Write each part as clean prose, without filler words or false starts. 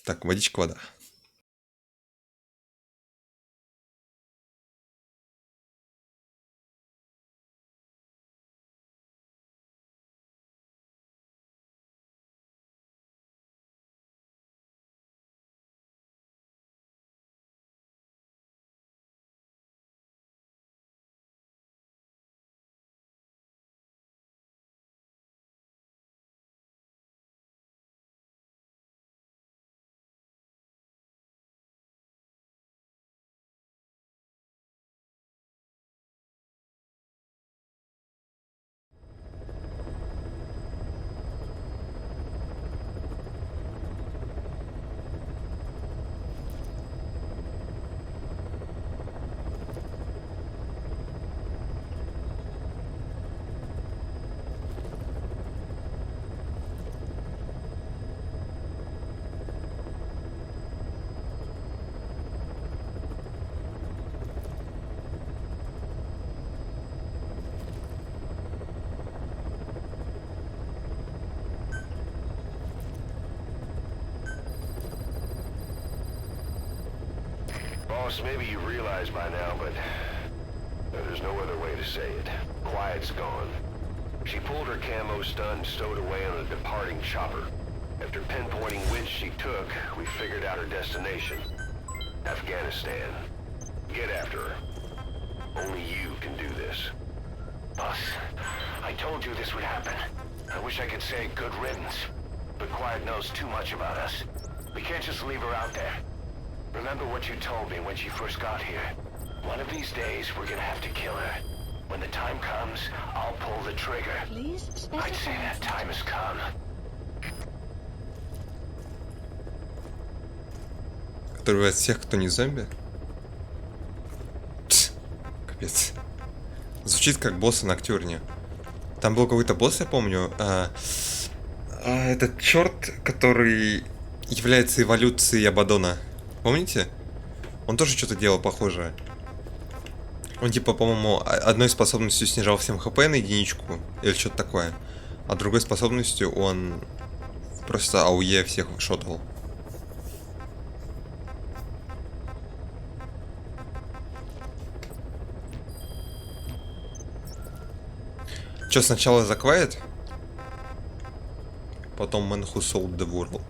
Так, водичка, вода. Boss, maybe you realize by now, but there's no other way to say it. Quiet's gone. She pulled her camo stunt and stowed away on a departing chopper. After pinpointing which she took, we figured out her destination. Afghanistan. Get after her. Only you can do this. Boss, I told you this would happen. I wish I could say good riddance, but Quiet knows too much about us. We can't just leave her out there. Remember what you told me when she first got here. One of these days, we're gonna have to kill her. When the time comes, I'll pull the trigger. Please I'd say that time has come. Который убивает всех, кто не зомби? Капец. Звучит как босса на Ноктюрне. Там был какой-то босс, я помню. Этот черт, который является эволюцией Абаддона. Помните? Он тоже что-то делал похожее. Он типа, по-моему, одной способностью снижал всем хп на единичку. Или что-то такое. А другой способностью он просто АУЕ всех шотал. Что, сначала The Quiet? Потом Man Who Sold the World.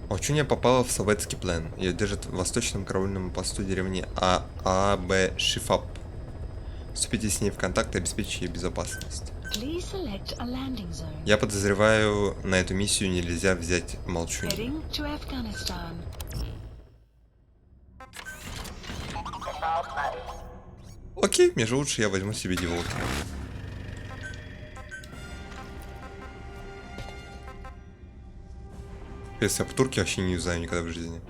Учуня попала в советский плен. Ее держат в восточном караульном посту деревни АБ Шифап. Вступите с ней в контакт и обеспечьте ее безопасность. Я подозреваю, на эту миссию нельзя взять молчунью. Окей, мне же лучше я возьму себе деволки. Если я по турке вообще не юзаю никогда в жизни.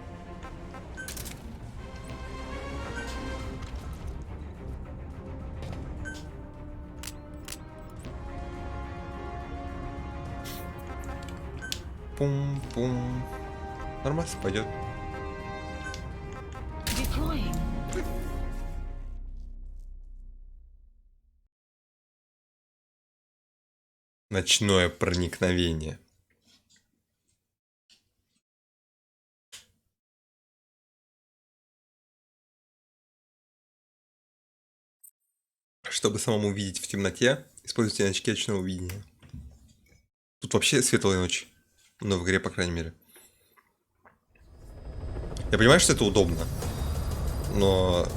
Пум-пум. Нормально пойдет. Ночное проникновение. Чтобы самому видеть в темноте, используйте очки ночного видения. Тут вообще светлая ночь. Но в игре, по крайней мере. Я понимаю, что это удобно. Но...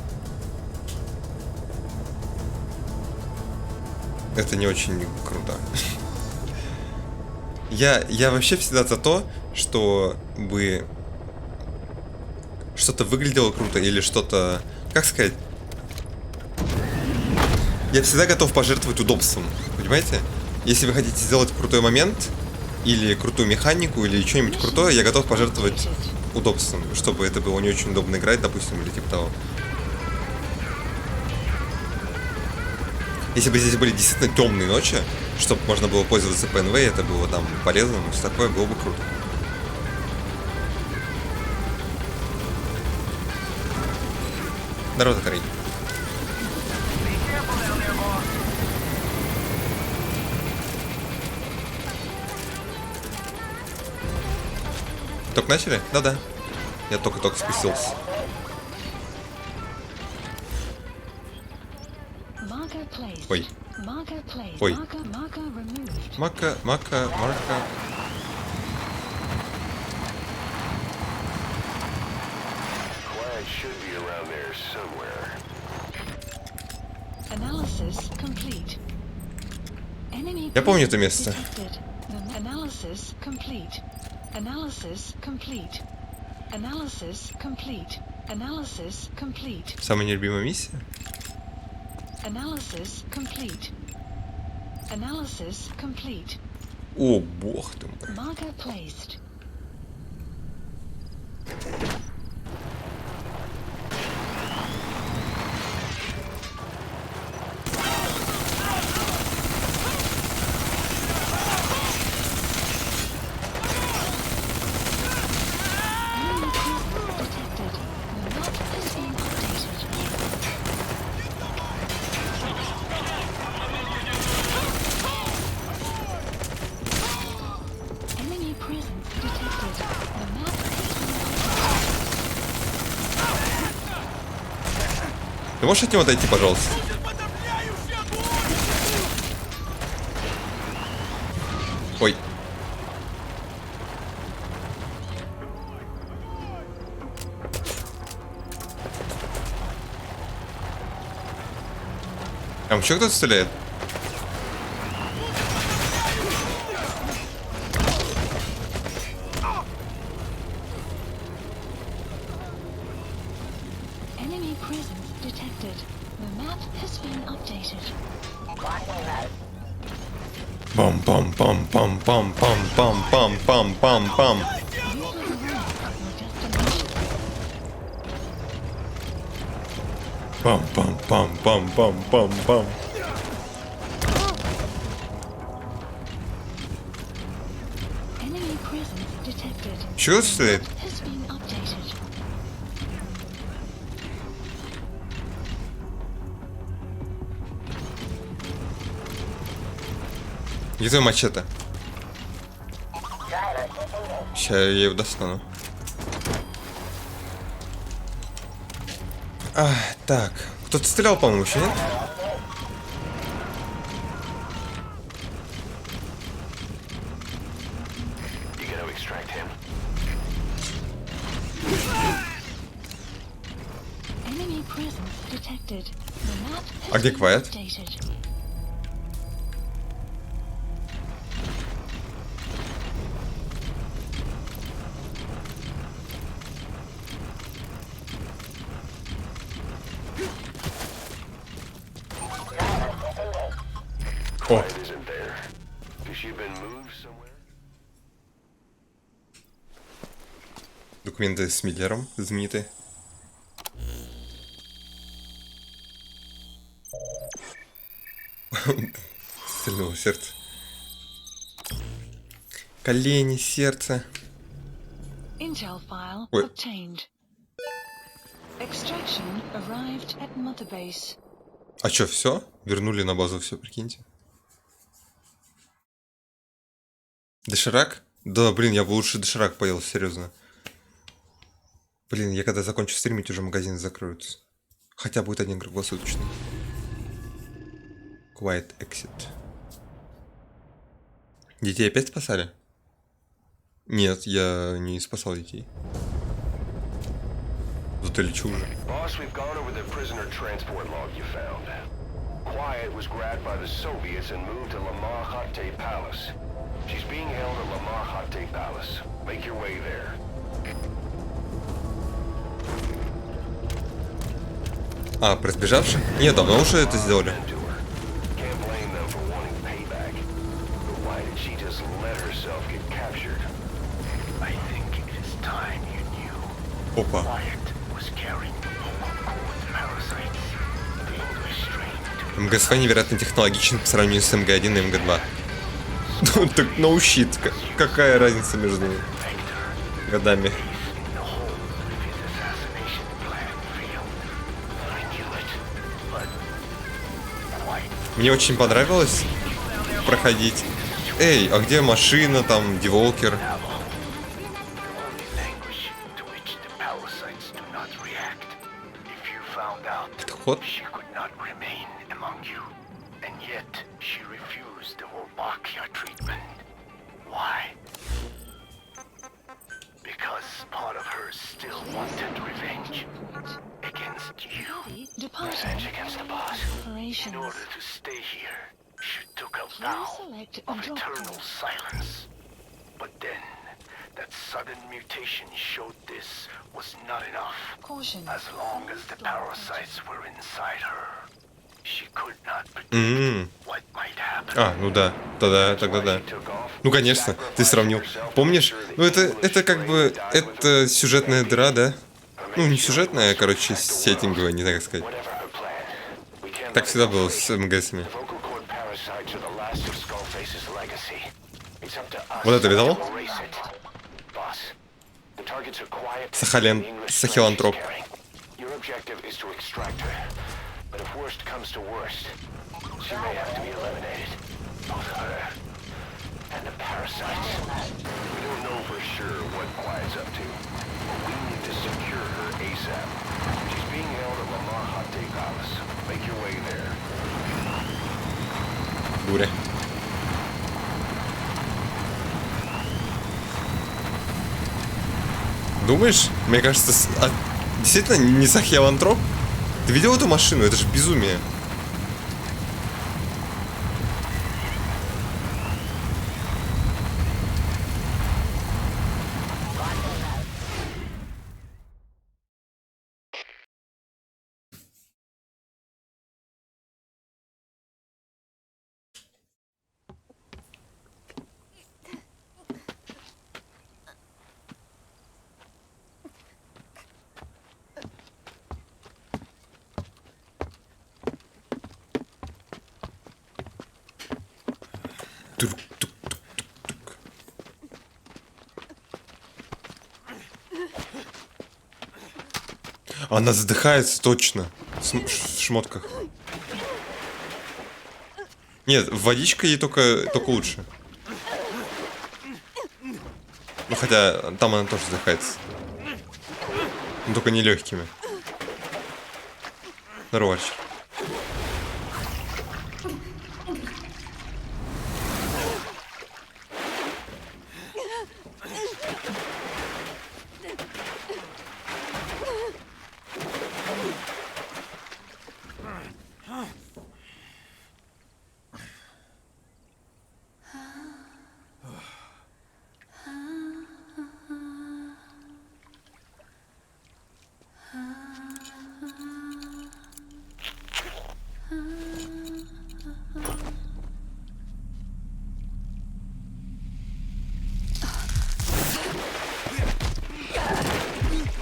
это не очень круто. Я вообще всегда за то, чтобы что-то выглядело круто или что-то... как сказать? Я всегда готов пожертвовать удобством, понимаете? Если вы хотите сделать крутой момент, или крутую механику, или что-нибудь крутое, я готов пожертвовать удобством, чтобы это было не очень удобно играть, допустим, или типа того. Если бы здесь были действительно темные ночи, чтобы можно было пользоваться ПНВ, это было там полезно, но все такое было бы круто. Здорово, Карин. Только начали? Да-да. Я только-только спустился. Ой. Ой. Марка. Quiet should be around there somewhere. Analysis complete. Enemy Я помню это место. detected. Analysis complete. Analysis complete. Analysis complete. Analysis complete. Самая нелюбимая миссия? Analysis complete. Analysis complete. О, бог ты мой. Marker placed. Enemy presence detected. The map has been updated. Enemy presence detected. The map has been Ты можешь от него отойти, пожалуйста? Ой. Там еще кто-то стреляет? Enemy presence detected. The map has been updated. Пам-пам-пам-пам-пам-пам-пам-пам-пам. You have arrived at your destination. Пам-пам-пам-пам-пам-пам-пам. Enemy presence detected. Еще кто-то стреляет? Has been updated. Где твой мачете? Сейчас я его достану. Так. Кто-то стрелял, по-моему, еще нет? You gotta extract him. Enemy presence detected. The map has А где been Quiet? updated. О, Quiet isn't there. Has she been moved somewhere? документы с Миллером, знаменитые. Стрельнуло сердце. Колени, сердце. Intel file Ой. obtained. Extraction arrived at mother base. А чё, все? Вернули на базу все, прикиньте. Доширак? Да, блин, я бы лучше доширак поел, серьезно. Блин, я когда закончу стримить, уже магазины закроются. Хотя будет один круглосуточный. Quiet exit. Детей опять спасали? Нет, я не спасал детей. Зато лечу уже. Boss, we've gone over the prisoner transport log you found. Quiet was grabbed by the Soviets and moved to Lamar Khatte Palace. She's being held at Lamar Khatte Palace. Make your way there. А, про сбежавших? Нет, давно уже это сделали. To her. Can't blame them for wanting payback. But why did she just let herself get captured? I think it is time you knew. Опа. Quiet was carrying parasites. The English strain. МГСВ невероятно технологичен по сравнению с МГ-1 и МГ-2. Ну так no shit. Какая разница между годами? Мне очень понравилось проходить. Эй, а где машина, там, деволкер? found out, Вход? she could not remain among you, and yet she refused the Wolbachia treatment. Why? Because part of her still wanted revenge against you. Departing. Revenge against the boss. In Operations. order to stay here, she took a Please vow select of and drop eternal them. silence. But then, that sudden mutation showed this was not enough. Caution. As long as the parasites were inside her, she could not predict what might happen. А, ну да, тогда да. Ну конечно, ты сравнил. Помнишь? Ну это как бы, это сюжетная дыра, да? Ну не сюжетная, а, короче, сеттинговая, не знаю как сказать. Так всегда было с МГСами. Вот это видал? Сахилантроп. Буря. Думаешь? Мне кажется, действительно не сахилантроп? Ты видел эту машину? Это же безумие. Она задыхается точно. В шмотках. Нет, водичка ей только лучше. Ну хотя там она тоже задыхается. Но только не легкими. Здорово, Арчер.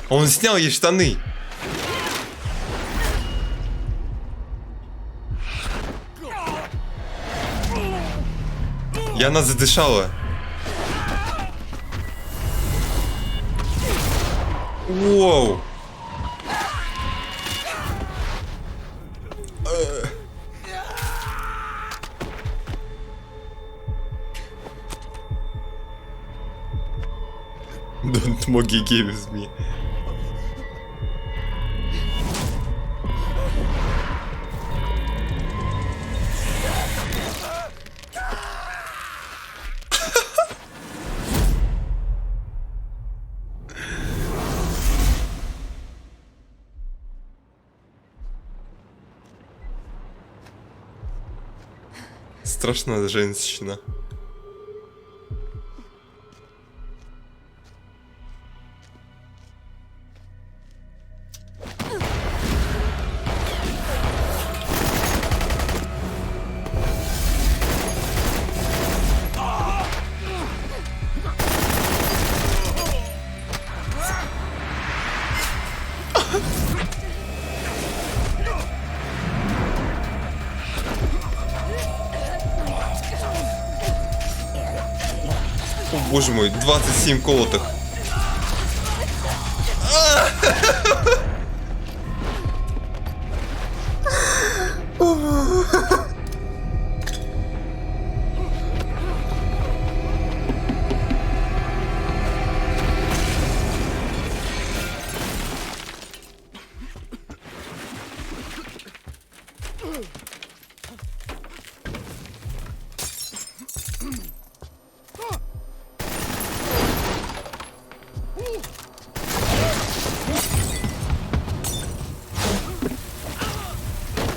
Он снял ей штаны. И она задышала. Воу. Don't mogi gives me. Страшная женщина. О, боже мой, 27 колотых.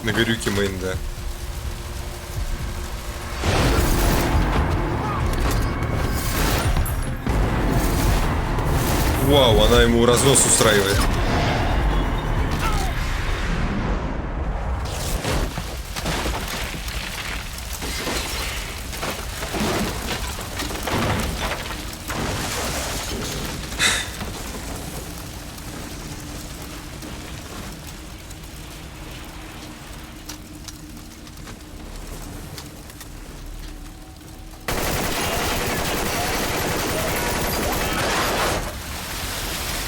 На горюке мейн, да. Вау, она ему разнос устраивает.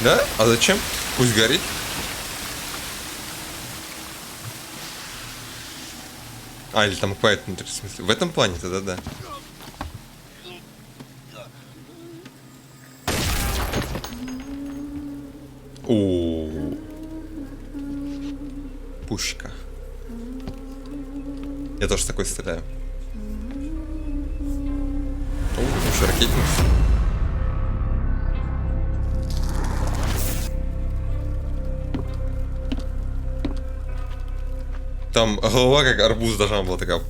Да? А зачем? Пусть горит. А, или там quiet внутри, в смысле. В этом плане тогда да. О, пушка. Я тоже такой стреляю. О, еще ракетница. Там голова как арбуз должна была такая.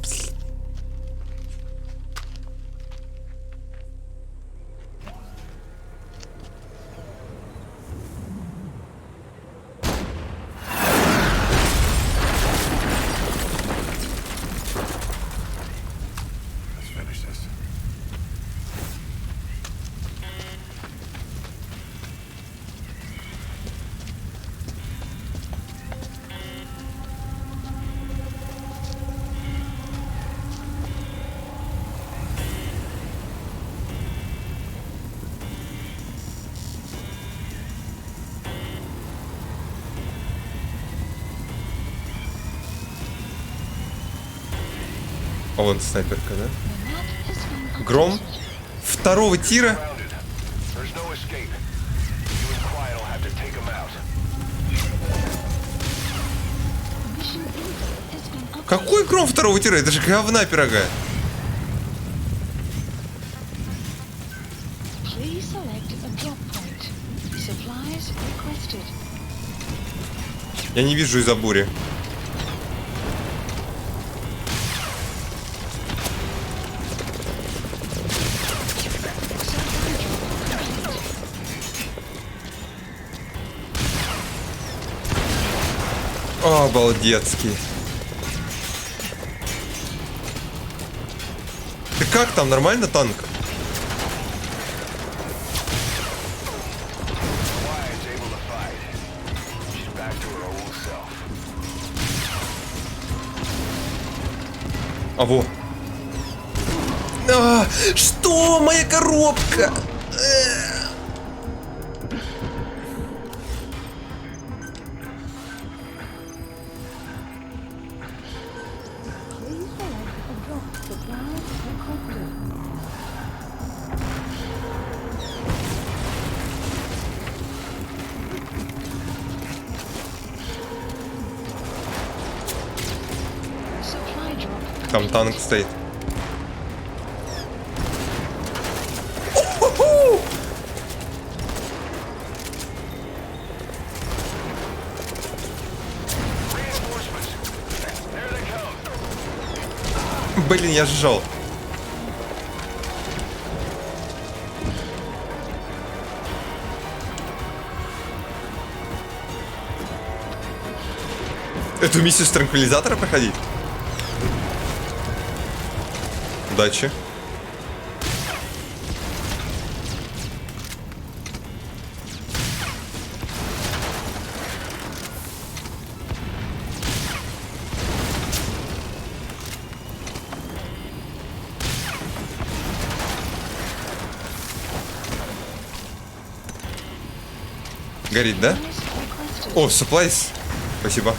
А вон снайперка, да? Гром второго тира. Какой гром второго тира? Это же говна пирога. Я не вижу из-за бури. Обалдецкий. Ты как там? Нормально танк? А во. А, что? Моя коробка! Там танк стоит. Блин, я сжал. Эту миссию с транквилизатора проходить? Удачи. Горит, да? О, supplies. Спасибо.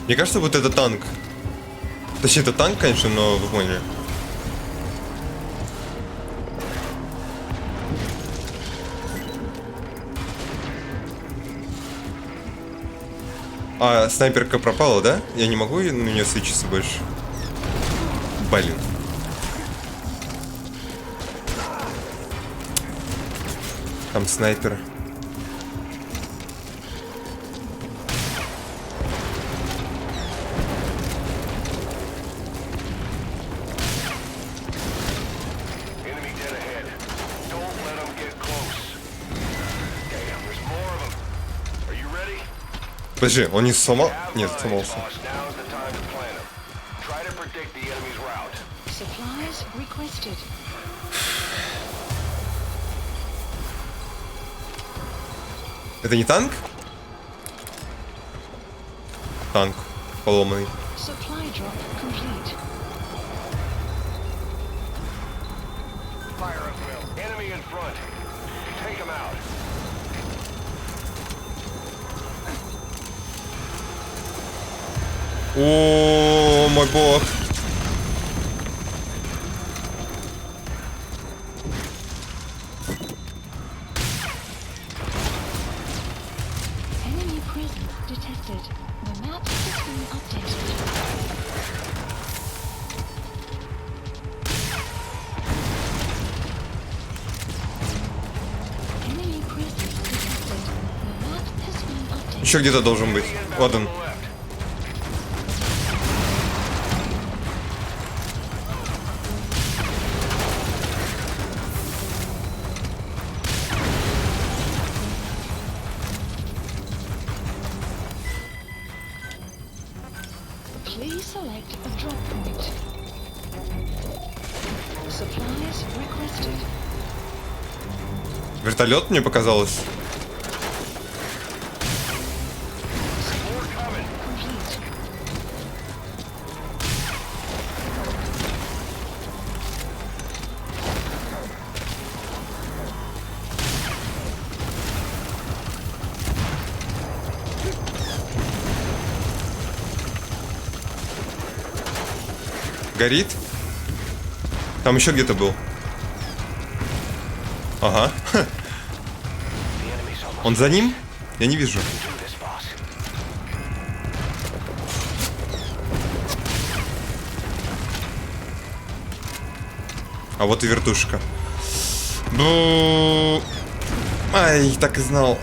Мне кажется, вот это танк. Точнее, это танк, конечно, но вы поняли. А снайперка пропала, да? Я не могу на нее свечиться больше. Блин. Там снайпер. Enemy dead ahead. Don't let them get close. Damn, there's more of them. Are you ready? Подожди, он не сломал? Have Нет, lines, сломался. boss. Now's the time to plan them. Try to predict the enemy's route. Supplies requested. Это не танк? Танк поломанный. Supply drop complete. Fire at will. Enemy in front. Take them out. О, мой бог. Enemy presence detected. The map has been updated. Enemy presence detected. The map has been updated. Еще где-то должен быть. Вот он. Left. Please select a drop point. Supplies requested. Вертолет, мне показалось. Complete. Горит. Там еще где-то был. Ага. Он за ним? Я не вижу. А вот и вертушка. Бу. Ай, так и знал.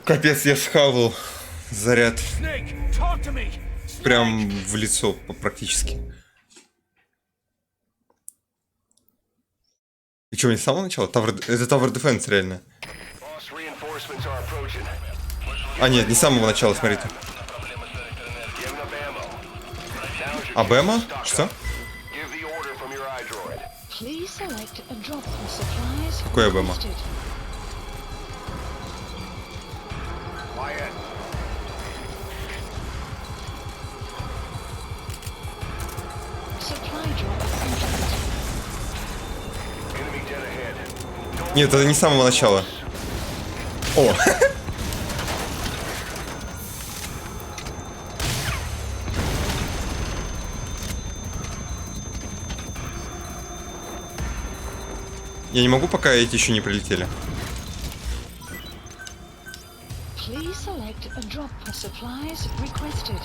Капец, я схавал заряд. Прям в лицо практически. И что, не с самого начала? Это Tower Defense, реально. Boss, reinforcements are approaching. А, нет, не с самого начала, смотрите. You have enough ammo. Now's your А Бэма? chance to stock Что? up. Give the order from your iDroid. Please select a drop for supplies Какое БМ? requested. Quiet. Supply drop complete. Enemy dead ahead. Don't Нет, это не с самого начала. О! Я не могу, пока эти еще не прилетели. Please select a drop for supplies requested.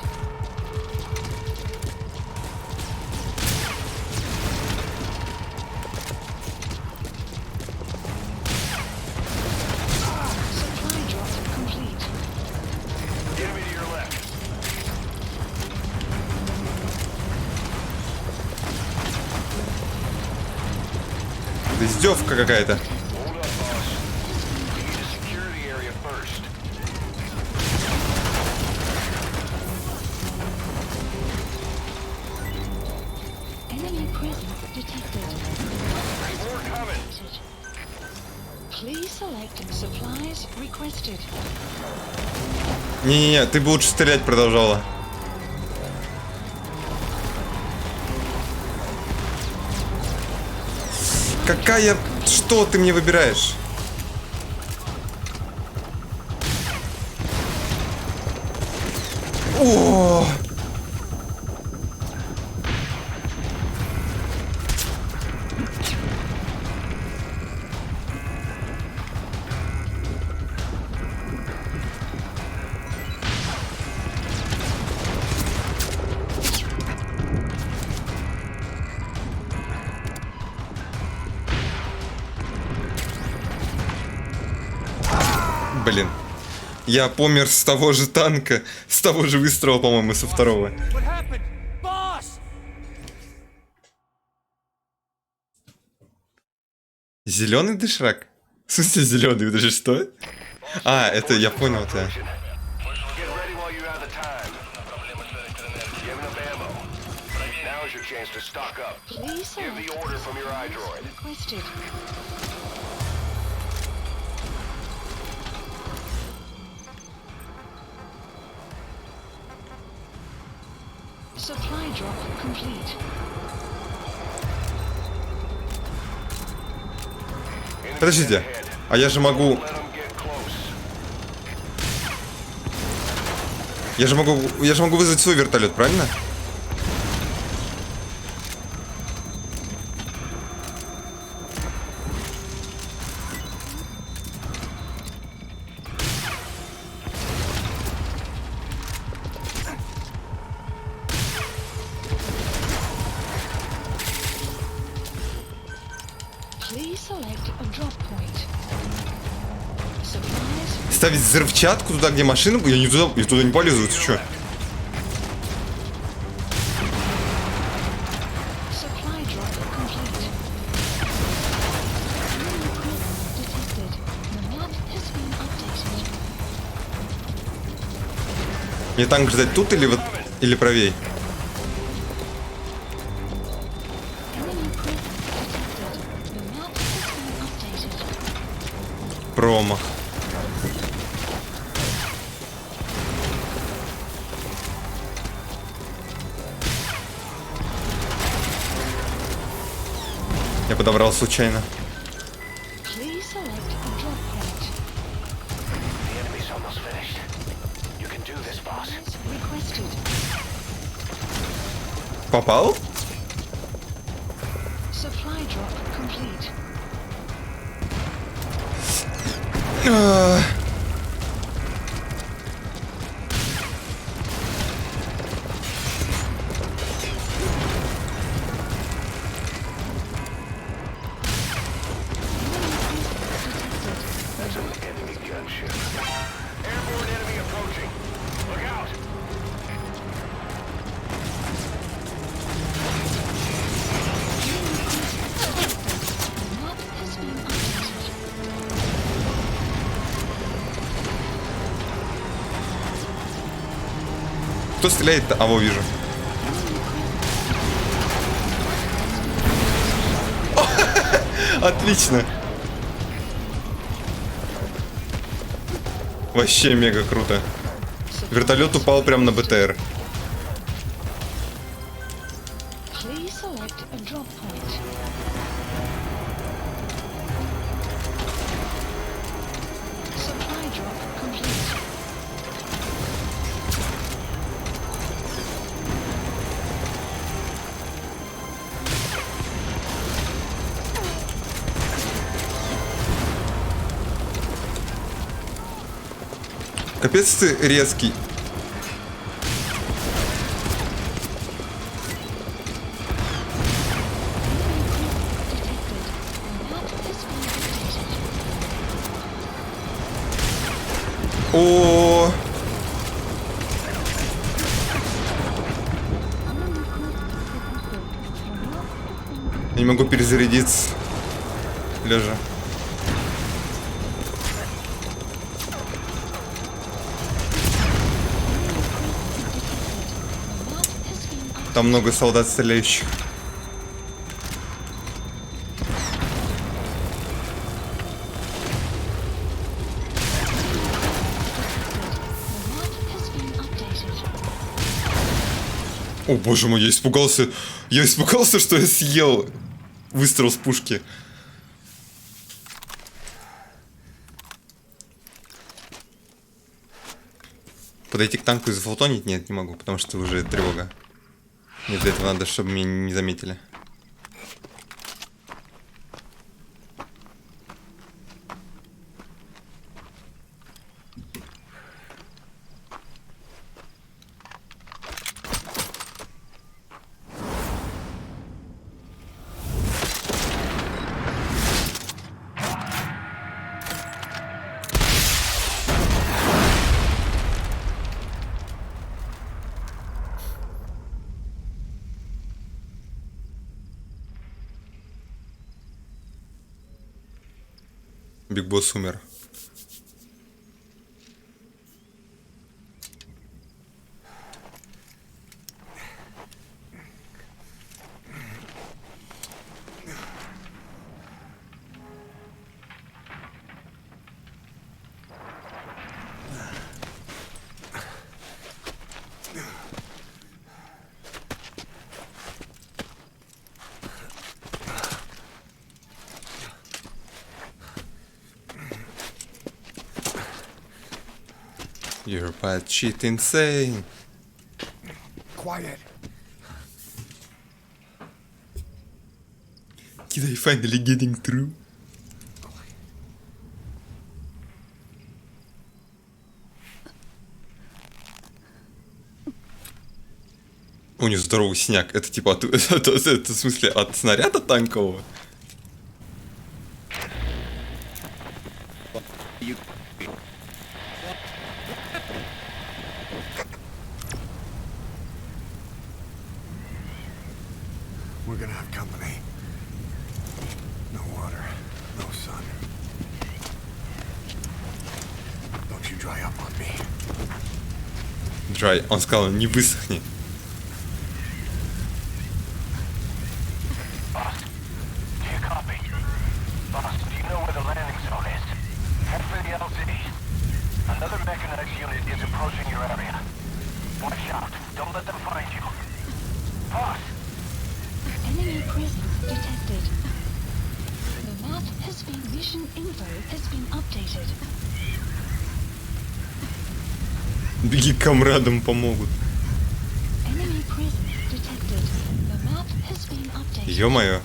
Supply drop complete. enemy to your left. Это издевка какая-то. Hold up, boss. We need to secure the area first. Enemy presence detected. More coming. Please select supplies requested. Не-не-не, ты бы лучше стрелять продолжала. Какая... Что ты мне выбираешь? О! Блин. Я помер с того же танка, с того же выстрела, по-моему, со второго. Зеленый доширак? В смысле зеленый? Даже что? А, это я понял, да. Get ready while you have the time. You have enough ammo. Now is your chance to stock up. Please Give the select order from your supplies iDroid. requested. Supply drop complete. Подождите, а я же могу... Let them get close. Я же могу вызвать свой вертолет, правильно? Please select a drop point. Supplies. Ставить взрывчатку туда, где машина... Я туда не полезу, ты чё? Supply drop complete. Detected. The map has been updated. Мне танк ждать тут или вот... Или правей? The map has been updated. Промах. Я подобрал случайно. Please select a drop point. The enemy's almost finished. You can do this, boss. Requested. Попал? Supply drop complete. Enemy gunship. Airborne enemy approaching. Look out! The map has been updated. Кто стреляет-то? А, во, вижу. Отлично. Вообще мега круто. Вертолет упал прямо на БТР. Please select a drop point. Supply drop complete. Капец ты резкий. О, я не могу перезарядиться. Лежа. Там много солдат стреляющих. О боже мой, я испугался. Я испугался, что я съел выстрел с пушки. Подойти к танку и зафалтонить? Нет, не могу, потому что уже тревога. Мне для этого надо, чтобы меня не заметили. Биг Босс умер. You're bad shit insane. Quiet. Did I finally getting through? У нее здоровый синяк. Это типа от, это в смысле от снаряда танкового? We're gonna have company. No water, no sun. Don't you dry up on me. Dry. Он сказал, не высохни. Boss, do you copy? Boss, do you know where the landing zone is? Head for the LZ. Another mechanized unit is approaching your area. Watch out. Don't let them find you. Boss! Enemy presence detected. The map has been mission info has been updated. Беги к камрадам, помогут. Enemy presence detected. The map has been updated. Ё-моё.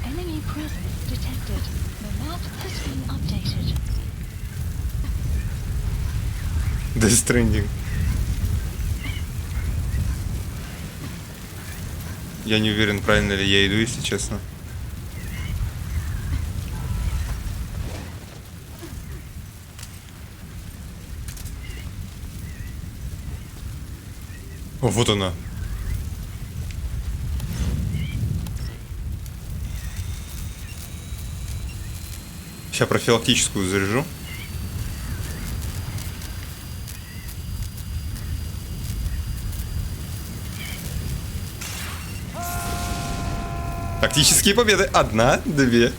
Enemy presence detected. The map has been updated. Death Stranding. Я не уверен, правильно ли я иду, если честно. О, вот она. Сейчас профилактическую заряжу. Тактические победы. 1, 2.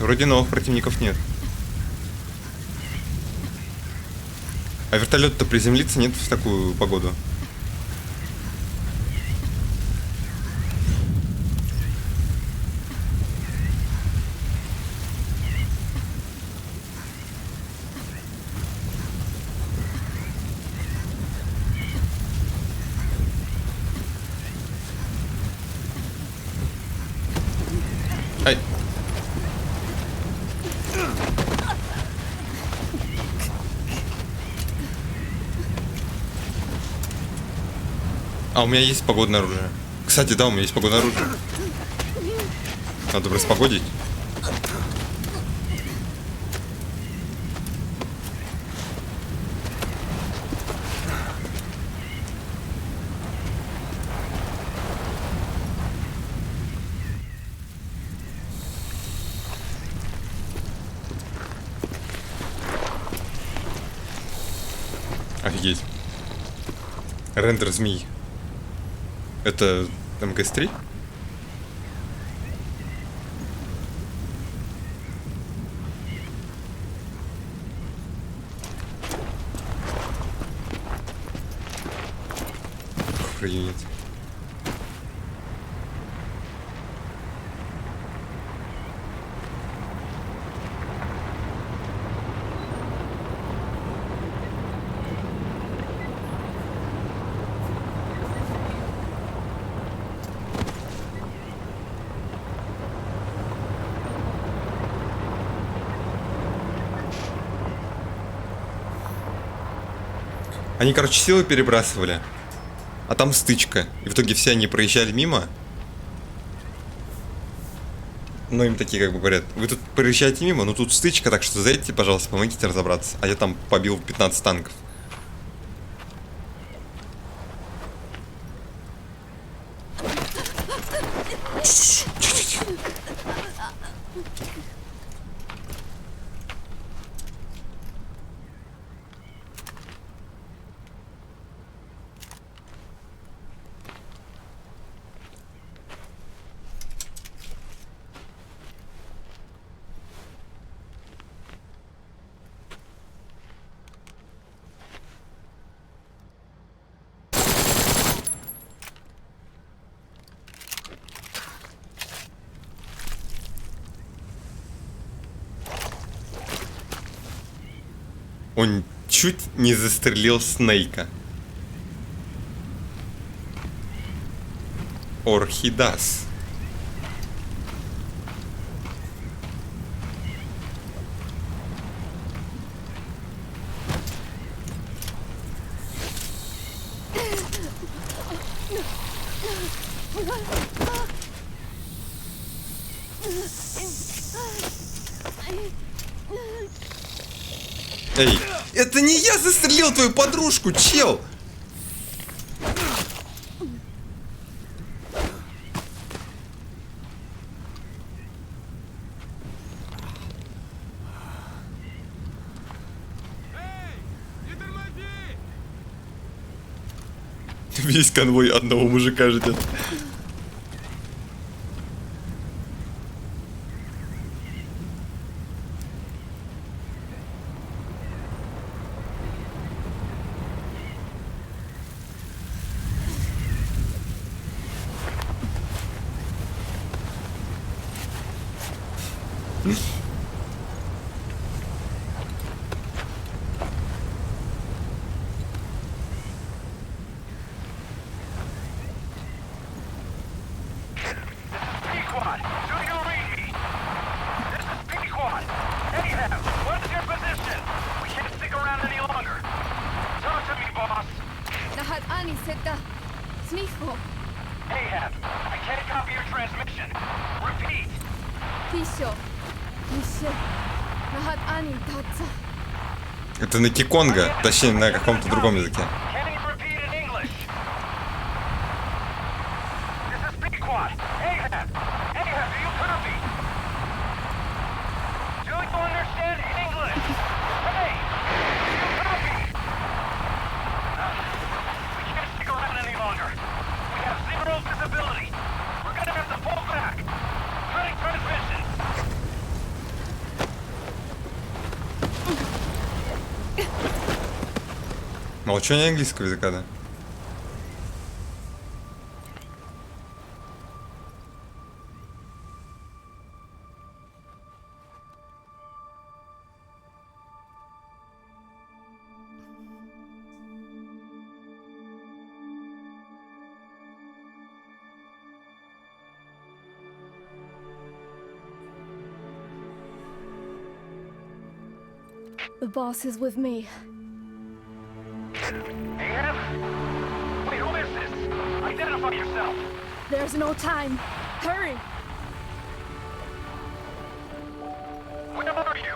Вроде новых противников нет. А вертолет-то приземлиться нет в такую погоду? Ай. А у меня есть погодное оружие. Кстати, да, у меня есть погодное оружие. Надо распогодить. Офигеть. Рендер змей. Это МГС-3? Охренеть. Они, короче, силы перебрасывали. А там стычка. И в итоге все они проезжали мимо. Ну, им такие как бы говорят: вы тут проезжаете мимо, но тут стычка, так что заедьте, пожалуйста, помогите разобраться. А я там побил 15 танков. Он чуть не застрелил Снейка. Орхидас. Эй, это не я застрелил твою подружку, чел! Весь конвой одного мужика ждет. Это на Киконго, точнее на каком-то другом языке. Молчание английского языка, да? The boss is with me. Ahab? Wait, who is this? Identify yourself! There's no time. Hurry! Where are you?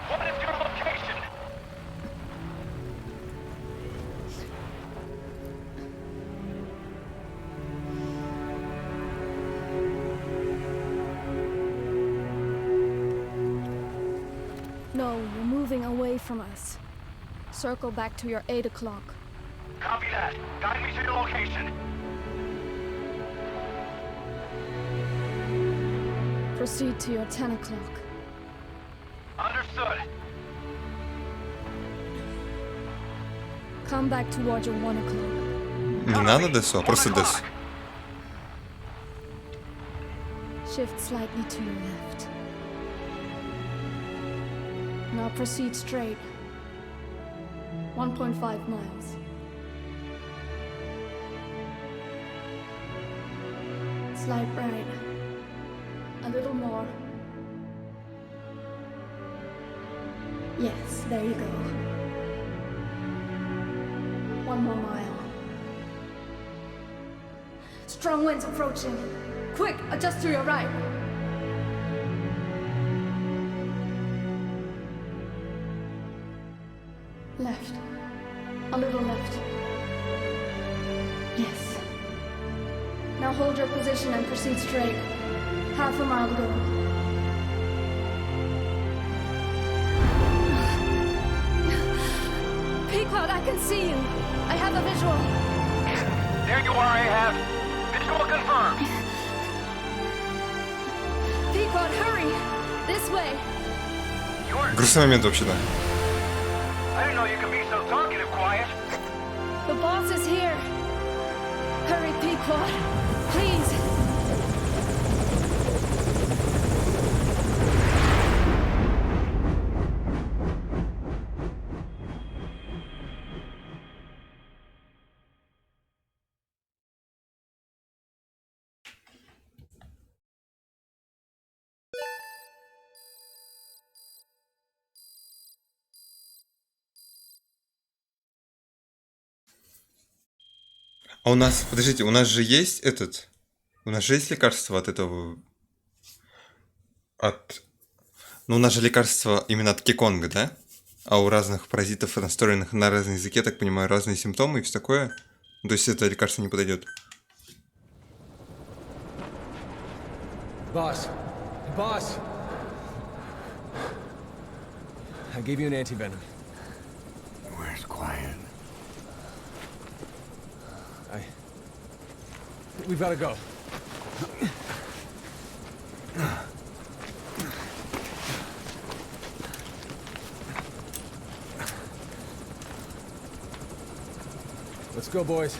What is your location? No, you're moving away from us. Circle back to your 8 o'clock. Copy that. Guide me to your location. Proceed to your 10 o'clock. Understood. Come back towards your 1 o'clock. Не надо десу, а просто десу. Shift slightly to your left. Now proceed straight. 1.5 miles. Slide right. A little more. Yes, there you go. 1 more mile. Strong winds approaching. Quick, adjust to your right. Left. A little left. Yes. Now hold your position and proceed straight. Half a mile to go. Pequod, I can see you. I have a visual. There you are, Ahab. Visual confirmed. Pequod, hurry! This way. You're... Грустный момент вообще-то. I didn't know you could be so talkative, Quiet. The boss is here. Hurry, Pequod. Please. А у нас, подождите, у нас же есть этот... У нас же есть лекарство от этого... От... Ну, у нас же лекарство именно от Киконга, да? А у разных паразитов, настроенных на разный язык, я так понимаю, разные симптомы и все такое. То есть это лекарство не подойдет. Boss. Boss! I gave you an antivenom. Where's Quiet? We've got to go. Let's go, boys.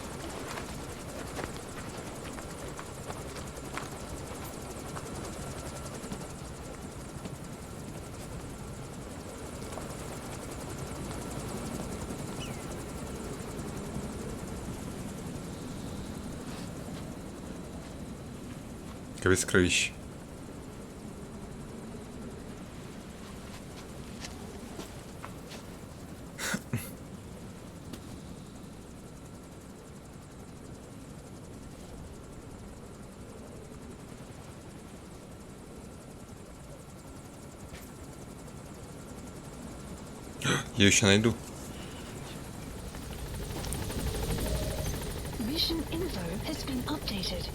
Капец кровище. Я еще найду. Mission info has been updated.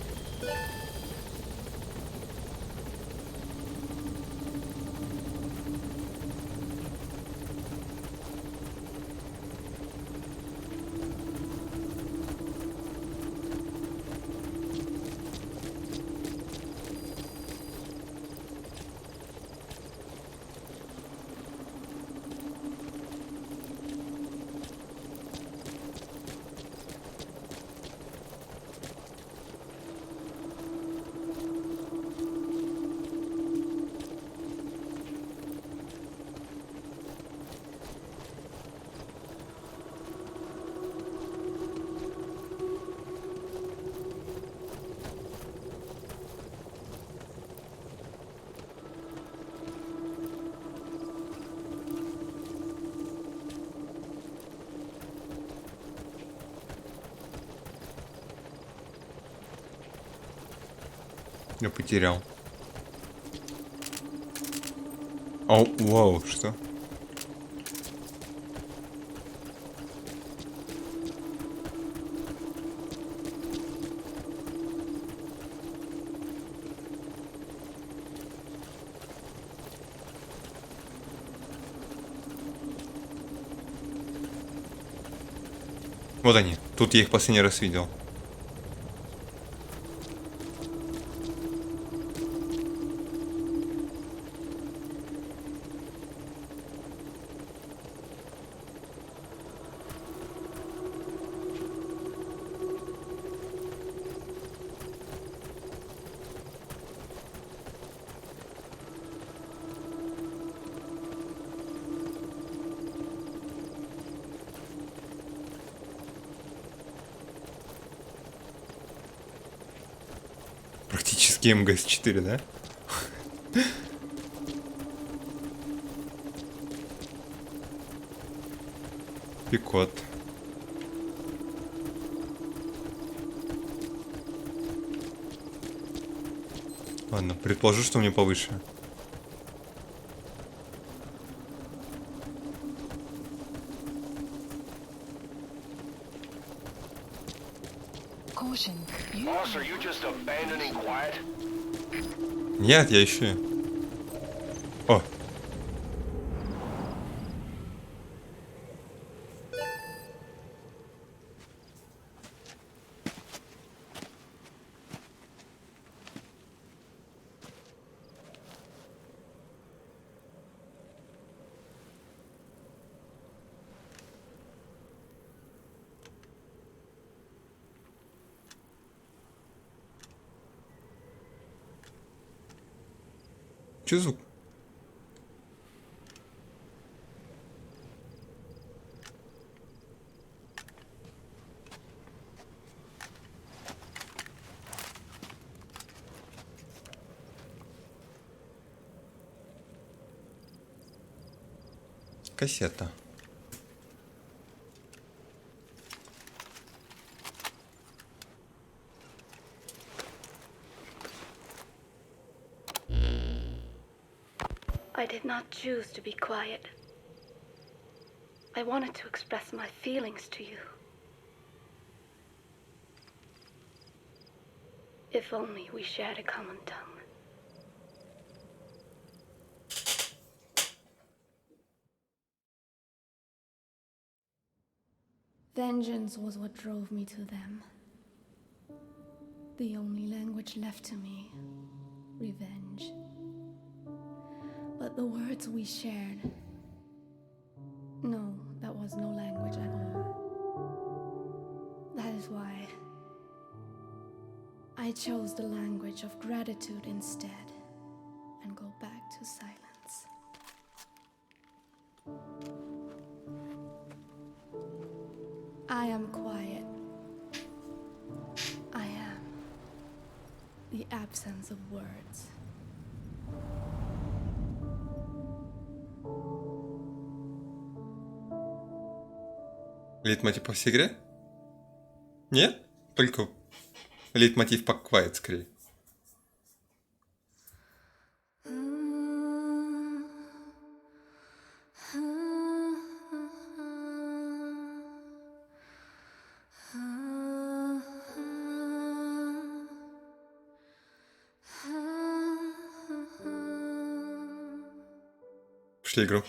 Я потерял. О, вау, что? Вот они. Тут я их последний раз видел. Практически МГС-4, да? Пикот. Ладно, предположу, что у меня повыше. Caution. You Boss, are you just abandoning quiet? Нет, я еще. О. Че звук? Кассета. I did not choose to be quiet. I wanted to express my feelings to you. If only we shared a common tongue. Vengeance was what drove me to them. The only language left to me, revenge. But the words we shared, no, that was no language at all. That is why I chose the language of gratitude instead and go back to silence. I am quiet. I am the absence of words. Лейтмотив по всей игре? Нет? Только лейтмотив по Quiet скорее. Пошли игру.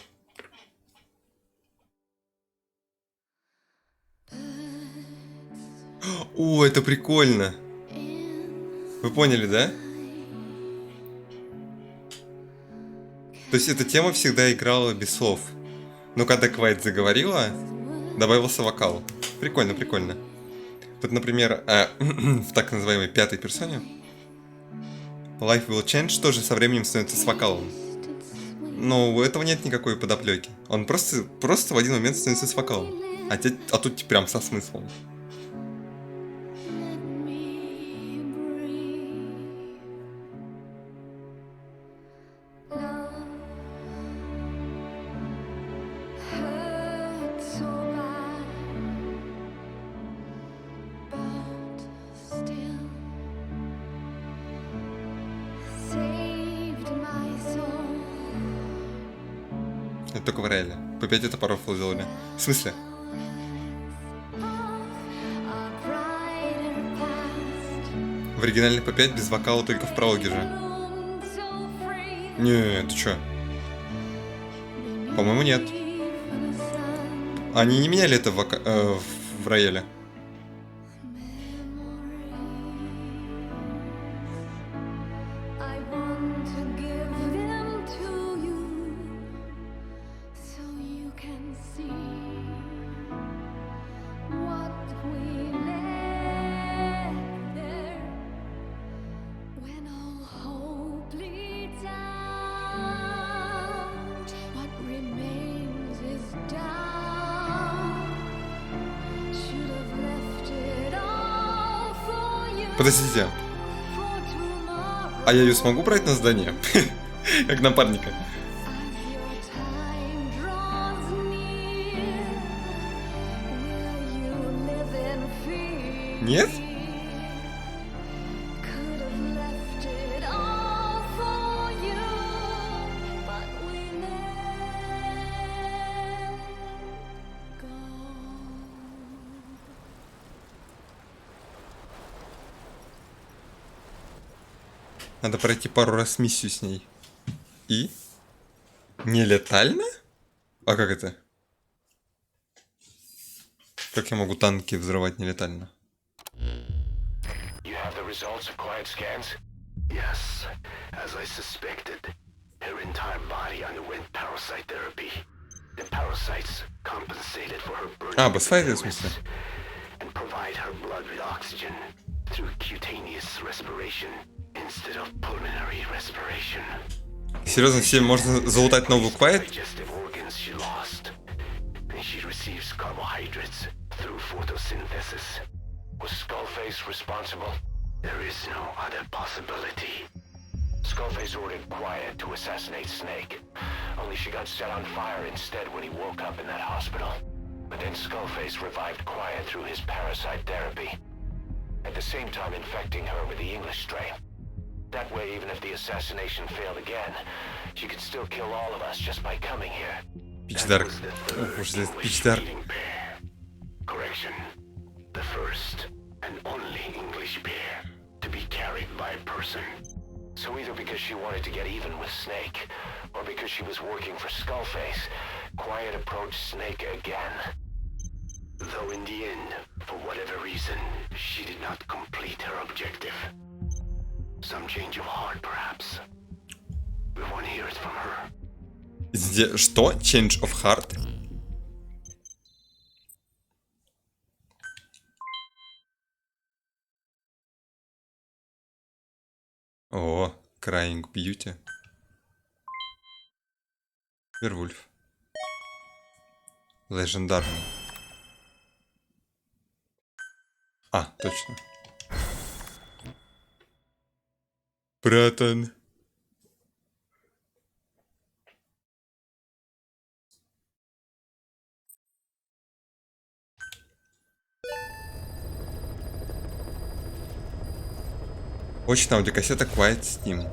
О, это прикольно. Вы поняли, да? То есть эта тема всегда играла без слов. Но когда Квайт заговорила, добавился вокал. Прикольно, прикольно. Вот, например, в так называемой пятой персоне Life Will Change тоже со временем становится с вокалом. Но у этого нет никакой подоплеки. Он просто в один момент становится с вокалом. А тут прям со смыслом. Это только в реале. По 5 это пару фул сделали. В смысле? В оригинальной по 5 без вокала только в прологе же. Не, ты чё? По-моему, нет. Они не меняли это в рояле. Подождите. А я ее смогу брать на задание? Как напарника? Нет? Надо пройти пару раз миссию с ней. И? Нелетально? А как это? Как я могу танки взрывать нелетально? You have the results of quiet scans? Yes, as I suspected. Her entire body underwent parasite therapy. The parasites compensated for her burning босс-файты, в смысле? and provide her blood with oxygen through cutaneous respiration instead of pulmonary respiration. Серьезно, все можно залутать новую Quiet? Digestive organs she lost, and she receives carbohydrates through photosynthesis. Was Skullface responsible? There is no other possibility. Skullface ordered Quiet to assassinate Snake, only she got set on fire instead when he woke up in that hospital. But then Skullface revived Quiet through his parasite therapy, at the same time infecting her with the English strain. That way, even if the assassination failed again, she could still kill all of us just by coming here. Pitch That Dark. was the Oh, third what's this? English Pitch Dark. speaking pair. Correction. The first and only English pair to be carried by a person. So either because she wanted to get even with Snake, or because she was working for Skullface, Quiet approached Snake again. Though in the end, for whatever reason, she did not complete her objective. Some change of heart, perhaps. We want to hear it from her. Что? Change of heart? О, Crying Beauty. Вервульф. Легендарный. А, точно. Братан. Очень аудиокассета Quiet Steam.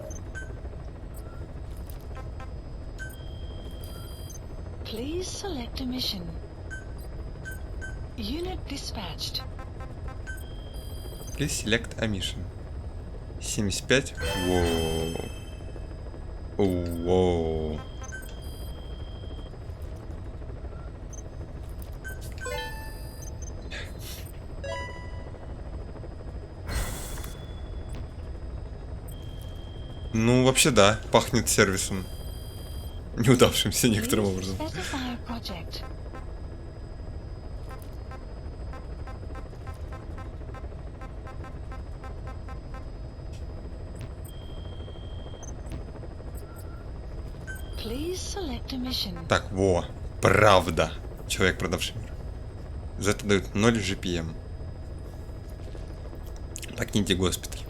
Please select a mission. Unit dispatched. Please select a mission. 75. Воу. Воу. Ну, вообще да, пахнет сервисом. Неудавшимся некоторым образом. Specify project. Please select a mission. Так, во, правда. Человек, продавший мир. За это дают 0 GPM. Покиньте госпиталь.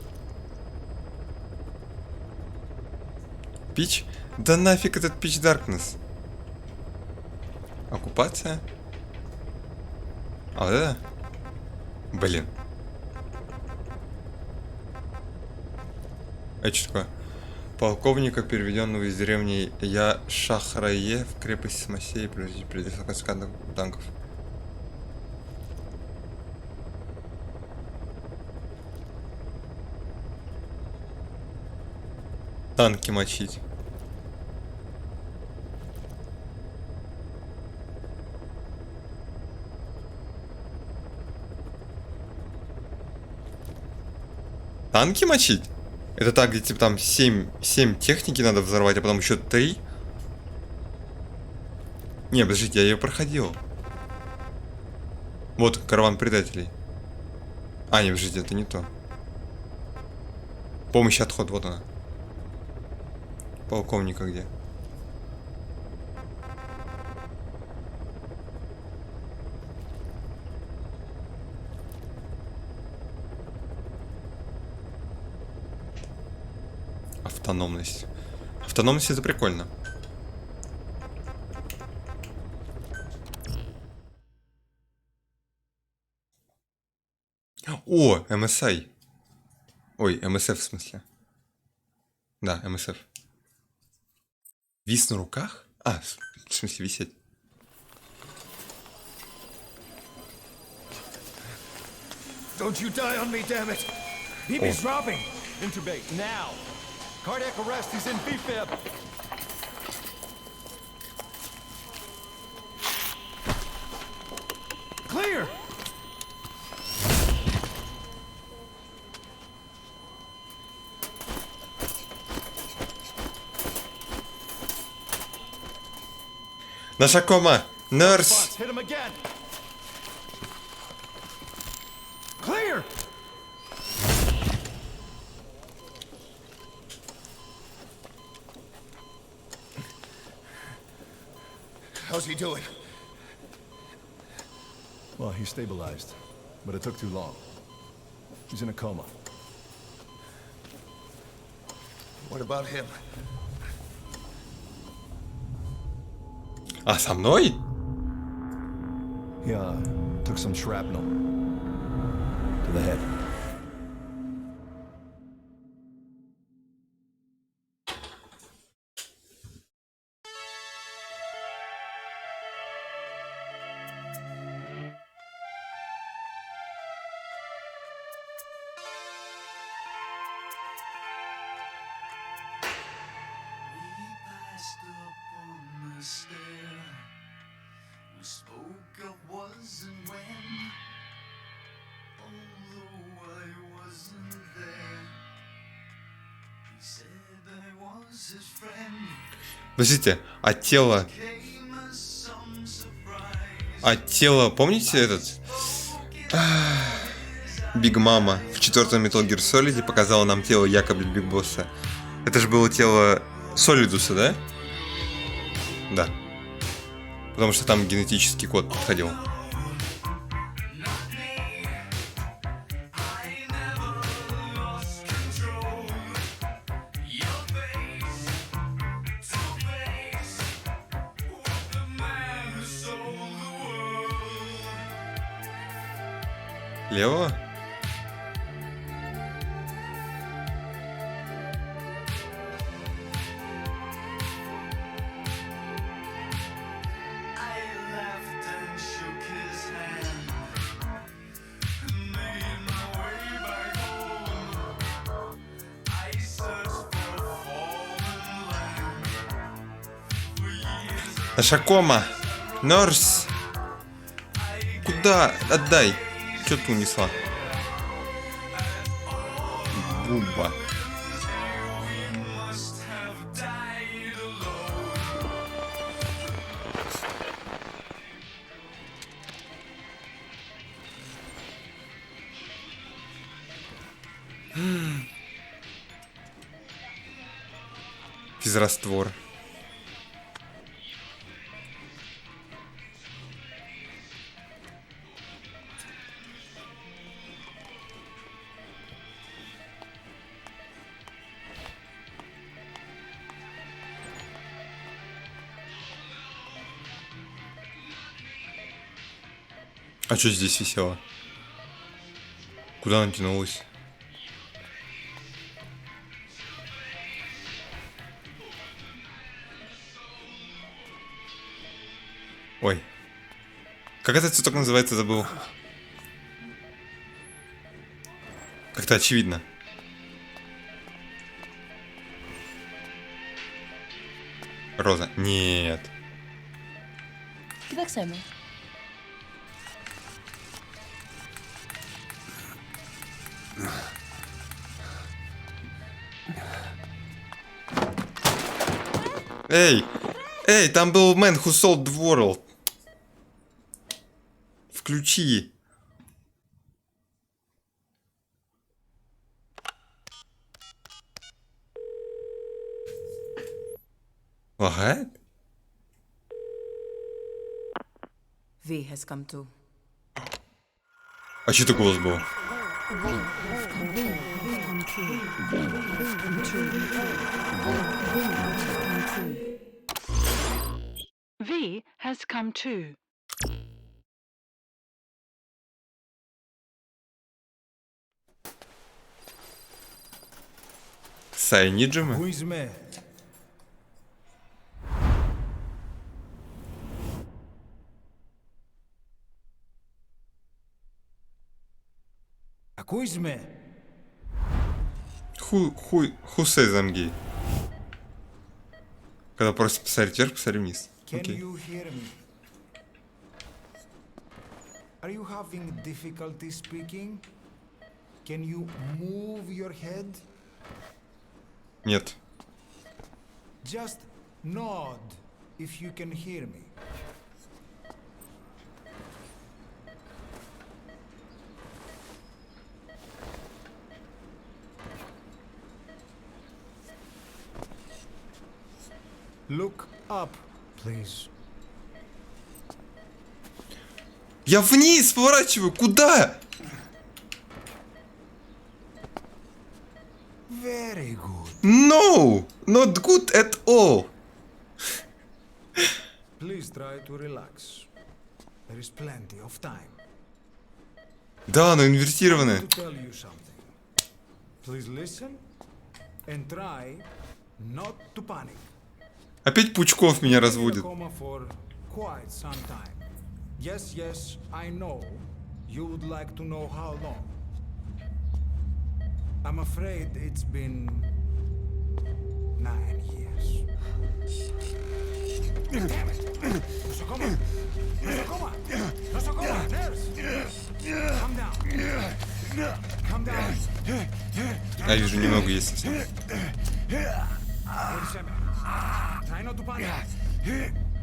Пич? Да нафиг этот Pitch Darkness. Оккупация? А вот это? Блин. А это что такое? Полковника, переведенного из деревни Шахрае в крепость Смосей, придислокация танков. Танки мочить. Танки мочить? Это так, где типа там 7 техники надо взорвать, а потом еще 3? Не, подождите, я ее проходил. Вот, караван предателей. А, не, подождите, это не то. Помощь, отход, вот она. Полковника где? Автономность. Автономность это прикольно. О, MSI. Ой, MSF в смысле. Да, MSF. Вис на руках? А, в смысле висеть. Don't you die on me, damn it! He is dropping! Intubate, now! Cardiac arrest, he's in BFib! Clear! Наша кома! Нерс! Hit him again! Clear! How's he doing? Well, he stabilized, but it took too long. He's in a coma. What about him? А, со мной? He took some shrapnel to the head. Подождите, а тело... А тело, помните этот? Биг Мама в 4-м Metal Gear Solid показала нам тело якобы Биг Босса. Это же было тело Солидуса, да? Да. Потому что там генетический код подходил. Лево? Наша кома! Норс! Куда? Отдай! Что ты унесла? Буба. Физраствор. А что здесь висело? Куда она тянулась? Ой. Как этот цветок называется, забыл. Как-то очевидно. Роза. Нет. Так само. Эй! Эй, там был Man Who Sold the World. Включи. Лагает? V has come to. А что это голос был? V has come too. Сайниджимы? Who is me? A who is me? Who says I'm gay? Когда просят посмотреть вверх, посмотри вниз. Can Окей. you hear me? Are you having difficulty speaking? Can you move your head? Нет. Just nod if you can hear me. Look up, please. Я вниз поворачиваю. Куда? Very good. No! Not good at all. Please try to relax. There is plenty of time. Да, но инвертированы. To tell you something. Please listen and try not to panic. Опять Пучков меня In a разводит. coma for quite some time. Yes, yes, I know. You would like to know how long. I'm afraid it's been 9 years. Damn it! Nosocoma! Nosocoma! Nosocoma! Nurse! Calm down. Calm down. А вижу, немного есть совсем. Wait a second. Try not to panic.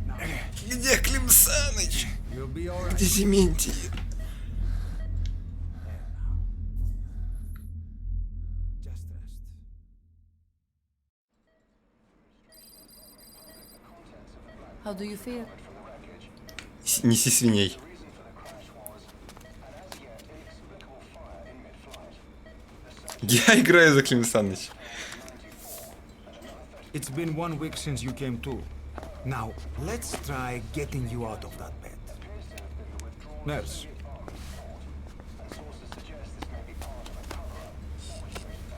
Now, Где Клим Саныч? you'll be alright. Где Дементий? Just rest. How do you feel? Неси свиней. Я играю за Клим Саныч. It's been 1 week since you came to. Now, let's try getting you out of that bed. Nurse.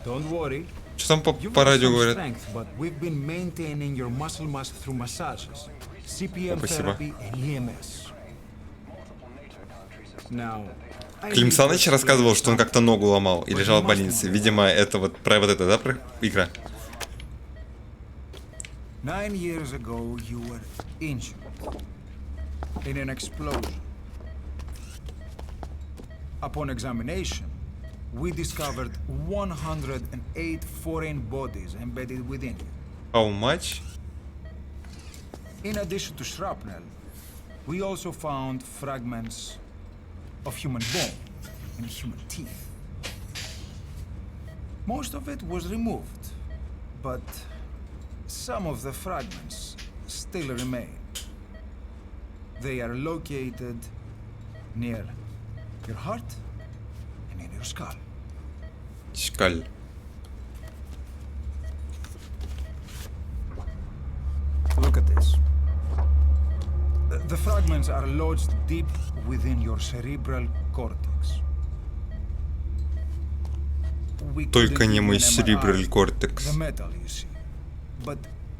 Don't worry. Что там You've по got радио some говорят? strength, but we've been maintaining your muscle mass through massages, CPM Спасибо. therapy, and EMS. Now, I Клим need to Саныч explain рассказывал, что он something. как-то ногу ломал и лежал в больнице. Видимо, это вот про вот это, да, про игра? 9 years ago, you were injured in an explosion. Upon examination, we discovered 108 foreign bodies embedded within you. How much? In addition to shrapnel, we also found fragments of human bone and human teeth. Most of it was removed, but some of the fragments still remain. They are located near your heart and in your skull. Шкаль. Look at this. The fragments are lodged deep within your cerebral cortex. We Только couldn't не give мой you an cerebral MRI, cortex. The metal, you see. But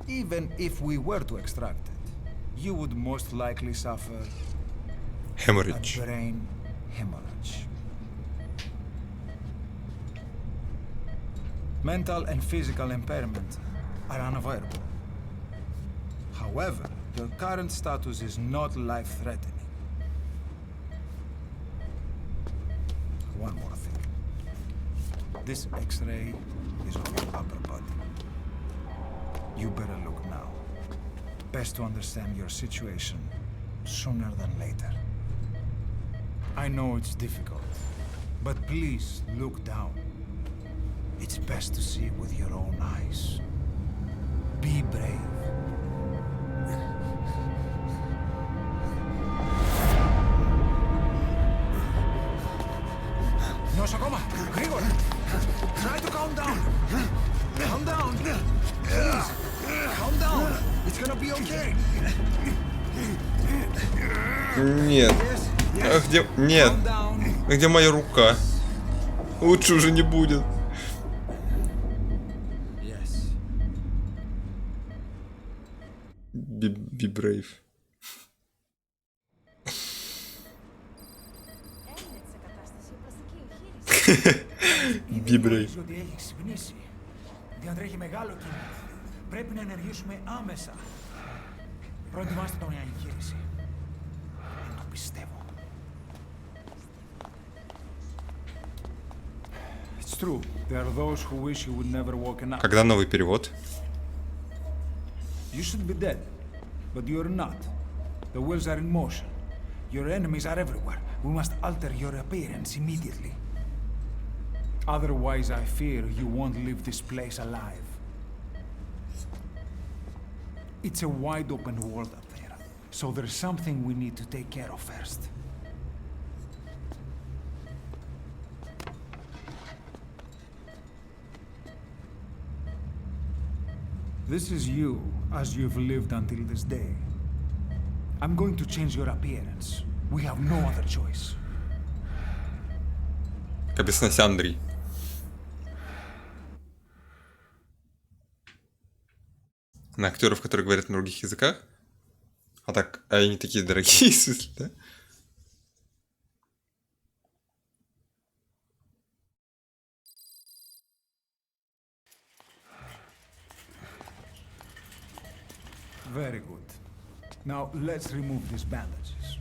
even if we were to extract it, you would most likely suffer a Hemorrhage. brain hemorrhage. Mental and physical impairment are unavoidable. However, your current status is not life-threatening. One more thing. This X-ray is of your upper body. You better look now. Best to understand your situation sooner than later. I know it's difficult, but please look down. It's best to see with your own eyes. Be brave. Nosakoma, Grigor, try to calm down. Calm down. Please, calm down. It's gonna be okay. Нет. А где... Нет. Calm down. А где моя рука? Лучше уже не будет. Yes. Be brave. Be brave. Ότι έχει ξυπνήσει. Διατρέχει μεγάλο κίνδυνο. Πρέπει να ενεργήσουμε άμεσα. Προετοιμάστε τον για εγχείρηση. Δεν το πιστεύω. It's true. There are those who wish you would never walk enough. Когда новый перевод? You should be dead, but you're not. The wheels are in motion. Your enemies are everywhere. We must alter your appearance immediately. Otherwise, I fear you won't leave this place alive. It's a wide open world up there, so there's something we need to take care of first. This is you, as you've lived until this day. I'm going to change your appearance. We have no other choice. Как объяснился Андрей. На актеров, которые говорят на других языках? А так, а они такие дорогие, в смысле, да? Very good. Now let's remove these bandages.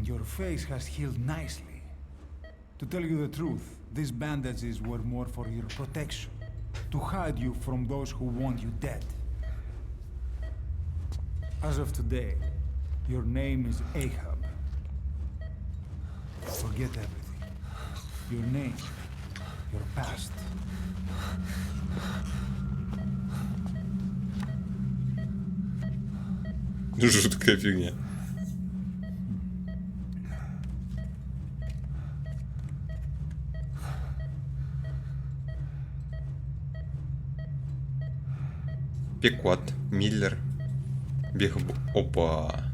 Your face has healed nicely. To tell you the truth, these bandages were more for your protection, to hide you from those who want you dead. As of today, your name is Ahab. Forget everything. Your name, your past. Жуткая фигня. Пекот, Миллер, Опа.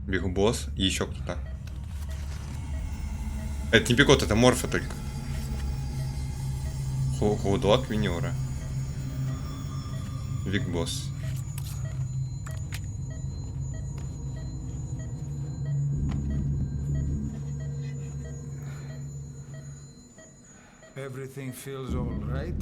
Бигбосс и еще кто-то. Это не Пекот, это Морфа только. Худлак Вениора. Бигбосс. Everything feels all right.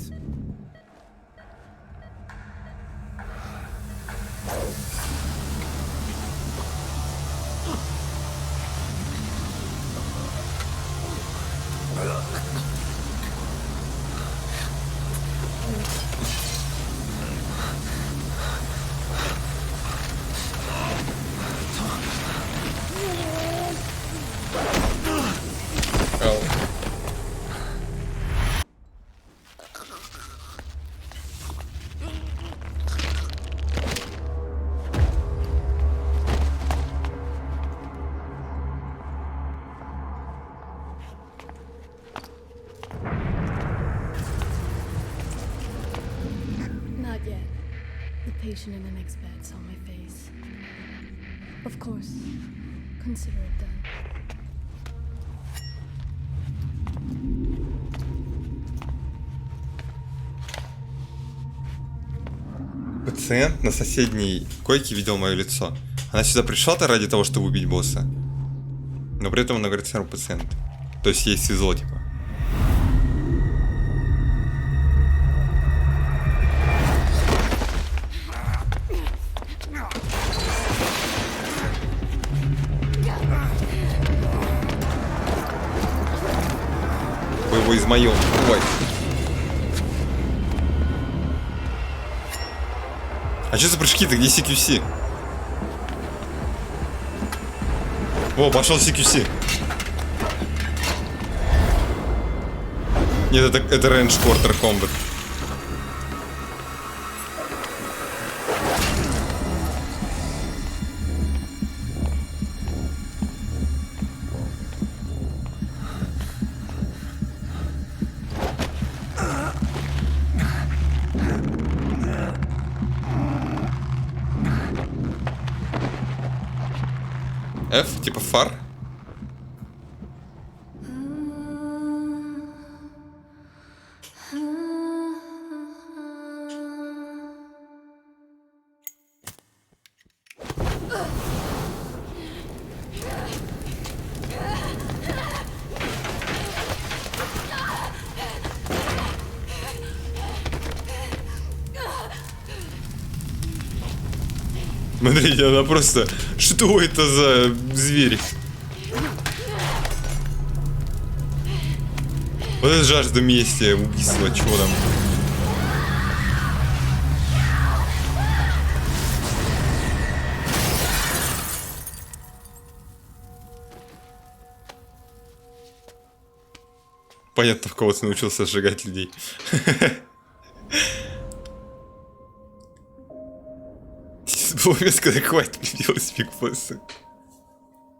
Not yet. The patient in the next bed saw my face. Of course. Consider it done. пациент на соседней койке видел мое лицо. Она сюда пришла-то ради того, чтобы убить босса. Но при этом она говорит, сам пациент. То есть ей свезло, типа. Вы его из моего. Ой. А что за прыжки-то? Где CQC? О, пошел CQC. Нет, это Range Quarter Combat. F, типа фар. Смотрите, она просто... Что это за зверь? Вот это жажда мести, убийства, чего там? Понятно, в кого ты научился сжигать людей. Было место, когда хватит прибилась Бигбосса.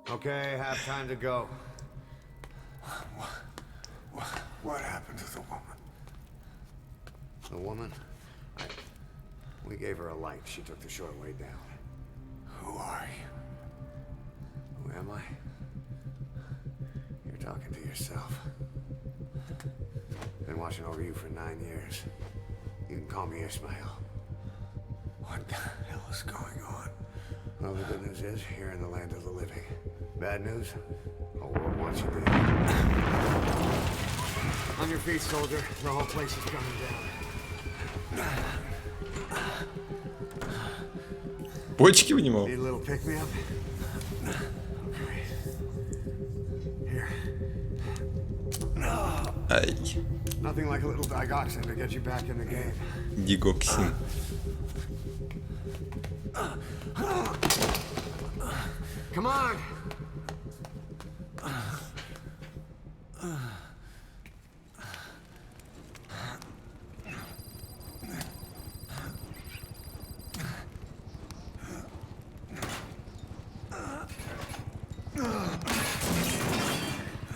Okay, have time to go. What happened to the woman? The woman? We gave her a light. She took the short way down. Who are you? Who am I? You're talking to yourself. Been watching over you for 9 years. You can call me Ismail. What the hell is going on? Well, the good news is, you're in the land of the living. Bad news? The whole world wants you dead. On your feet, soldier. The whole place is coming down. Почки вынимал. Need a little pick-me-up? Okay. Here. Ай. Nothing like a little digoxin to get you back in the game. Дигоксин. Come on!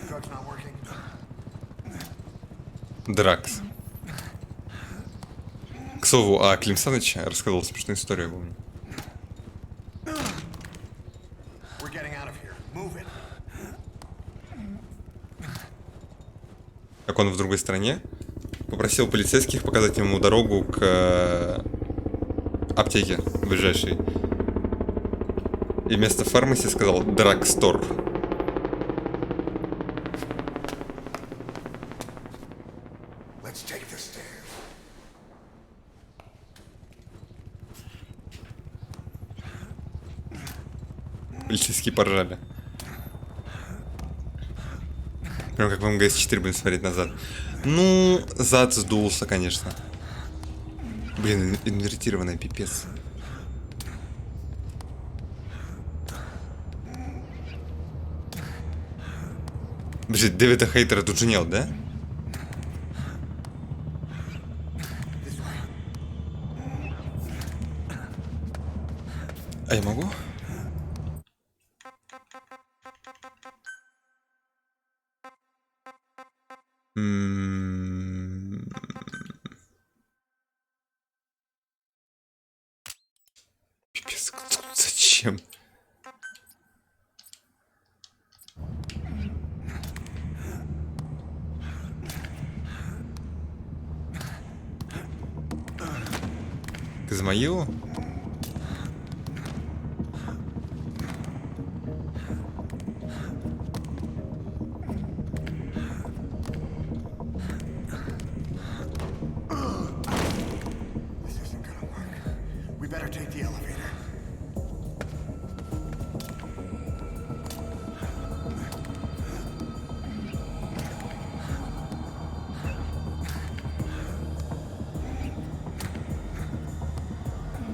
Drug's not working. Дракс. К слову, а Клим Саныч рассказал смешную историю, я помню. We're getting out of here. Move it. Как он в другой стране попросил полицейских показать ему дорогу к аптеке ближайшей. И вместо фармаси сказал драгстор. Let's take the stairs. Полицейские поржали. Прям как в МГС-4 будем смотреть назад. Ну, зад сдулся, конечно. Блин, инвертированная, пипец. Блин, Дэвида Хейтера тут же нет, да? А я могу? Пипец, зачем? К Измаилу?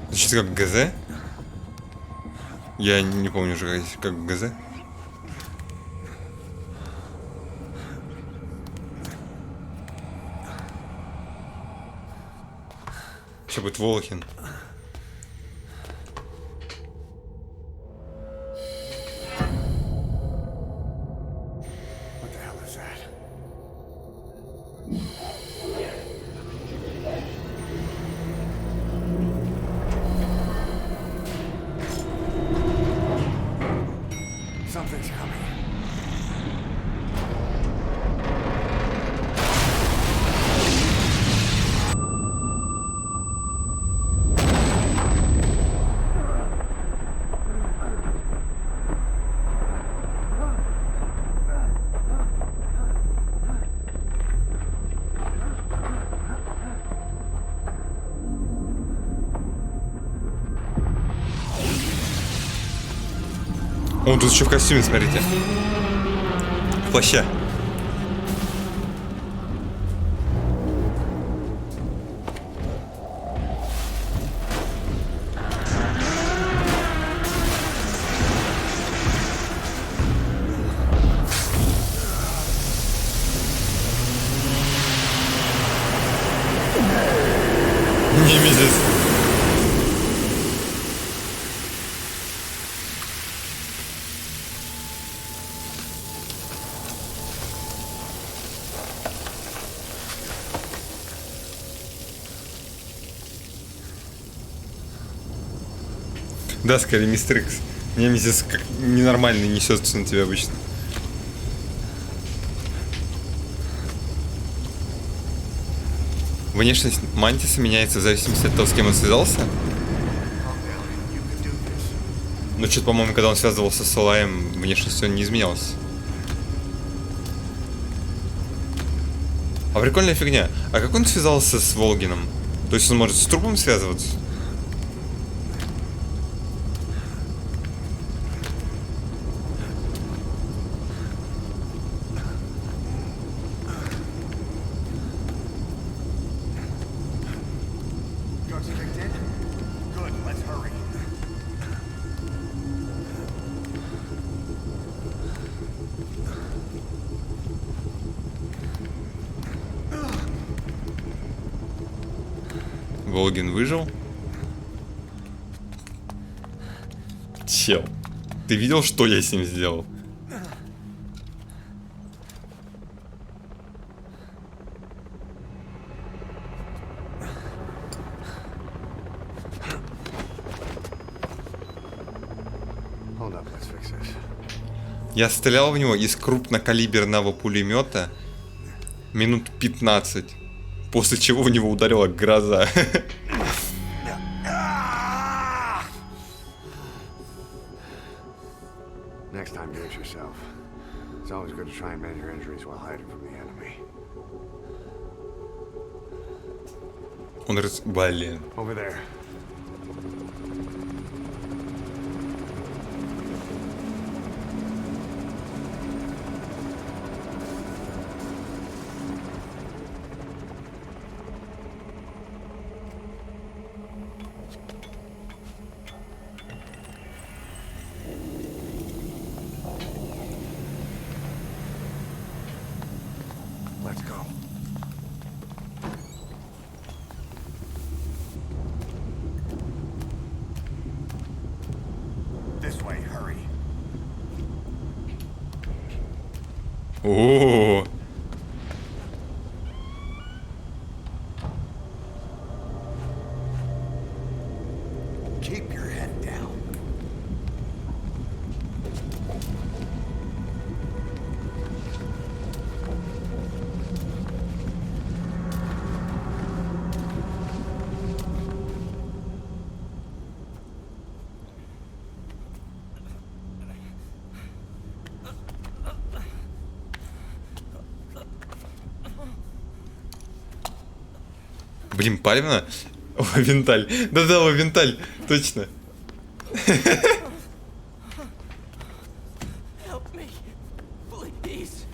Звучит как ГЗ? Я не помню уже, как ГЗ. Еще будет Волохин. Something's coming. Он тут еще в костюме, смотрите. В плаще. Немезис. Да, скорее мистер Икс. Немезис как ненормальный несется на тебя обычно. Внешность Мантиса меняется в зависимости от того, с кем он связался. Но что-то, по-моему, когда он связывался с Алаем, внешность он не изменялся. А прикольная фигня. А как он связался с Волгином? То есть он может с трупом связываться? Волгин выжил? Чел, ты видел, что я с ним сделал? Я стрелял в него из крупнокалиберного пулемета минут 15. После чего в него ударила гроза. Next time, do it yourself. It's always good to try and mend your injuries while hiding from the enemy. Он блин. Over there. Let's go. This way, hurry. О, Keep your head down. Блин, палевно. О, винталь. Да-да, о, винталь. Точно. Help me, please.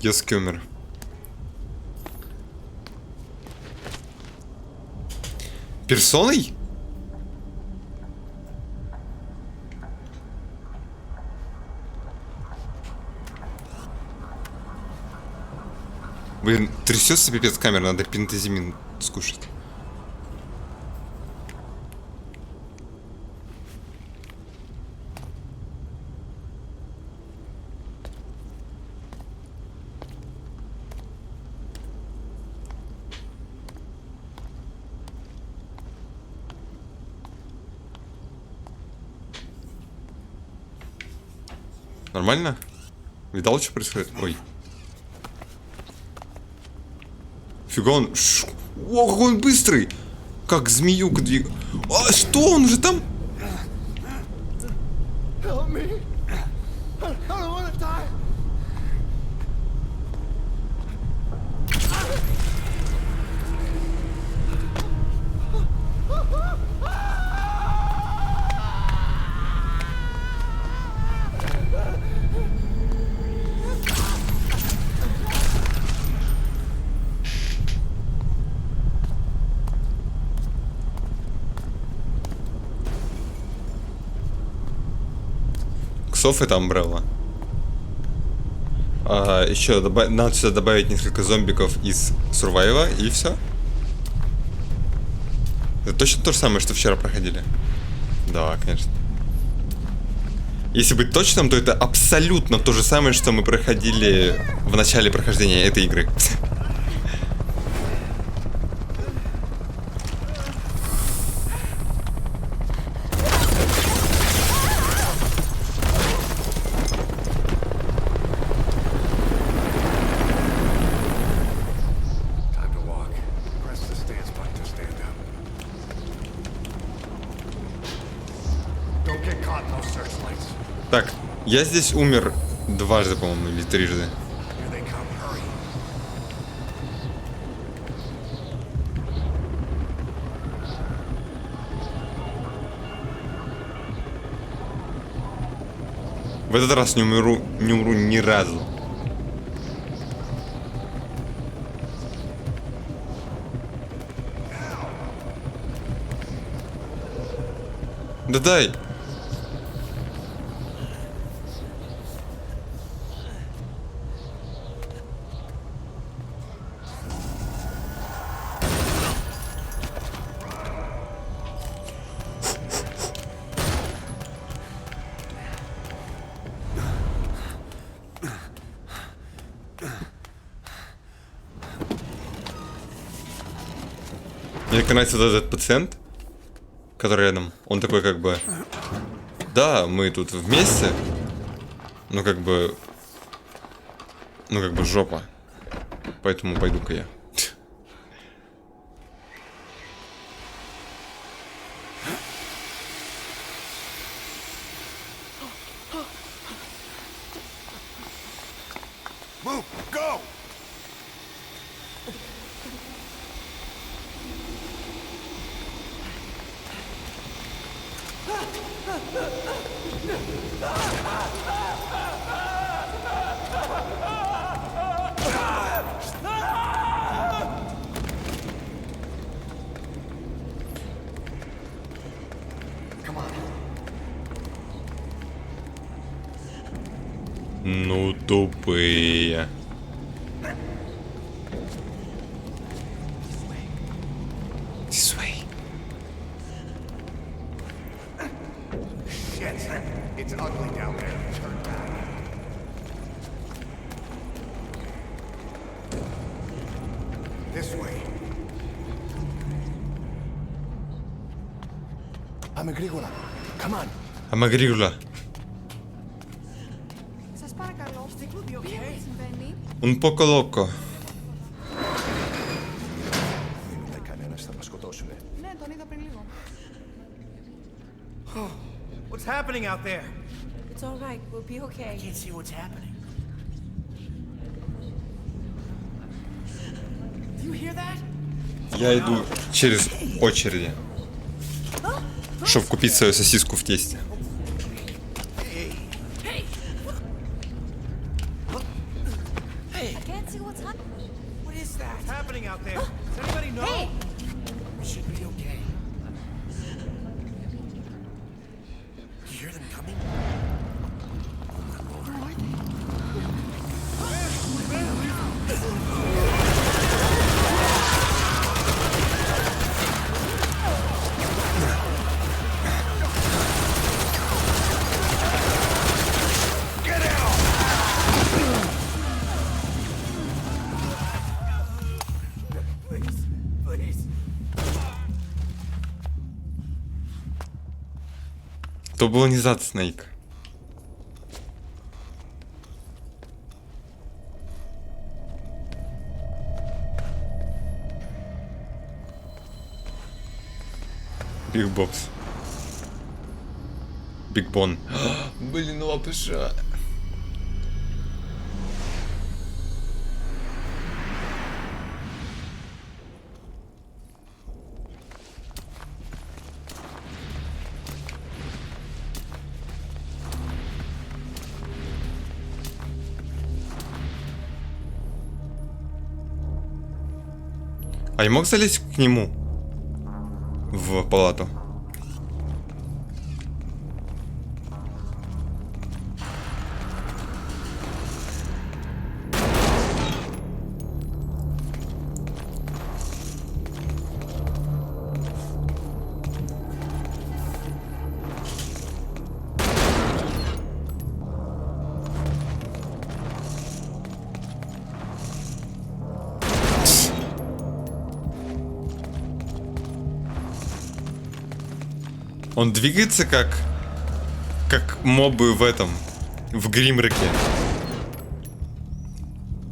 Я скюмер. Персоной? Блин, трясется пипец камера, надо пентазимин скушать. Нормально? Видал, что происходит? Ой. Фига он... О, какой он быстрый! Как змеюка двиг... А, что? Он уже там? Help me. I don't want to die. Ксов это Umbrella. Еще надо сюда добавить несколько зомбиков из Сурвайва и все. Это точно то же самое, что вчера проходили? Да, конечно. Если быть точным, то это абсолютно то же самое, что мы проходили в начале прохождения этой игры. Так, я здесь умер дважды, по-моему, или трижды. В этот раз не умру ни разу. Да дай! Мне нравится вот этот пациент, который рядом. Он такой как бы... Да, мы тут вместе. Ну как бы жопа. Поэтому пойду-ка я. Ну, тупые. This way. Shit. It's ugly down there. Turn back. This way. I'm Agricola. Come on. Αμαγρίγουλα. Σας παρακαλώ, τι συμβαίνει? Un poco loco. Δίνουμε κανένας θα μας σκοτώσουνε. Ναι, τον είδα πριν λίγο. What's happening out there? It's all right. We'll be okay. I can't see what's happening. Do you hear that? Я иду через очереди, чтобы купить свою сосиску в тесте. I can't see what's happening. What is that? What's happening out there? Does anybody know? Hey! We should be okay. You hear them coming? То был не зад Снейк. Биг Бокс. Биг Бон. Блин, лапыша. А я мог залезть к нему в палату? Он двигается как мобы в этом, в Гримреке.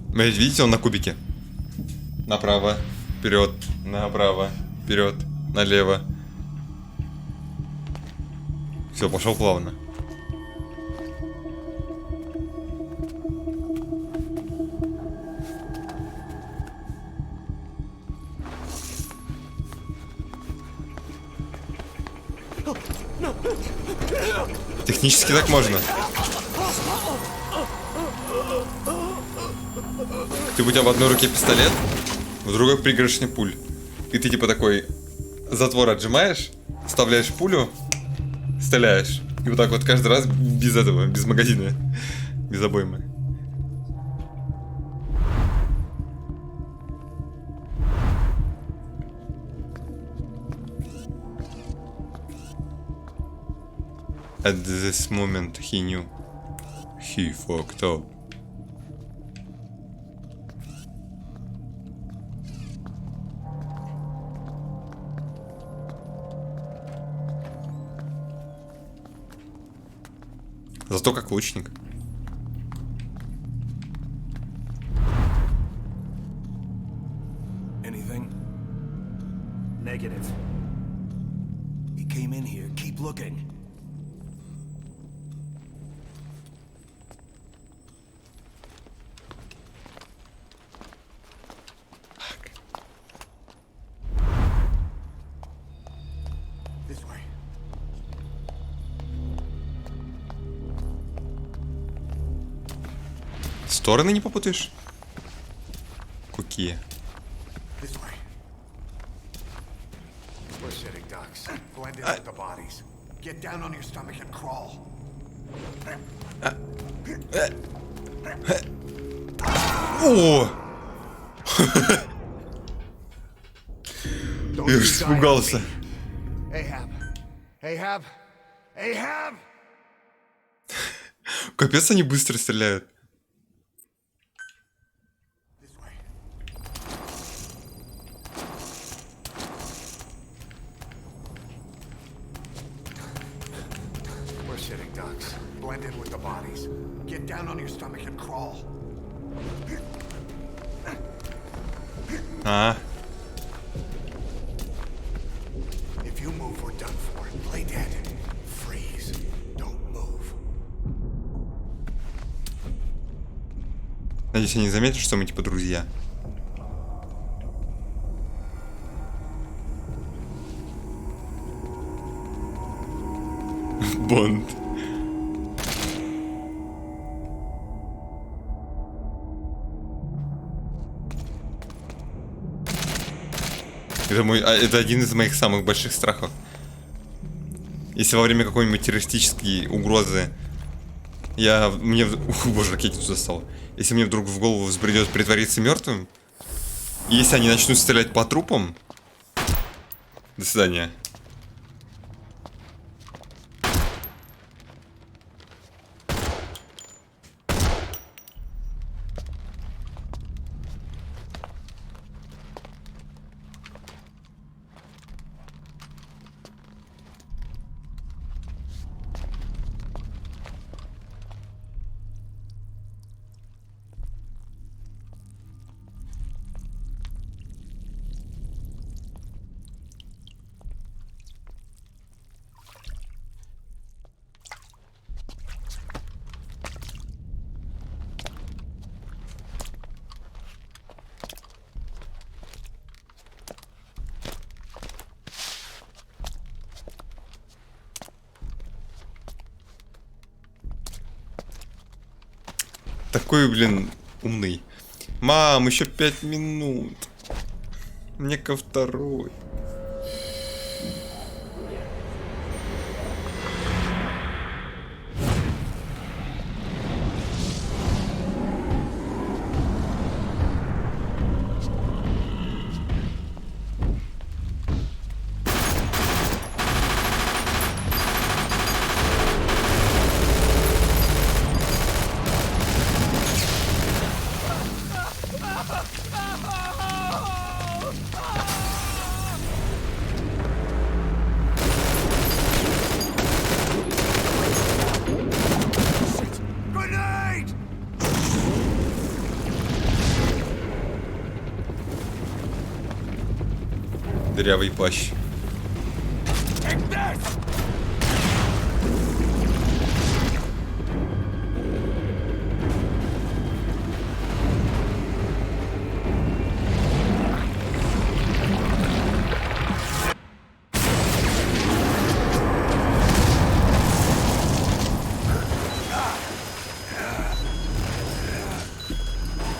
Видите, он на кубике. Направо, вперед, направо, вперед, налево. Все, пошел плавно. Технически так можно. Ты, у тебя в одной руке пистолет, в другой пригоршня пуль. И ты типа такой затвор отжимаешь, вставляешь пулю, стреляешь. И вот так вот каждый раз без этого, без магазина, без обоймы. At this moment he knew. He fucked up. Зато как лучник. Anything? Negative. He came in here. Keep looking. This way. Стороны не попутаешь? Какие? This way. We're sitting ducks. Blend in with the bodies. Get down on your stomach and crawl. О! Don't Я you испугался. die on me. Ahab. Ahab. Ahab. Капец, они быстро стреляют. This way. We're sitting ducks. Blend in with the bodies. Get down on your stomach and crawl. А, If you move, we're done for. Play dead. Freeze. Don't move. надеюсь, они заметят, что мы типа друзья. Бонд. Это один из моих самых больших страхов. Если во время какой-нибудь террористической угрозы боже, как я тут застал. Если мне вдруг в голову взбредет притвориться мертвым, и если они начнут стрелять по трупам, до свидания. Такой, блин, умный. Мам, еще 5 минут. Мне ко второй. Дырявый плащ.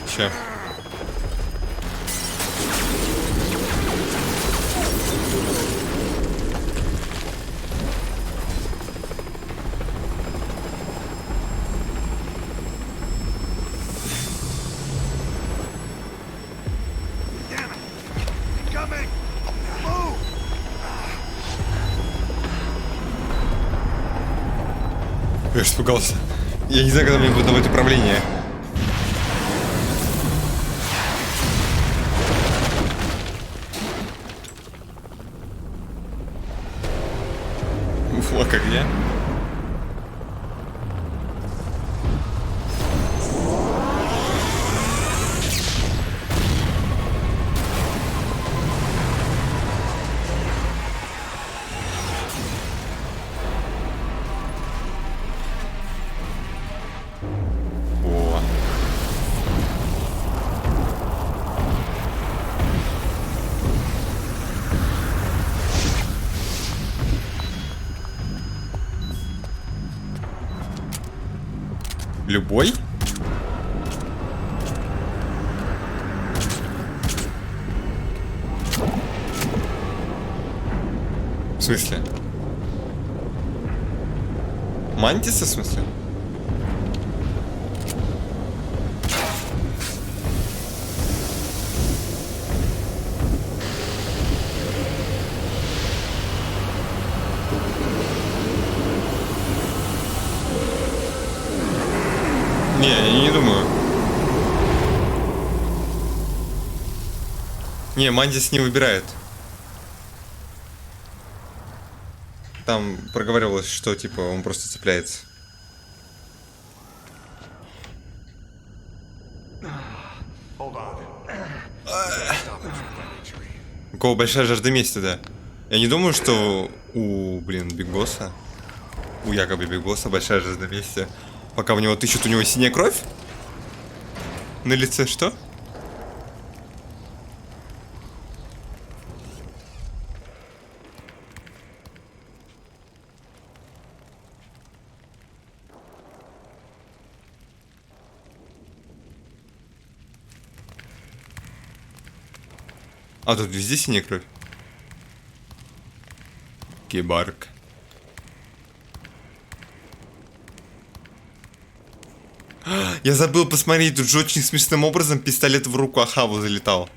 Че? Я испугался. Я не знаю, когда мне будет давать управление. Флаг огня. Любой? В смысле? Мантиса, в смысле? Не, я не думаю. Не, Мантис не выбирает. Там проговаривалось, что типа он просто цепляется. У кого большая жажда мести, да. Я не думаю, что у, Биг Босса, у якобы Биг Босса большая жажда мести. Пока в него тычут, у него синяя кровь? На лице что? А тут везде синяя кровь. Киборг. Я забыл посмотреть, тут же очень смешным образом пистолет в руку Ахаву залетал.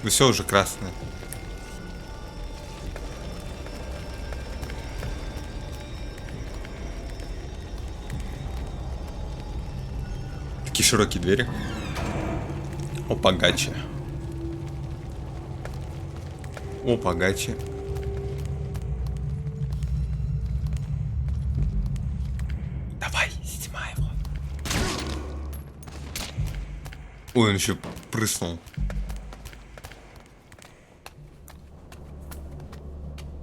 Ну все уже красное. Такие широкие двери. Опа, гачи. Опа, гачи. Давай, снимай его. Ой, он еще прыснул.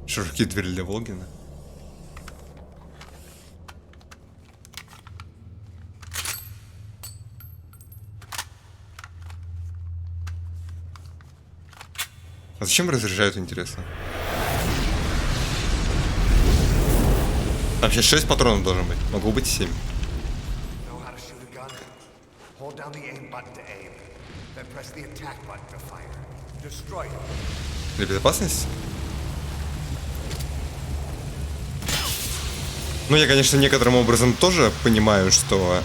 Широкие двери для Волгина. А зачем разряжают, интересно? Там сейчас 6 патронов должно быть. Могло быть 7. Для безопасности? Ну, я, конечно, некоторым образом тоже понимаю, что...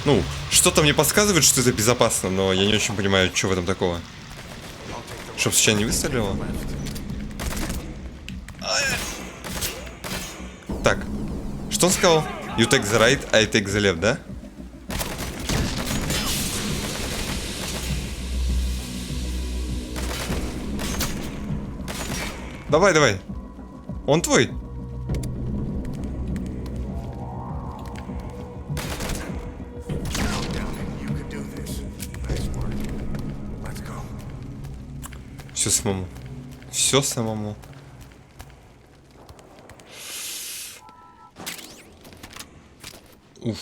Ну, что-то мне подсказывает, что это безопасно, но я не очень понимаю, что в этом такого. Чтоб случайно не выстрелило. Так, что он сказал? You take the right, I take the left, да? Давай, давай. Он твой. Все самому. Все самому. Уф.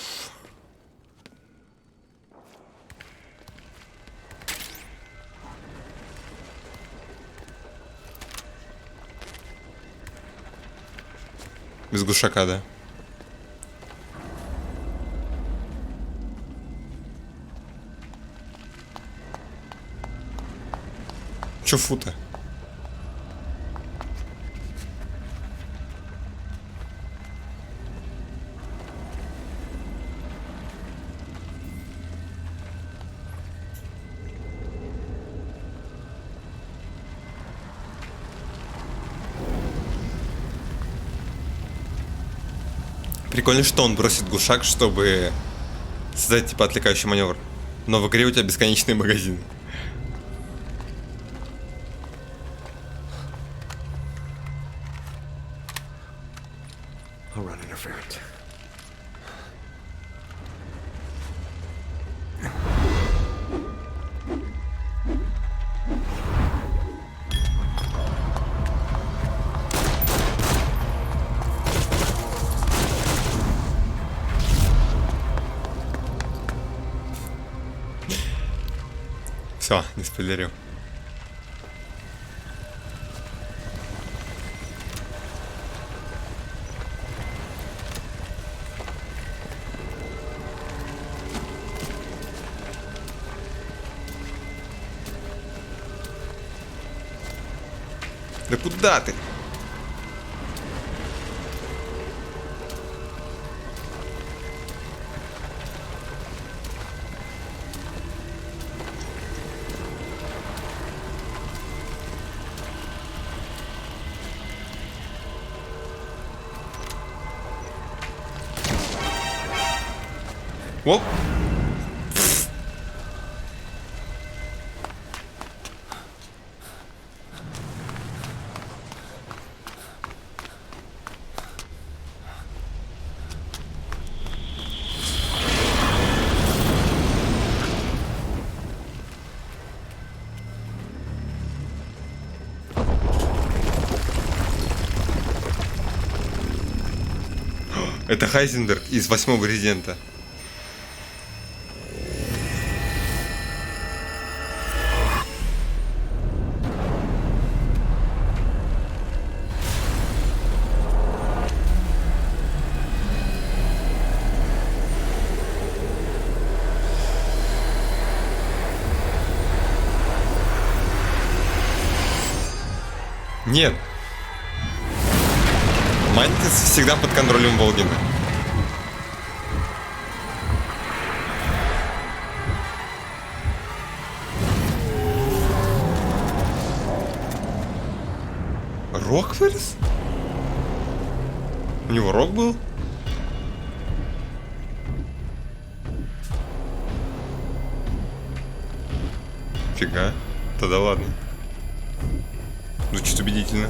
Без глушака, да? Чё фута? Прикольно, что он бросит глушак, чтобы создать типа отвлекающий маневр. Но в игре у тебя бесконечный магазин. Все, не спойлерил. Да куда ты? Оп. Это Хайзенберг из 8-го Резидента. Нет. Мантис всегда под контролем Волгина. Рок вырос? У него рок был? Фига. Тогда ладно. Звучит убедительно.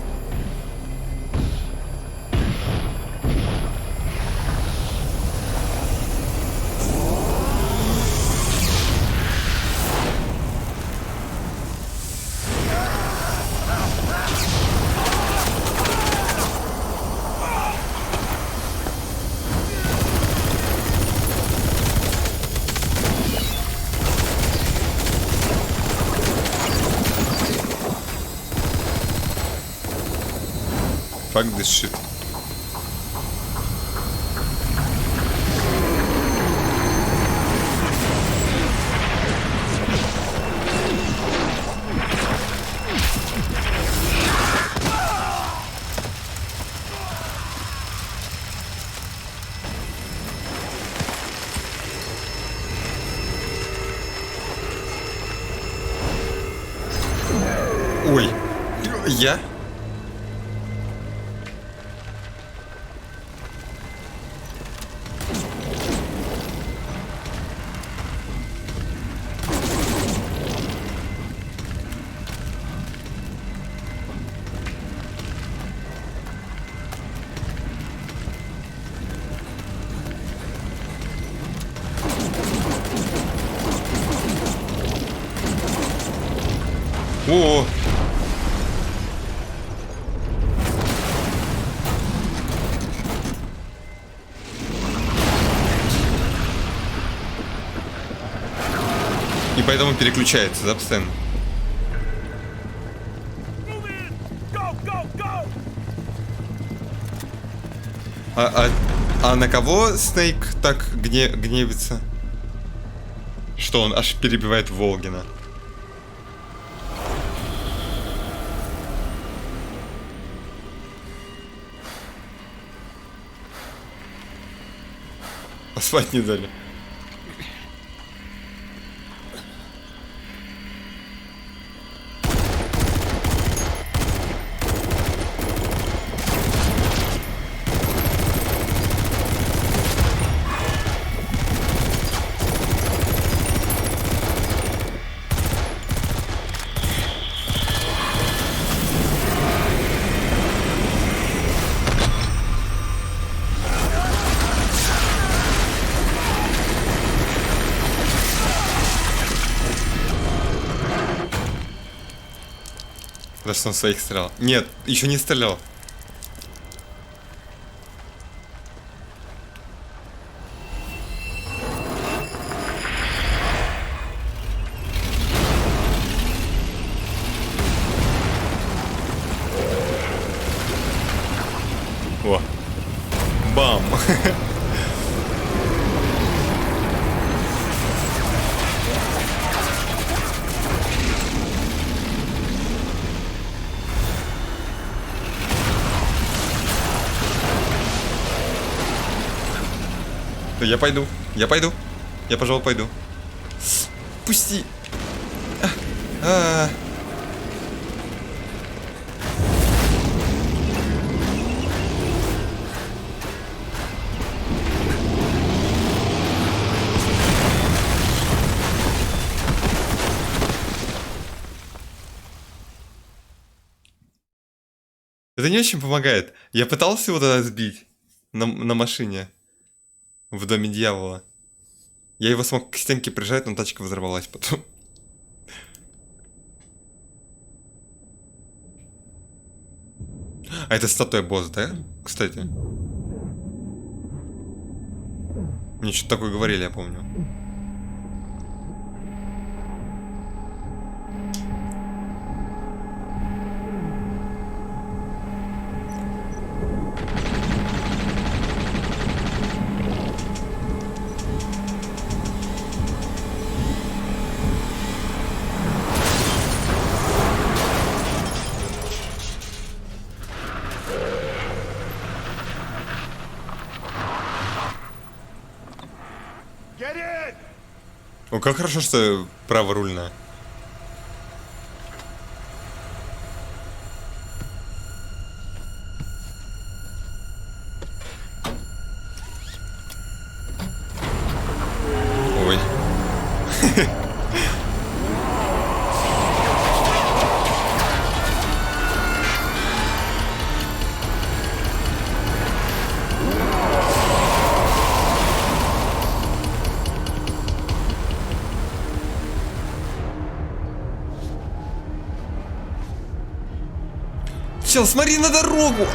Fuck this shit. Ой, я? О! И поэтому переключается, да, постоянно? А на кого Снейк так гневится? Что он аж перебивает Волгина? Спать не дали. Раз он своих стрелял. Нет, еще не стрелял. О. Бам. Я пойду, я, пожалуй, пойду. Пусти. Это не очень помогает. Я пытался его тогда сбить на машине в доме дьявола. Я его смог к стенке прижать, но тачка взорвалась потом. А это статуя босс, да? Кстати. Мне что-то такое говорили, я помню. О, как хорошо, что праворульная. Ой. Чел, смотри на дорогу!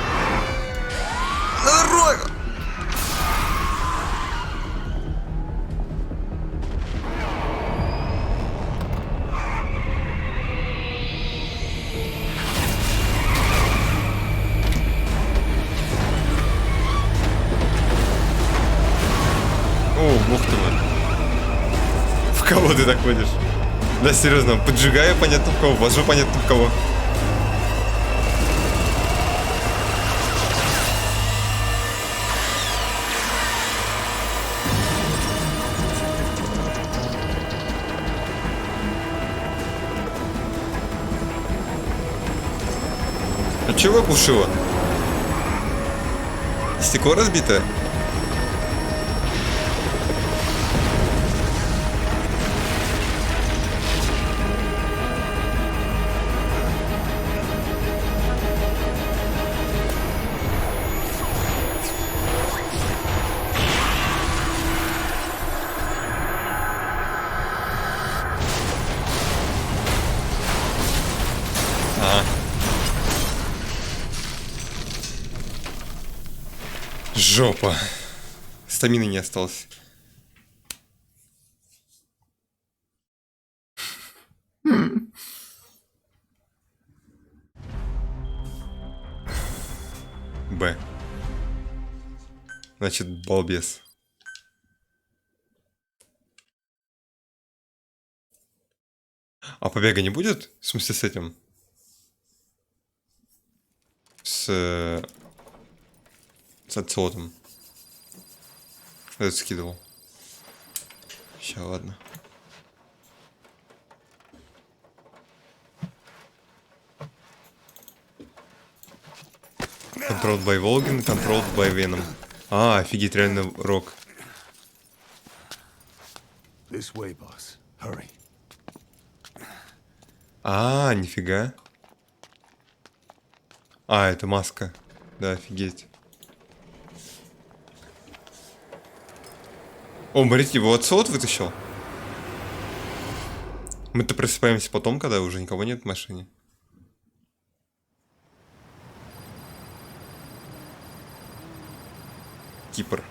На дорогу! О, бог ты мой. В кого ты так ходишь? Да, серьезно, поджигаю понятно в кого, вожу понятно в кого. А чего оглушило? Стекло разбито? Жопа. Стамины не осталось. Б. Значит, балбес. А побега не будет? В смысле с этим? С отцотом. Этот скидывал. Сейчас, ладно. Controlled by Волгин, controlled by Venom. А, офигеть, реально рок. This way, boss. Hurry. А, нифига. А, это маска. Да, офигеть. О, смотрите, его отцот вытащил. Мы-то просыпаемся потом, когда уже никого нет в машине. Кипр.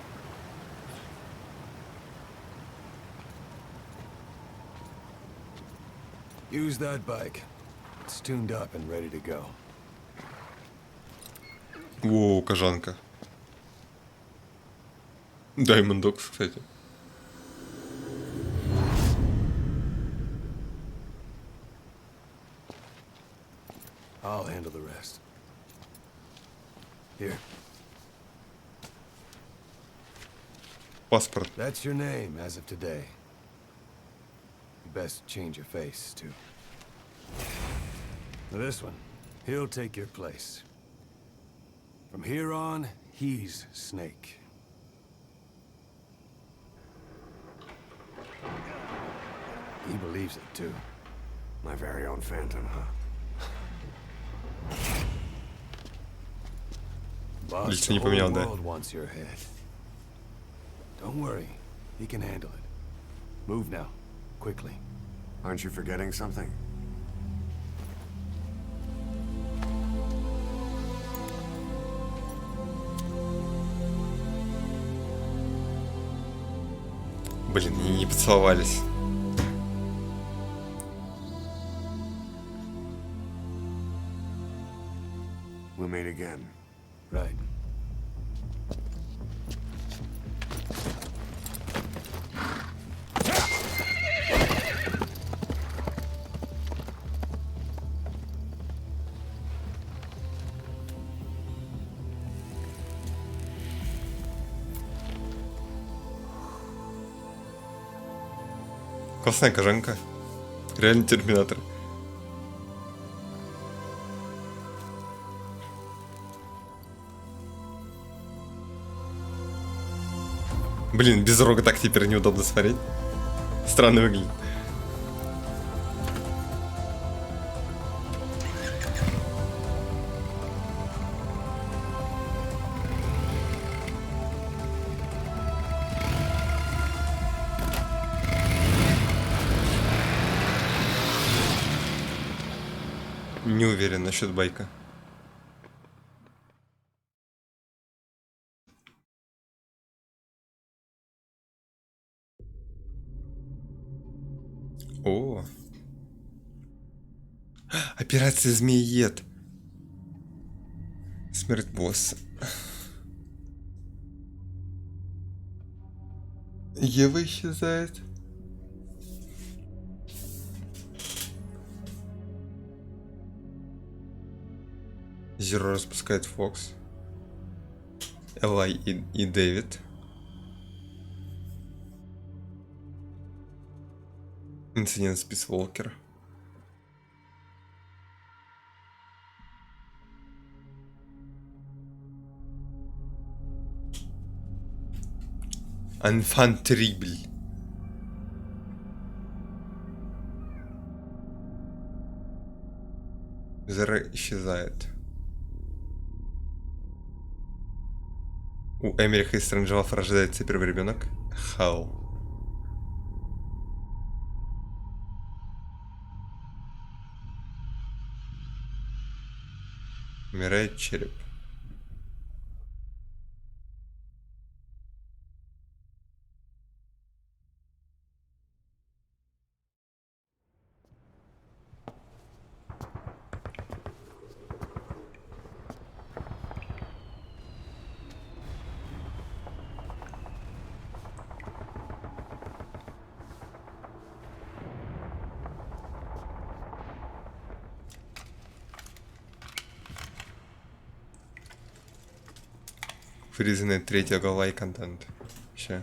Use that bike. It's tuned up and ready to go. Воу, кожанка. Diamond Dogs, кстати. I'll handle the rest. Here. Паспорт. That's your name as of today. You best change your face, too. Now this one, he'll take your place. From here on, he's Snake. He believes it, too. My very own Phantom, huh? Boss, Лично the не whole поменял, да? world wants your head. Don't worry, he can handle it. Move now, quickly. Aren't you forgetting something? Блин, они не поцеловались. We'll meet again. Right. Классная кожанка. Реально терминатор. Блин, без рога так теперь неудобно смотреть. Странно выглядит. Не уверен насчет байка. О, операция Змеиед. Смерть босса. Ева исчезает. Зеро распускает Фокс. Элай и Дэвид. Инцидент с Писволкер. Анфан Трибль. Зеро исчезает. У Эмериха и Стрэнджелов рождается первый ребенок. Хау. Умирает череп. Вырезанная третья голова и контент. Ща.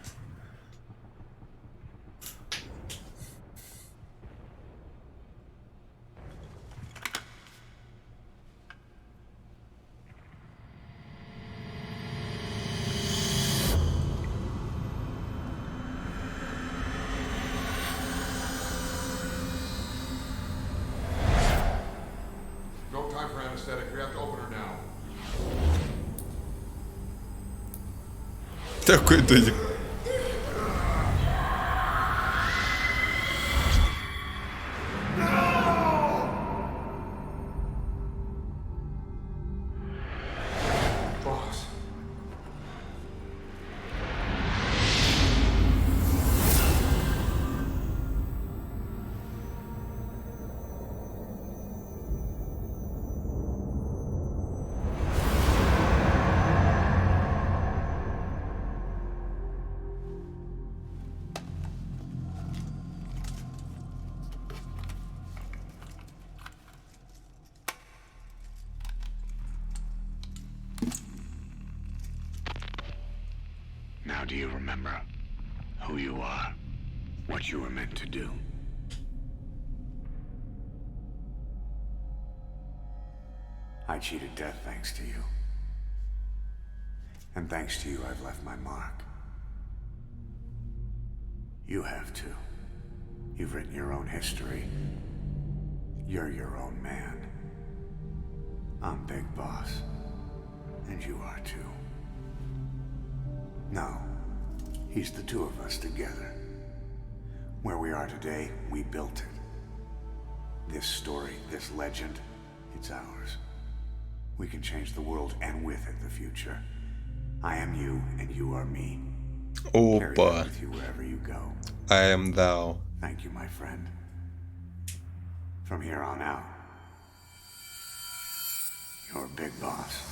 No time for anesthetic. We have to open her now. Такой додик. Boss. Now do you remember who you are? What you were meant to do? I cheated death thanks to you. And thanks to you, I've left my mark. You have too. You've written your own history. You're your own man. I'm Big Boss. And you are too. No, he's the two of us together. Where we are today, we built it. This story, this legend, it's ours. We can change the world and with it the future. I am you and you are me. Carry that with you wherever you go. I am thou. Thank you, my friend. From here on out, you're big boss.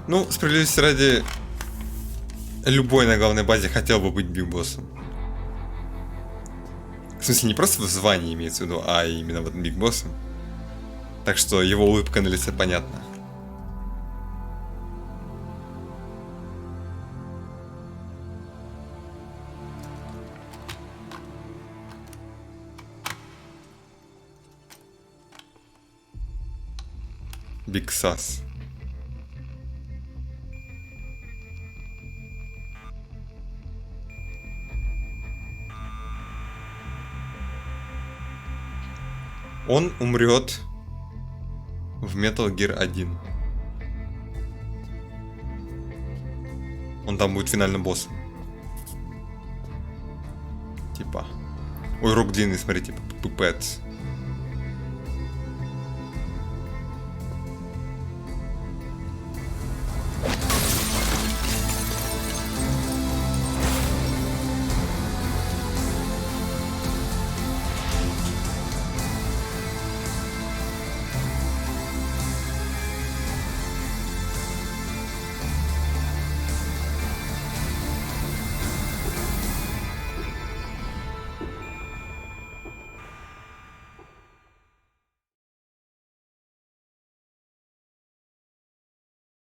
Ну, справедливости ради, любой на главной базе хотел бы быть биг-боссом. В смысле, не просто в звании имеется в виду, а именно вот биг-боссом. Так что его улыбка на лице понятна. Биг Сас. Он умрет в Metal Gear 1. Он там будет финальным боссом. Типа. Ой, рук длинный, смотри, типа пипец.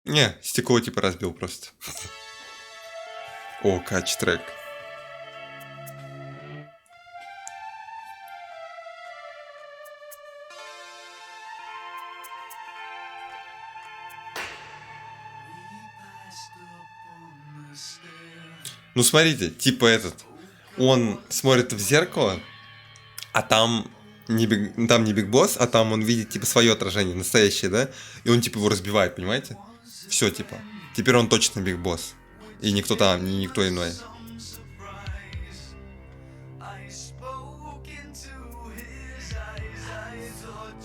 Не, стекло типа разбил просто. О, кач-трек. Ну смотрите, типа этот. Он смотрит в зеркало, а там не Биг Босс, а там он видит типа свое отражение, настоящее, да? И он типа его разбивает, понимаете? Все, типа. Теперь он точно Биг Босс. И никто там, никто иной.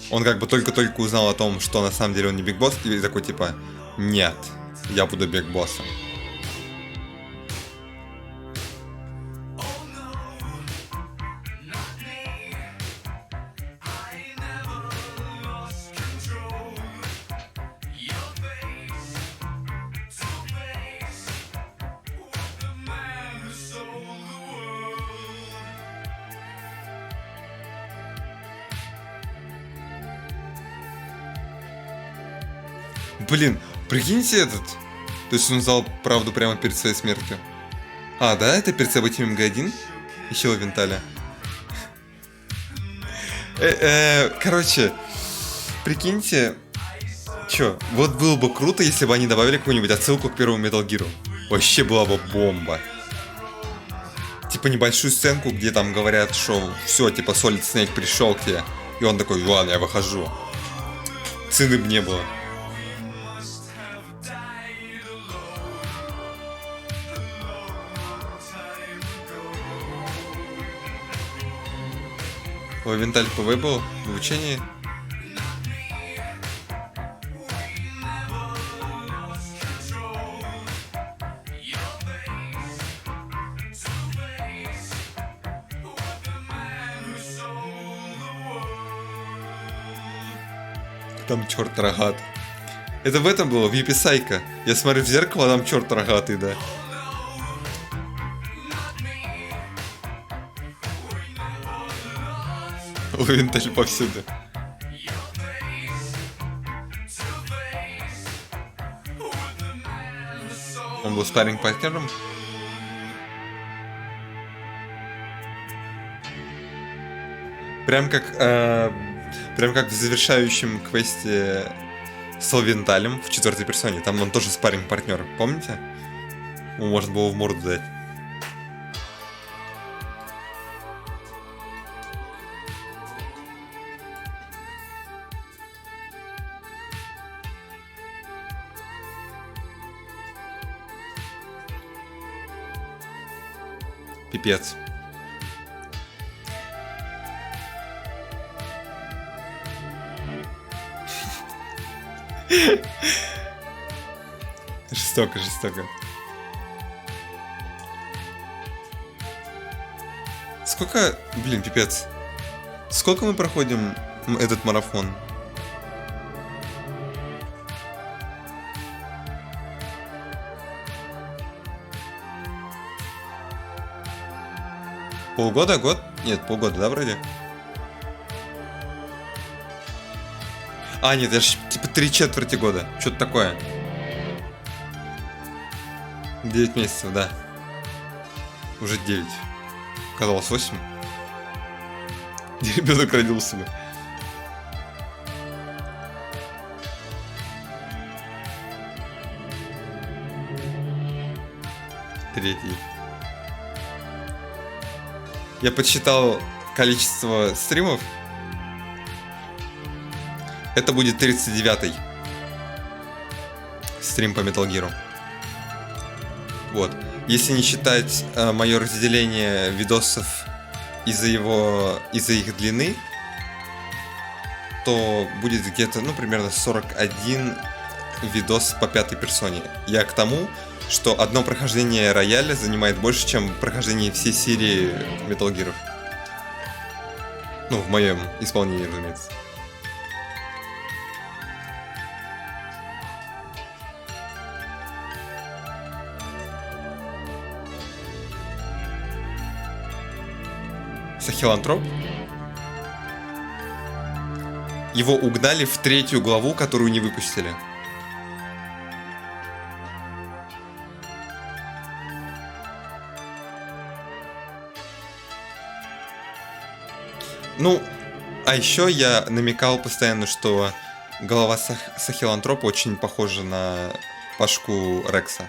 Он как бы только-только узнал о том, что на самом деле он не Биг Босс, и такой типа, нет, я буду Биг Боссом. Блин, прикиньте этот. То есть он знал правду прямо перед своей смертью. А, да? Это перед событиями МГ-1? Еще Венталя. Короче, прикиньте. Чё, вот было бы круто, если бы они добавили какую-нибудь отсылку к первому Metal Gear. Вообще была бы бомба. Типа небольшую сценку, где там говорят, что все, типа Solid Snake пришел к тебе. И он такой, ладно, я выхожу. Цены бы не было. Ой, Венталь ПВ был в учении. Там черт рогатый. Это в этом было, в Юписайка. Я смотрю в зеркало, а там черт рогатый, да. Винтаж повсюду. Он был спарринг-партнером. Прям как в завершающем квесте с Винталем в 4-й персоне. Там он тоже спарринг-партнер, помните? Можно было в морду дать. Пипец. Жестоко, жестоко. Сколько... Блин, пипец. Сколько мы проходим этот марафон? Полгода? Год? Нет, полгода, да, вроде? А, нет, это ж типа 3/4 года. Что-то такое. 9 месяцев, да. Уже 9. Казалось 8. Ребенок родился бы. Третий. Я подсчитал количество стримов. Это будет 39-й стрим по Metal Gear. Вот. Если не считать мое разделение видосов из-за их длины, то будет где-то, ну, примерно 41 видос по 5-й персоне. Я к тому, что одно прохождение рояля занимает больше, чем прохождение всей серии Metal Gear. Ну, в моем исполнении, разумеется. Сахилантроп. Его угнали в 3-ю главу, которую не выпустили. Ну, а еще я намекал постоянно, что голова Сахилантропа очень похожа на башку Рекса.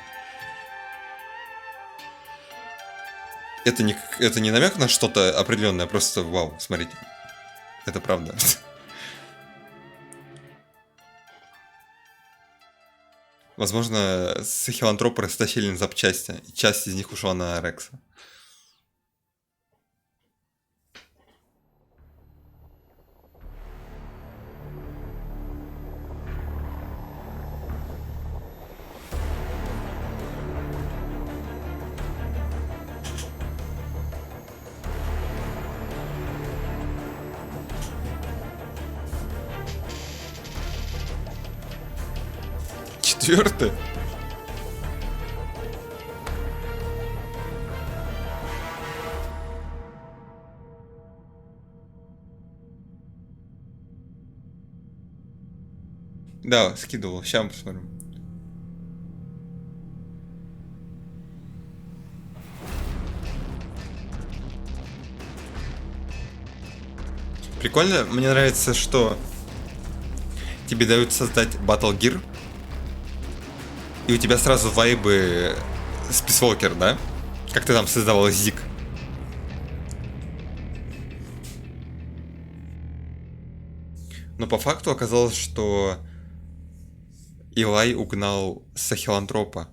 Это не намек на что-то определенное, просто вау, смотрите. Это правда. Возможно, Сахилантропы растащили на запчасти, и часть из них ушла на Рекса. Четвертый? Да, скидывал. Сейчас посмотрим. Прикольно. Мне нравится, что тебе дают создать Battle Gear. И у тебя сразу вайбы Списвокер, да? Как ты там создавал Зик. Но по факту оказалось, что Илай угнал Сахилантропа.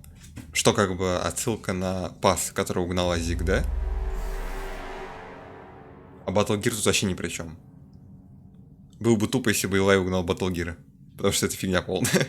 Что как бы отсылка на пас, который угнал Азик, да? А Battle Gear тут вообще ни при чем. Было бы тупо, если бы Илай угнал Battle Gear. Потому что это фигня полная.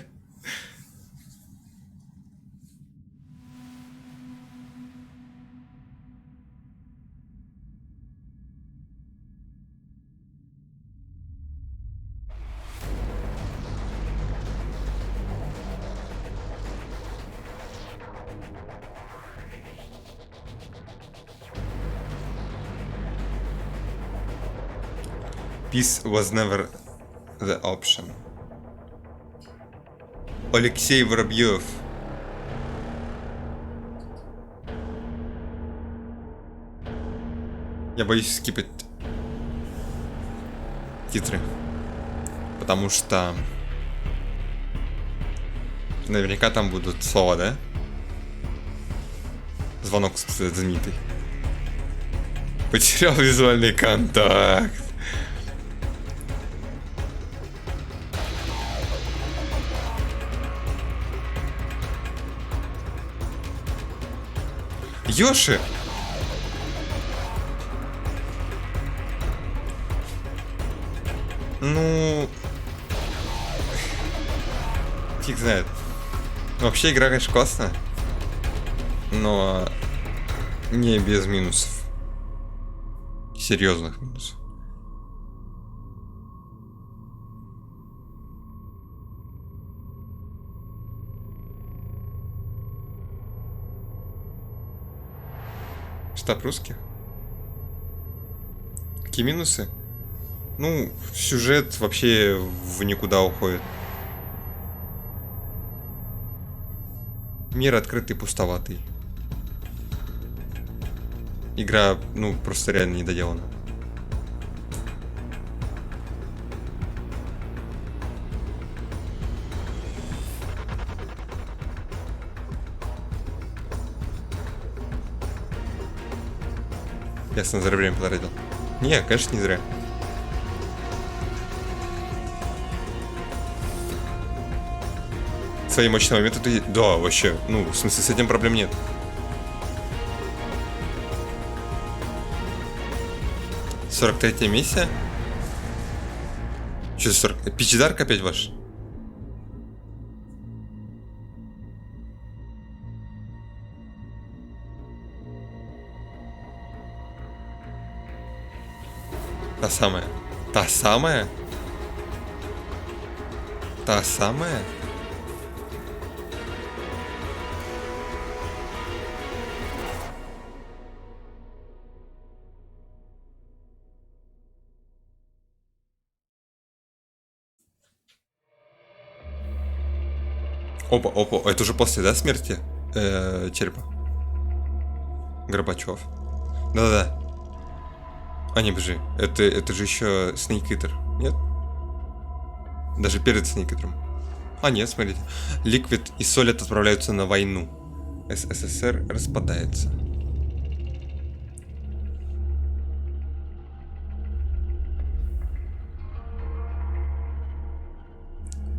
Peace was never the option. Алексей Воробьев. Я боюсь скипать титры. Потому что наверняка там будут слова, да? Звонок знаменитый. Потерял визуальный контакт. Йоши! Ну... Фиг знает. Вообще игра, конечно, классная. Но... Не без минусов. Серьезных минусов. Штаб русских? Какие минусы? Ну, сюжет вообще в никуда уходит. Мир открытый, пустоватый. Игра, ну, просто реально недоделана. Ясно, зря время потратил. Не, конечно, не зря. Свои мощные моменты ты... Да, вообще. Ну, в смысле, с этим проблем нет. — 43-я миссия? Что за 40... Пичидарк опять ваш? Та самая. Та самая? Та самая? Опа, опа, это уже после, да, смерти? Черепа. Горбачев. Да-да-да. А, не, подожди. Это же еще Snake Eater, нет? Даже перед Snake Eater. А, нет, смотрите. Ликвид и Солид отправляются на войну. СССР распадается.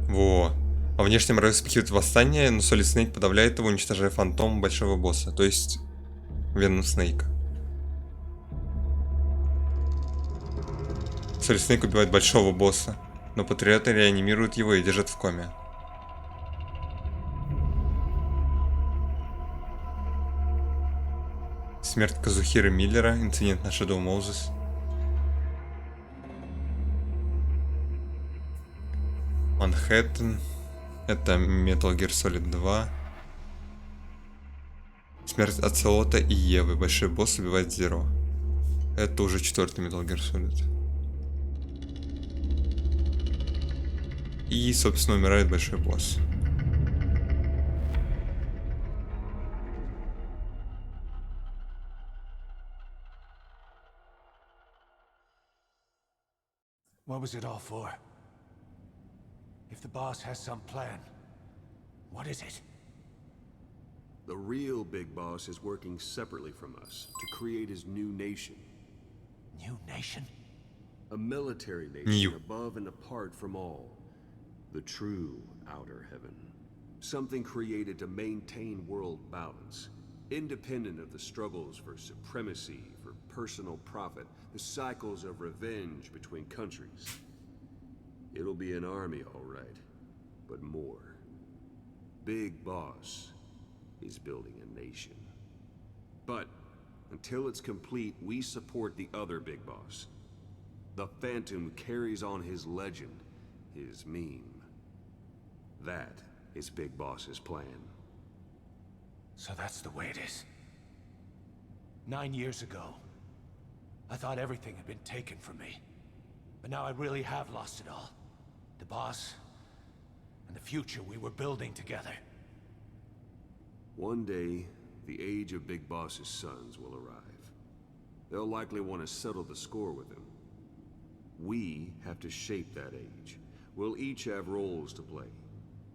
Во. Во внешнем мире вспыхивает восстание, но Солид Снейк подавляет его, уничтожая фантом большого босса. То есть Веном Снейка. Солид Снейк убивает большого босса, но патриоты реанимируют его и держат в коме. Смерть Казухиры Миллера, инцидент на Shadow Moses. Манхэттен. Это Metal Gear Solid 2. Смерть Оцелота и Евы. Большой босс убивает Зеро. Это уже 4-й Metal Gear Solid. И, собственно, умирает большой босс. What was it all for? If the boss has some plan, what is it? The real big boss is working separately from us to create his new nation. New nation? A military nation above and apart from all. The true outer heaven. Something created to maintain world balance. Independent of the struggles for supremacy, for personal profit, the cycles of revenge between countries. It'll be an army, all right, but more. Big Boss is building a nation. But until it's complete, we support the other Big Boss. The Phantom carries on his legend, his meme. That is Big Boss's plan. So that's the way it is. 9 years ago, I thought everything had been taken from me. But now I really have lost it all. The boss, and the future we were building together. One day, the age of Big Boss's sons will arrive. They'll likely want to settle the score with him. We have to shape that age. We'll each have roles to play.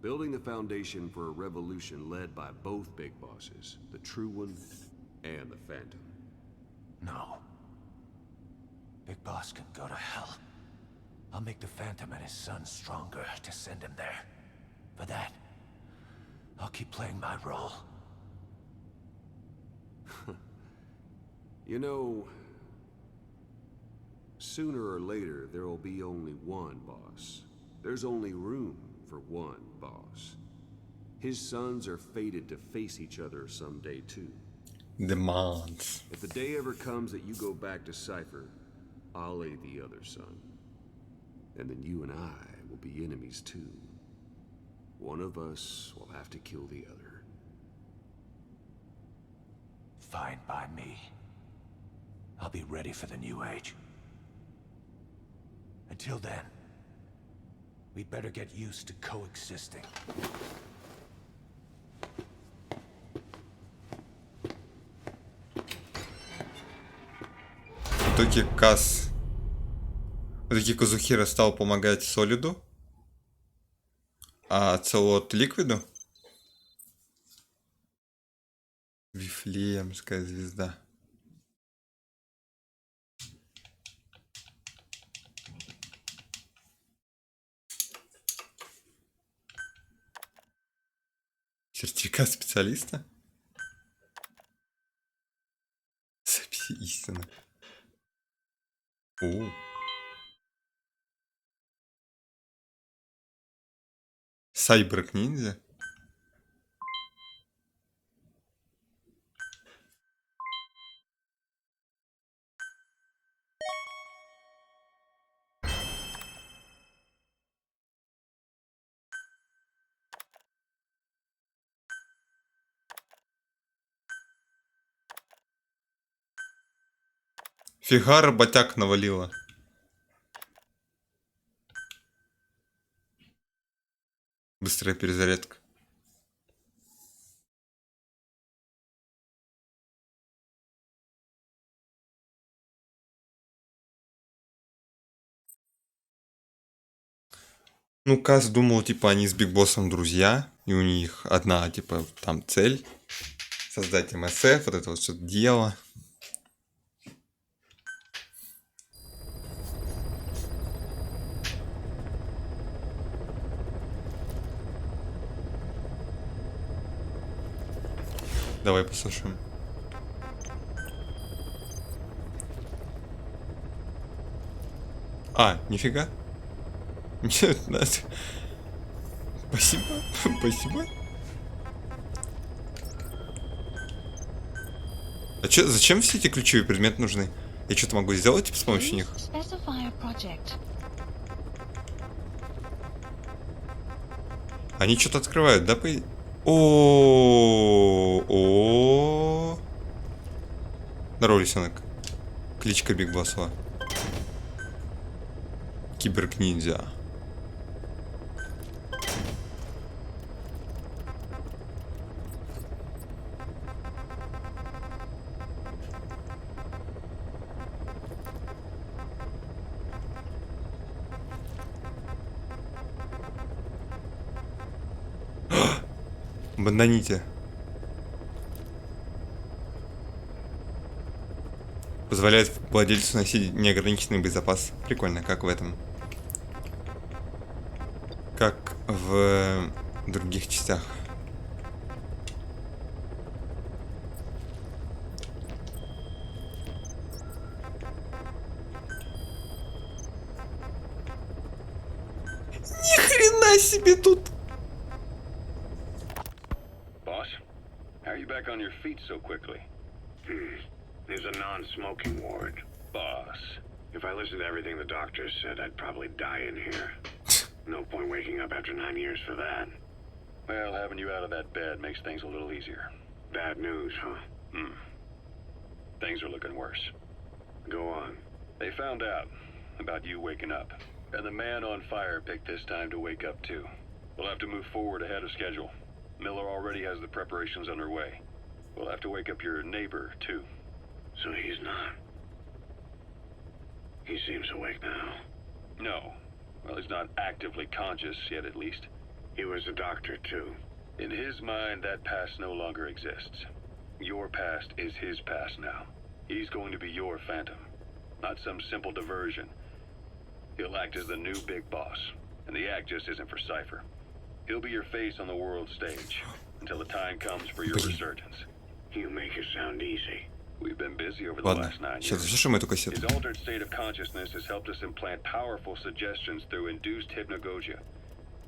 Building the foundation for a revolution led by both Big Bosses, the true one and the Phantom. No. Big Boss can go to hell. I'll make the Phantom and his son stronger to send him there. For that, I'll keep playing my role. You know, sooner or later, there will be only one boss. There's only room for one boss. His sons are fated to face each other someday, too. Demands. If the day ever comes that you go back to Cypher, I'll aid the other son. And then you and I will be enemies, too. One of us will have to kill the other. Fine by me. I'll be ready for the new age. Until then, we'd better get used to coexisting. В итоге Каз... В итоге Казухира стал помогать Солиду, а Целот Ликвиду. Вифлеемская звезда. Сертификат специалиста? Записи истины. О. Сайберг ниндзя. Фига работяг навалила. Быстрая перезарядка. Ну, Каз думал, типа, они с Биг Боссом друзья, и у них одна, типа, там цель. Создать МСФ, вот это вот все дело. Давай послушаем. А, нифига. Нет, надо. Спасибо. Спасибо. А чё, зачем все эти ключевые предметы нужны? Я что-то могу сделать типа, с помощью них? Они что-то открывают, да, по... О. Здорово, лисенок. Кличка Биг Босса. Киберг-ниндзя. Банданите. Позволяет владельцу носить неограниченный боезапас. Прикольно, как в этом. Как в других частях. Ни хрена себе тут! How are you back on your feet so quickly? There's a non-smoking ward. Boss, if I listened to everything the doctors said, I'd probably die in here. No point waking up after 9 years for that. Well, having you out of that bed makes things a little easier. Bad news, huh? Things are looking worse. Go on. They found out about you waking up. And the man on fire picked this time to wake up too. We'll have to move forward ahead of schedule. Miller already has the preparations underway. We'll have to wake up your neighbor, too. So he's not... He seems awake now. No. Well, he's not actively conscious yet, at least. He was a doctor, too. In his mind, that past no longer exists. Your past is his past now. He's going to be your phantom, not some simple diversion. He'll act as the new big boss, and the act just isn't for Cypher. He'll be your face on the world stage until the time comes for your resurgence. You make it sound easy. We've been busy over the Ладно, last 9 сейчас years. заслушаем эту кассету. His altered state of consciousness has helped us implant powerful suggestions through induced hypnagogia.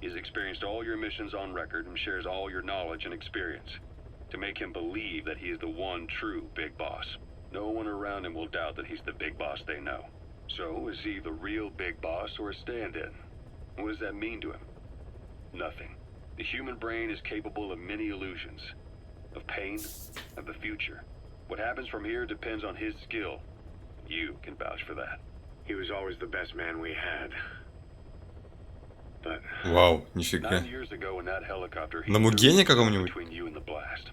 He's experienced all your missions on record and shares all your knowledge and experience to make him believe that he is the one true big boss. No one around him will doubt that he's the big boss they know. So, is he the real big boss or a stand-in? What does that mean to him? Nothing. The human brain is capable of many illusions, of pain, of the future. What happens from here depends on his skill. You can vouch for that. He was always the best man we had. But Вау, нифига. 9 years ago in that helicopter, he На Мугене каком-нибудь? between you and the blast.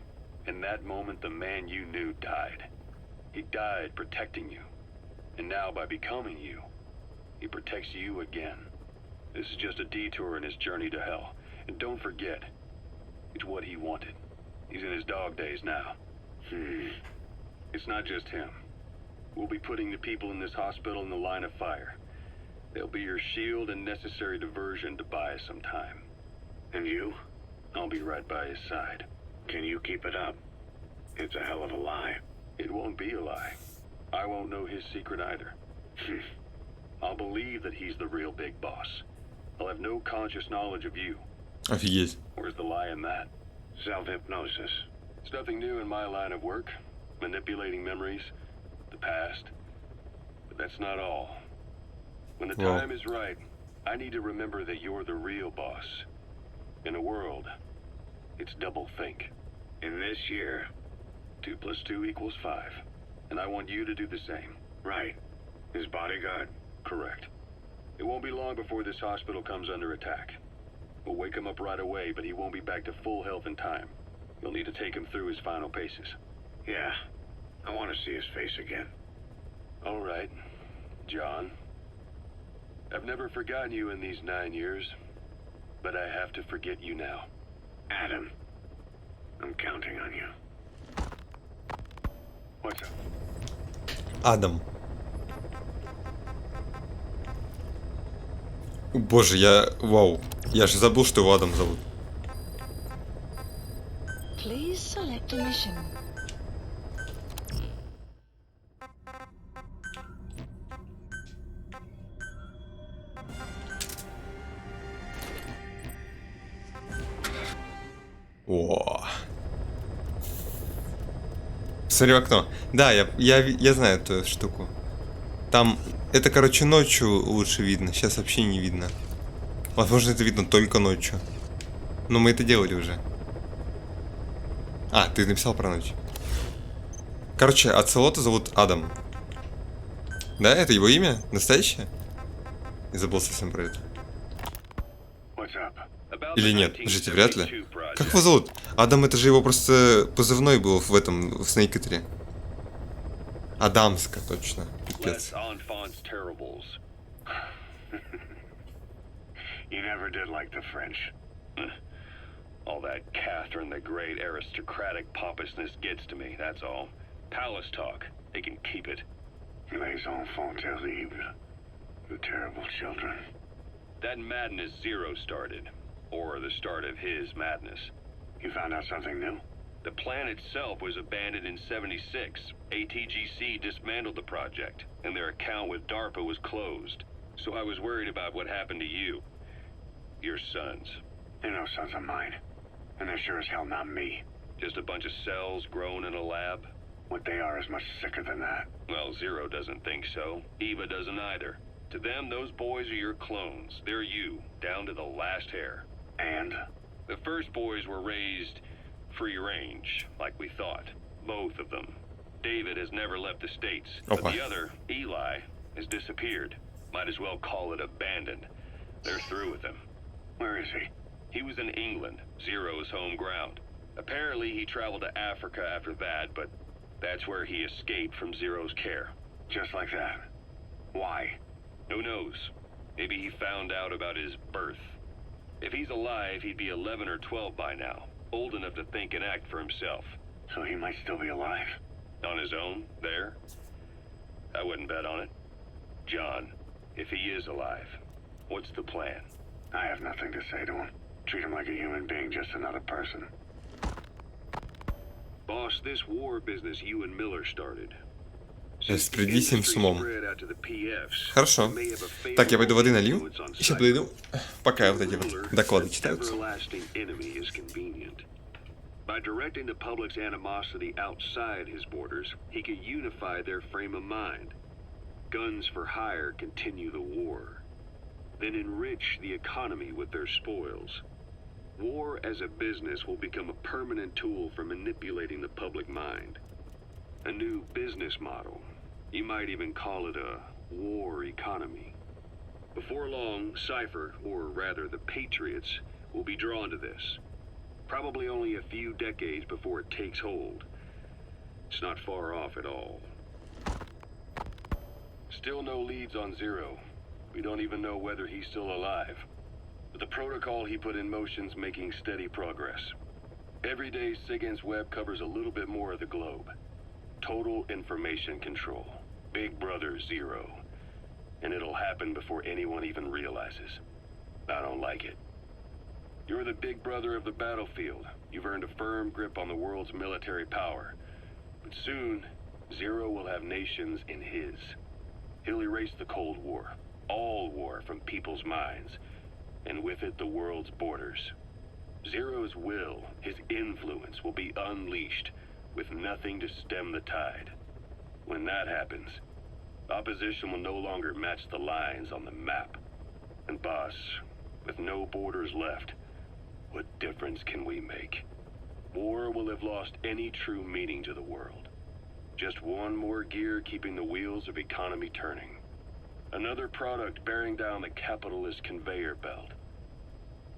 In that moment, the man you knew died. He died protecting you. And now, by becoming you, he protects you again. This is just a detour in his journey to hell. And don't forget, it's what he wanted. He's in his dog days now. It's not just him. We'll be putting the people in this hospital in the line of fire. They'll be your shield and necessary diversion to buy us some time. And you? I'll be right by his side. Can you keep it up? It's a hell of a lie. It won't be a lie. I won't know his secret either. I'll believe that he's the real big boss. I'll have no conscious knowledge of you. Офигеть. Where's the lie in that? Self-hypnosis. It's nothing new in my line of work. Manipulating memories, the past. But that's not all. When the Well. time is right, I need to remember that you're the real boss. In a world, it's double think. In this year. 2 + 2 = 5. And I want you to do the same. Right. His bodyguard. Correct. It won't be long before this hospital comes under attack. We'll wake him up right away, but he won't be back to full health in time. You'll need to take him through his final paces. Yeah. I want to see his face again. All right, John. I've never forgotten you in these 9 years, but I have to forget you now. Adam. I'm counting on you. What's up? Адам. Боже, Вау. Я же забыл, что его Адам зовут. Please select a mission. О. Смотри в окно. Да, я знаю эту штуку. Там, это, короче, ночью лучше видно. Сейчас вообще не видно. Возможно, это видно только ночью. Но мы это делали уже. А, ты написал про ночь. Короче, Ацелота зовут Адам. Да, это его имя? Настоящее? Я забыл совсем про это. Или нет? Подождите, вряд ли. Как его зовут? Адам, это же его просто позывной был в этом, в Снейкетере. Адамска, точно. Пипец. You never did like the French. All that Catherine the Great aristocratic pompousness gets to me, that's all. Palace talk. They can keep it. Les enfants terribles. The terrible children. That madness Zero started. Or the start of his madness. You found out something new? The plan itself was abandoned in '76. ATGC dismantled the project, and their account with DARPA was closed. So I was worried about what happened to you. Your sons. They're no sons of mine. And they're sure as hell not me. Just a bunch of cells grown in a lab? What they are is much sicker than that. Well, Zero doesn't think so. Eva doesn't either. To them, those boys are your clones. They're you, down to the last hair. And? The first boys were raised free range, like we thought. Both of them. David has never left the States. But the other, Eli, has disappeared. Might as well call it abandoned. They're through with him. Where is he? He was in England, Zero's home ground. Apparently he traveled to Africa after that, but that's where he escaped from Zero's care. Just like that? Why? Who knows? Maybe he found out about his birth. If he's alive, he'd be 11 or 12 by now. Old enough to think and act for himself. So he might still be alive. On his own, there? I wouldn't bet on it. John, if he is alive, what's the plan? I have nothing to say to him. Treat him like a human being, just another person. Boss, this war business you and Miller started. Распорядись им с умом. Хорошо. Так, я пойду воды налью. И сейчас подойду, пока вот эти вот доклады читаются. By directing the public's animosity outside his borders, he could unify their frame of mind. Guns for hire continue the war, then enrich the economy with their spoils. War as a business will become a permanent tool for manipulating the public mind. A new business model. You might even call it a war economy. Before long, Cypher, or rather the Patriots, will be drawn to this. Probably only a few decades before it takes hold. It's not far off at all. Still no leads on Zero. We don't even know whether he's still alive. But the protocol he put in motion's making steady progress. Every day, SIGINT's web covers a little bit more of the globe. Total information control. Big Brother Zero. And it'll happen before anyone even realizes. I don't like it. You're the big brother of the battlefield. You've earned a firm grip on the world's military power. But soon, Zero will have nations in his. He'll erase the Cold War. All war from people's minds. And with it, the world's borders. Zero's will, his influence, will be unleashed, with nothing to stem the tide. When that happens, opposition will no longer match the lines on the map. And boss, with no borders left, what difference can we make? War will have lost any true meaning to the world. Just one more gear keeping the wheels of economy turning. Another product bearing down the capitalist conveyor belt.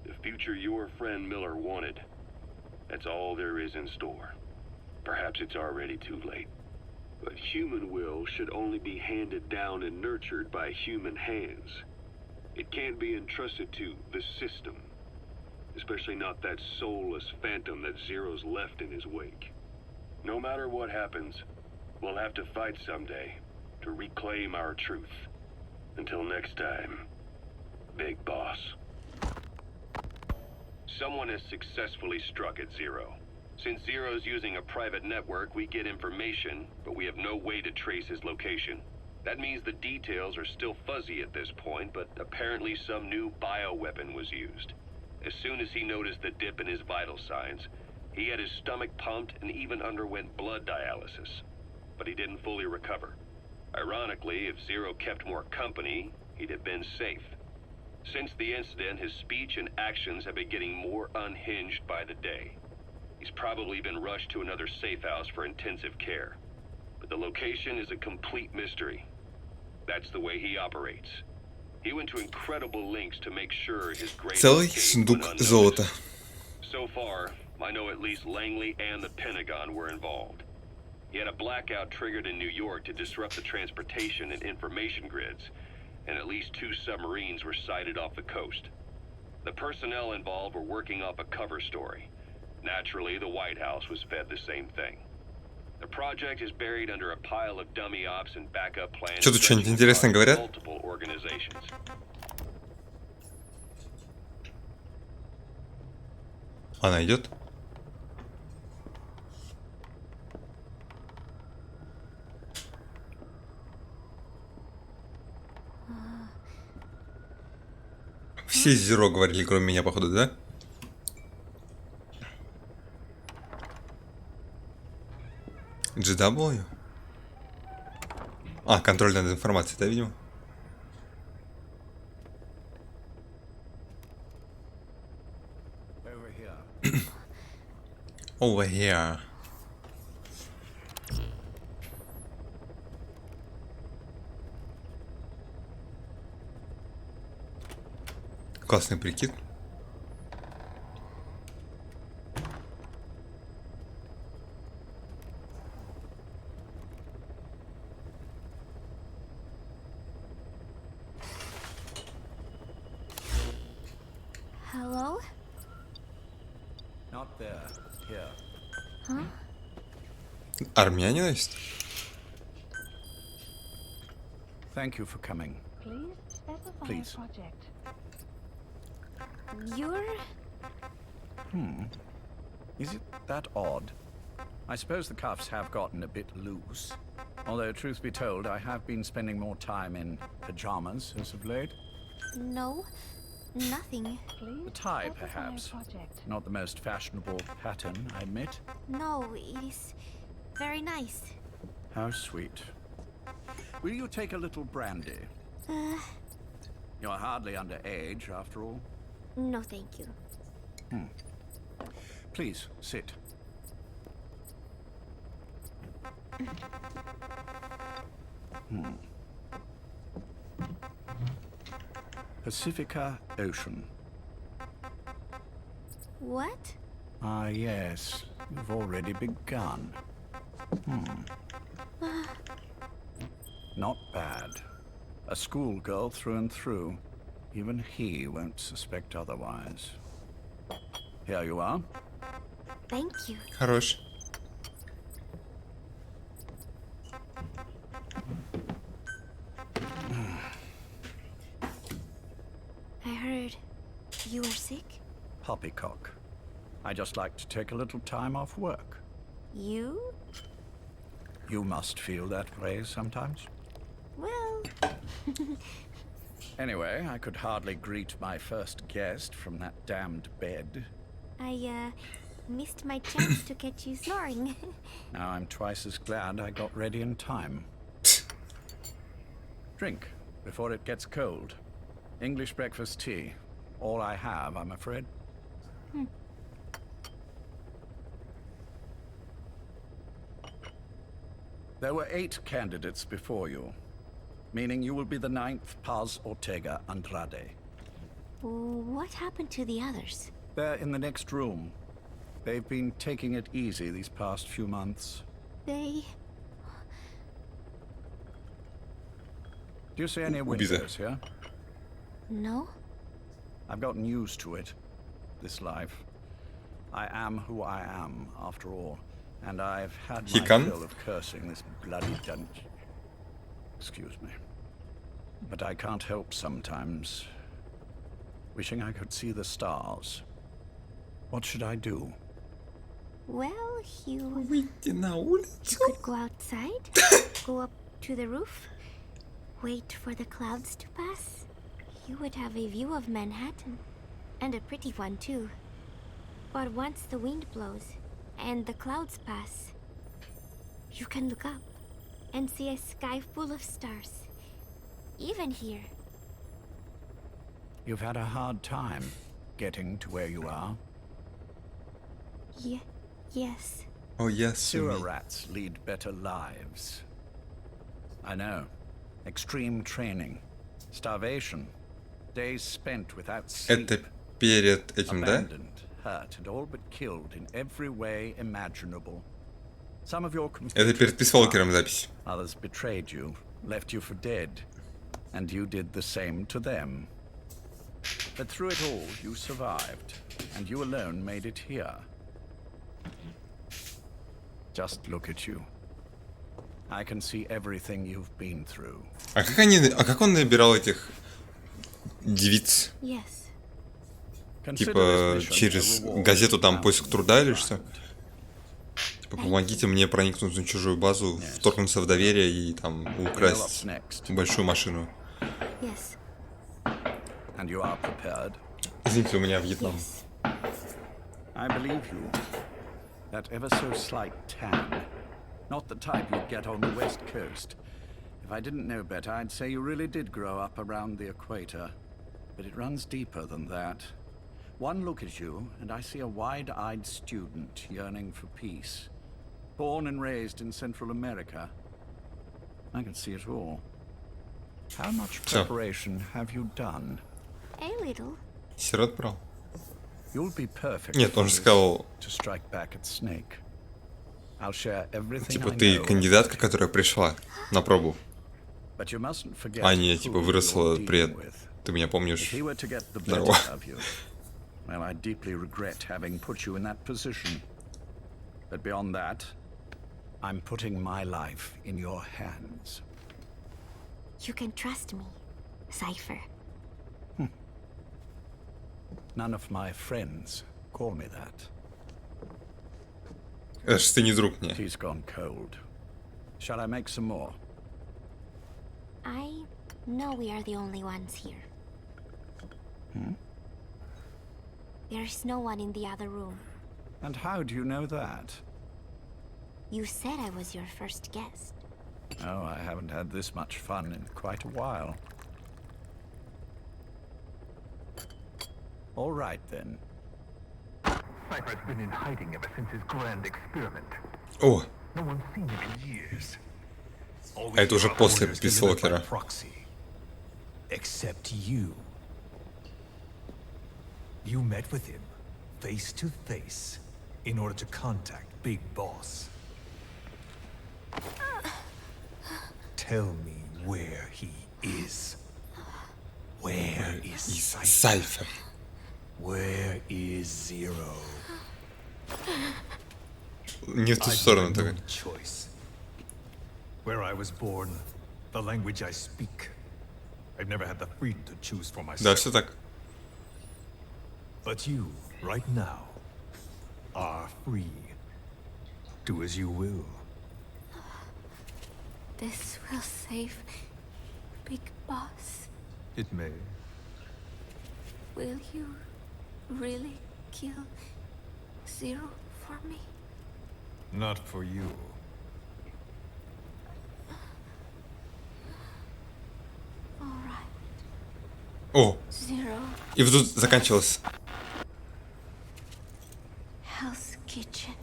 The future your friend Miller wanted, that's all there is in store. Perhaps it's already too late. But human will should only be handed down and nurtured by human hands. It can't be entrusted to the system. Especially not that soulless phantom that Zero's left in his wake. No matter what happens, we'll have to fight someday to reclaim our truth. Until next time, Big Boss. Someone has successfully struck at Zero. Since Zero's using a private network, we get information, but we have no way to trace his location. That means the details are still fuzzy at this point, but apparently some new bioweapon was used. As soon as he noticed the dip in his vital signs, he had his stomach pumped and even underwent blood dialysis. But he didn't fully recover. Ironically, if Zero kept more company, he'd have been safe. Since the incident, his speech and actions have been getting more unhinged by the day. He's probably been rushed to another safe house for intensive care. But the location is a complete mystery. That's the way he operates. He went to incredible lengths to make sure his great Целый сундук золота. So far, I know at least Langley and the Pentagon were involved. He had a blackout triggered in New York to disrupt the transportation and information grids, and at least 2 submarines were sighted off the coast. The personnel involved were working off a cover story. Naturally, the White House was fed the same thing. The project is buried under a pile of dummy ops and backup plans. Что тут что-нибудь интересное говорят? Multiple organizations. Она идет. Все Зеро говорили, кроме меня, походу, да? GW? А, контроль над информацией, да, видимо? Over here. Классный прикид. Hello? Not there. Here. Huh? Армянин есть? Thank you for coming. Please specify Please. project. You're... Is it that odd? I suppose the cuffs have gotten a bit loose. Although, truth be told, I have been spending more time in pajamas as of late. No, nothing. The tie, perhaps. Not the most fashionable pattern, I admit. No, it is very nice. How sweet. Will you take a little brandy? You're hardly underage, after all. No, thank you. Please, sit. Pacifica Ocean. What? Ah, yes. You've already begun. Not bad. A schoolgirl through and through. Even he won't suspect otherwise. Here you are. Thank you. Хорош. I heard you were sick. Poppycock. I just like to take a little time off work. You? You must feel that way sometimes. Well... Anyway, I could hardly greet my first guest from that damned bed. I, missed my chance to catch you snoring. Now I'm twice as glad I got ready in time. Drink before it gets cold. English breakfast tea. All I have, I'm afraid. There were 8 candidates before you, meaning you will be the 9th Paz Ortega Andrade. What happened to the others? They're in the next room. They've been taking it easy these past few months. They... Do you see any windows here? No? I've gotten used to it, this life. I am who I am, after all. And I've had my fill of cursing this bloody dungeon. Excuse me. But I can't help sometimes wishing I could see the stars. What should I do? Well, you улицу. could go outside, go up to the roof, wait for the clouds to pass. You would have a view of Manhattan, and a pretty one too. But once the wind blows and the clouds pass, you can look up and see a sky full of stars, even here. You've had a hard time getting to where you are. Yes. Oh, yes. Sewer rats lead better lives. I know. Extreme training, starvation, days spent without sleep. Это перед этим, да? Abandoned, hurt, and all but killed in every way imaginable. Some of your Это перед писфолкером запись. Others betrayed you, left you for dead, and you did the same to them. But through it all, you survived, and you alone made it here. Just look at you. I can see everything you've been through. А как он набирал этих девиц? Yes. Типа через газету там поиск труда или что? Типа помогите мне проникнуть на чужую базу, вторгнуться в доверие и там украсть большую машину. Yes. And you are prepared. Извините, у меня Вьетнам. I believe you. That ever so slight tan. Not the type you'd get on the West Coast. If I didn't know better, I'd say you really did grow up around the equator. But it runs deeper than that. One look at you, and I see a wide-eyed student yearning for peace. Born and raised in Central America. I can see it all. How much preparation have you done? A little. Сирот брал? You'll be perfect. Нет, он же сказал... To strike back at Snake. I'll share everything Типа I ты know. кандидатка, которая пришла на пробу. But you mustn't forget А не, типа who выросла you're при... dealing with. Ты меня помнишь? If he were to get the Здорово. better of you, well, I deeply regret having put you in that position. But beyond that, I'm putting my life in your hands. You can trust me, Cypher. None of my friends call me that. Это ж ты не друг мне. He's gone cold. Shall I make some more? I know we are the only ones here. There's no one in the other room. And how do you know that? You said I was your first guest. Oh, I haven't had this much fun in quite a while. All right, then. Cypher's been in hiding ever since his grand experiment. О, No one's seen him in years. а это уже после Писвокера. Except you. You met with him, face to face, in order to contact Big Boss. Tell me where he is. Where is Cypher? Where is Zero? Не в ту сторону только. Choice. Where I was born, the language I speak. I've never had the freedom to choose for myself. Да, все так. But you, right now, are free. Do as you will. This will save Big Boss. It may. Will you really kill Zero for me? Not for you. All right. О, Zero. и вот тут заканчивалось. Hell's Kitchen.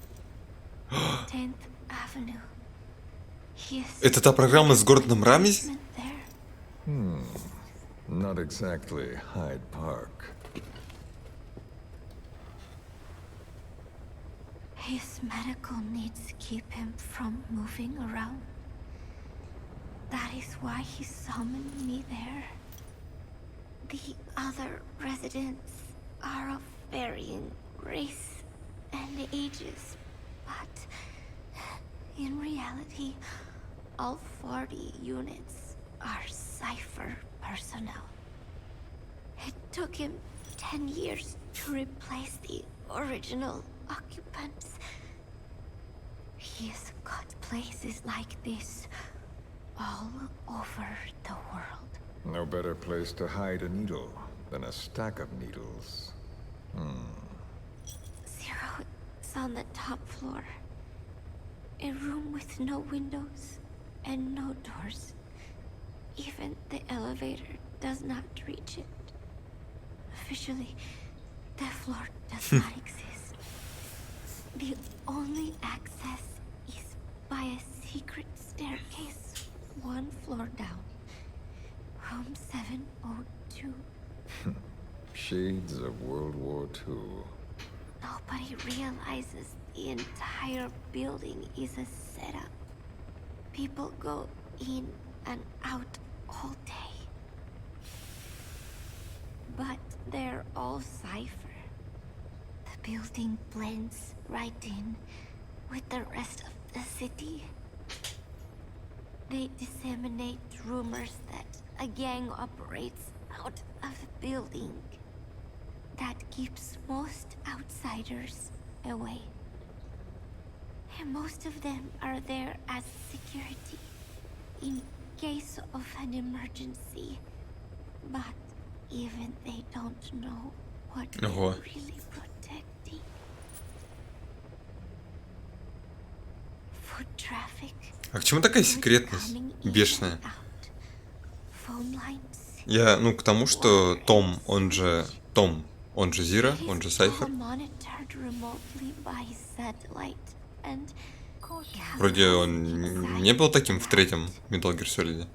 10th Avenue. Это та программа с Гордоном Рамзи? Not exactly Hyde Park. His medical needs keep him from moving around. That is why he summoned me there. The other residents are of varying race and ages, but in reality, all 40 units are Cypher personnel. It took him 10 years to replace the original occupants. He has got places like this all over the world. No better place to hide a needle than a stack of needles. Zero is on the top floor. A room with no windows and no doors. Even the elevator does not reach it. Officially, the floor does not exist. The only access is by a secret staircase 1 floor down. Room 702. Shades of World War II. Nobody realizes the entire building is a setup. People go in and out all day. But they're all Cypher. The building blends right in with the rest of the city. They disseminate rumors that a gang operates out of the building that keeps most outsiders away. And most of them are there as security in case of an emergency. But even they don't know what they're really protecting. Foot traffic. А к чему такая секретность бешеная? Я, к тому, что Том, он же Зира, он же Сайфер. Вроде он не был таким в третьем Metal Gear Solid.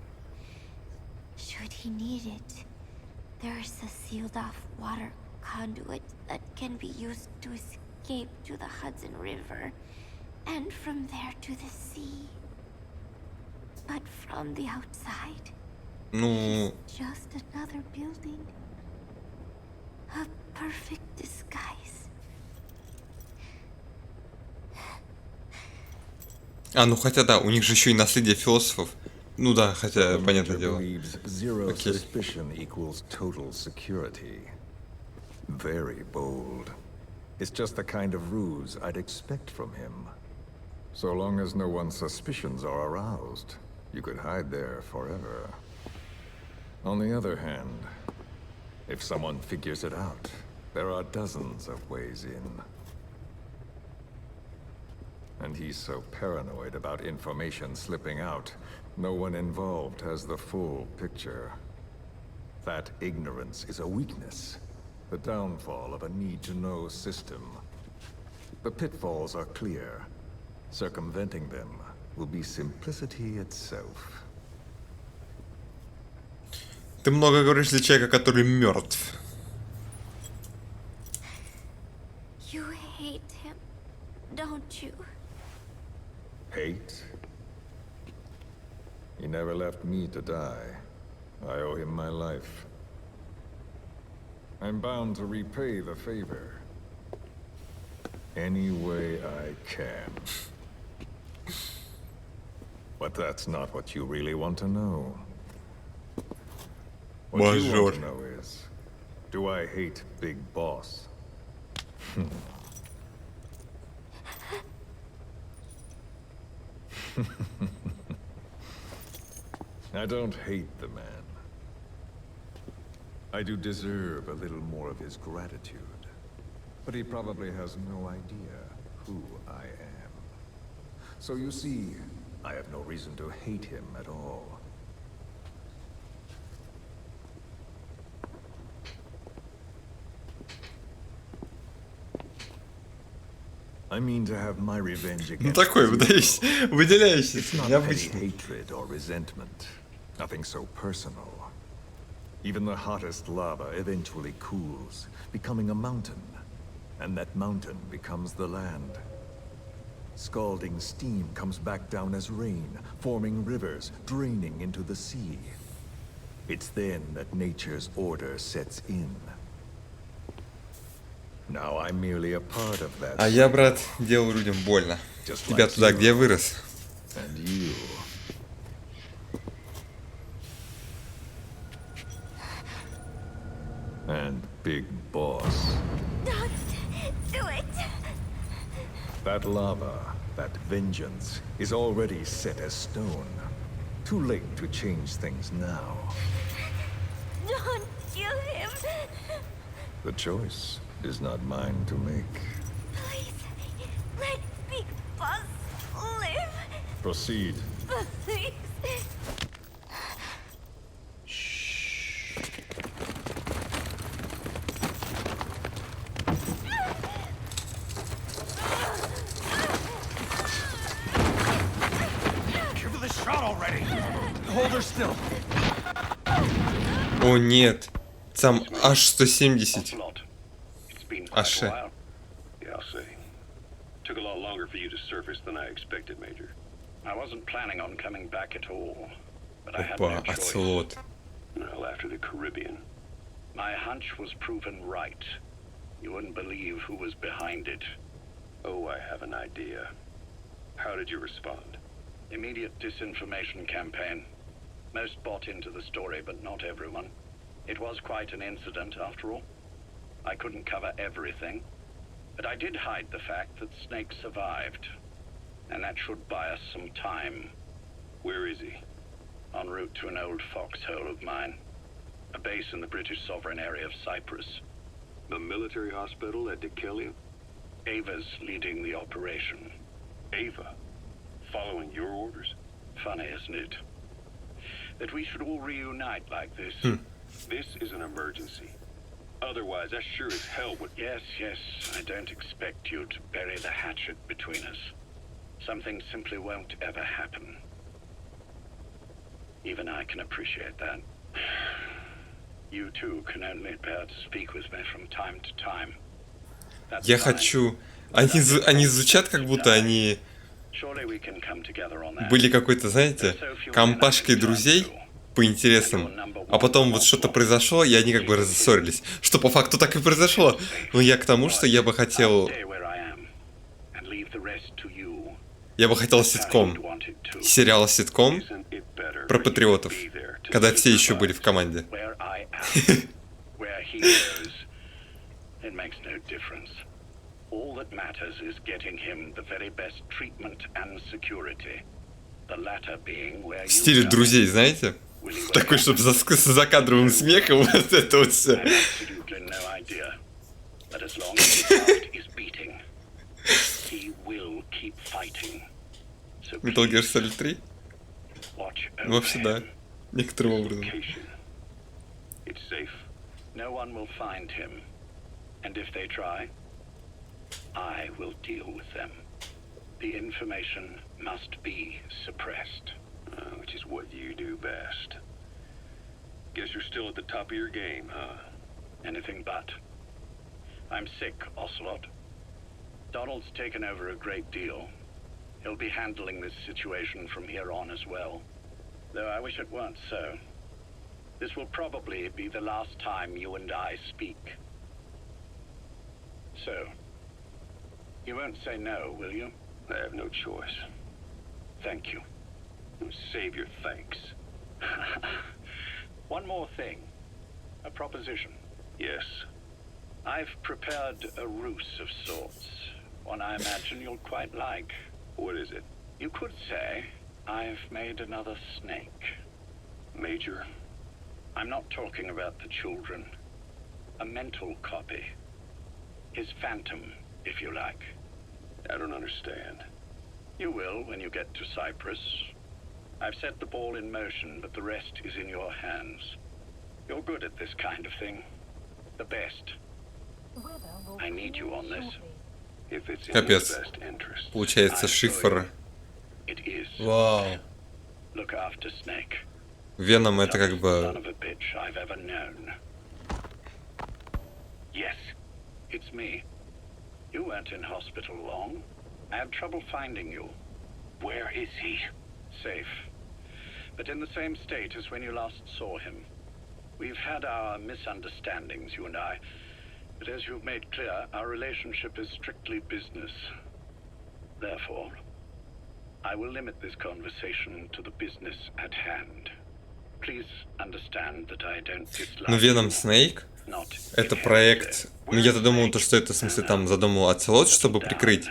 There's a sealed-off water conduit that can be used to escape to the Hudson River, and from there to the sea. But from the outside, it's just another building. A perfect disguise. А, ну хотя да, у них же еще и наследие философов. Ну да, хотя, понятное дело. Окей. Very bold. It's just the kind of ruse I'd expect from him. So long as no one's suspicions are aroused, you could hide there forever. On the other hand, if someone figures it out, there are dozens of ways in. And he's so paranoid about information slipping out, no one involved has the full picture. That ignorance is a weakness, the downfall of a need-to-know system. The pitfalls are clear. Circumventing them will be simplicity itself. Ты много говоришь для человека, который мертв. You hate him, don't you? Hate? He never left me to die. I owe him my life. I'm bound to repay the favor any way I can. But that's not what you really want to know. What you want to know is, do I hate Big Boss? I don't hate the man. I do deserve a little more of his gratitude. But he probably has no idea who I am. So you see, I have no reason to hate him at all. I mean to have my revenge against такой, выделяющийся, It's not необычный. hatred or resentment. Nothing so personal. Even the hottest lava eventually cools, becoming a mountain. And that mountain becomes the land. Scalding steam comes back down as rain, forming rivers, draining into the sea. It's then that nature's order sets in. Now I'm merely a part of that. А я, брат, делал людям больно. Тебя туда, где я вырос. And you. And Big Boss. Don't do it! That lava, that vengeance, is already set as stone. Too late to change things now. Don't kill him! The choice is not mine to make. Please, let Big Boss live! Proceed. Please! Give her the shot already. Hold her still. О нет, сам аж 170. Аж. Yeah, I'll say. Took a lot longer for you to surface than I expected, Major. I wasn't planning on coming back at all, but I had no Опа, choice. оцелот. Well, after the Caribbean. My hunch was proven right. You wouldn't believe who was behind it. Oh, I have an idea. How did you respond? Immediate disinformation campaign. Most bought into the story, but not everyone. It was quite an incident, after all. I couldn't cover everything, but I did hide the fact that Snake survived. And that should buy us some time. Where is he? En route to an old foxhole of mine. A base in the British sovereign area of Cyprus. The military hospital at Dekilia? Ava's leading the operation. Ava? Following your orders? Funny, isn't it? That we should all reunite like this. This is an emergency. Otherwise, I sure as hell would... Yes, I don't expect you to bury the hatchet between us. Something simply won't ever happen. Even I can appreciate that. You too can only bear to speak with me from time to time. Я хочу... Они звучат, как будто они были какой-то, знаете, компашкой друзей по интересам, а потом вот что-то произошло, и они как бы рассорились. Что по факту так и произошло. Но я к тому, что я бы хотел... Я бы хотел ситком. Сериал ситком про патриотов, когда все еще были в команде. В стиле друзей, знаете? Такой, чтобы с закадровым смехом вот это вот все. Metal Gear Solid 3? Вообще да. Некоторым образом. The information must be suppressed, which is what you do best. Guess you're still at the top of your game, huh? Anything but. I'm sick, Ocelot. Donald's taken over a great deal. He'll be handling this situation from here on as well. Though I wish it weren't so. This will probably be the last time you and I speak. So, you won't say no, will you? I have no choice. Thank you. Save your thanks. One more thing. A proposition. Yes. I've prepared a ruse of sorts. One I imagine you'll quite like. What is it? You could say I've made another snake. Major? I'm not talking about the children. A mental copy. His phantom, if you like. I don't understand. You will when you get to Cyprus. I've set the ball in motion, but the rest is in your hands. You're good at this kind of thing. The best. I need you on this. If it's in your best interest. Получается шифр. It is. Вау. Look after Snake. Веном это как бы... Son of a bitch I've ever known. Yes, it's me. You weren't in hospital long. I had trouble finding you. Where is he? Safe. But in the same state as when you last saw him. We've had our misunderstandings, you and I. But as you've made clear, our relationship is strictly business. Therefore, I will limit this conversation to the business at hand. Please understand that I don't dislike. Ну, Venom Snake — это проект... Ну, я-то думал, что это, в смысле, там задумал Оцелот, чтобы прикрыть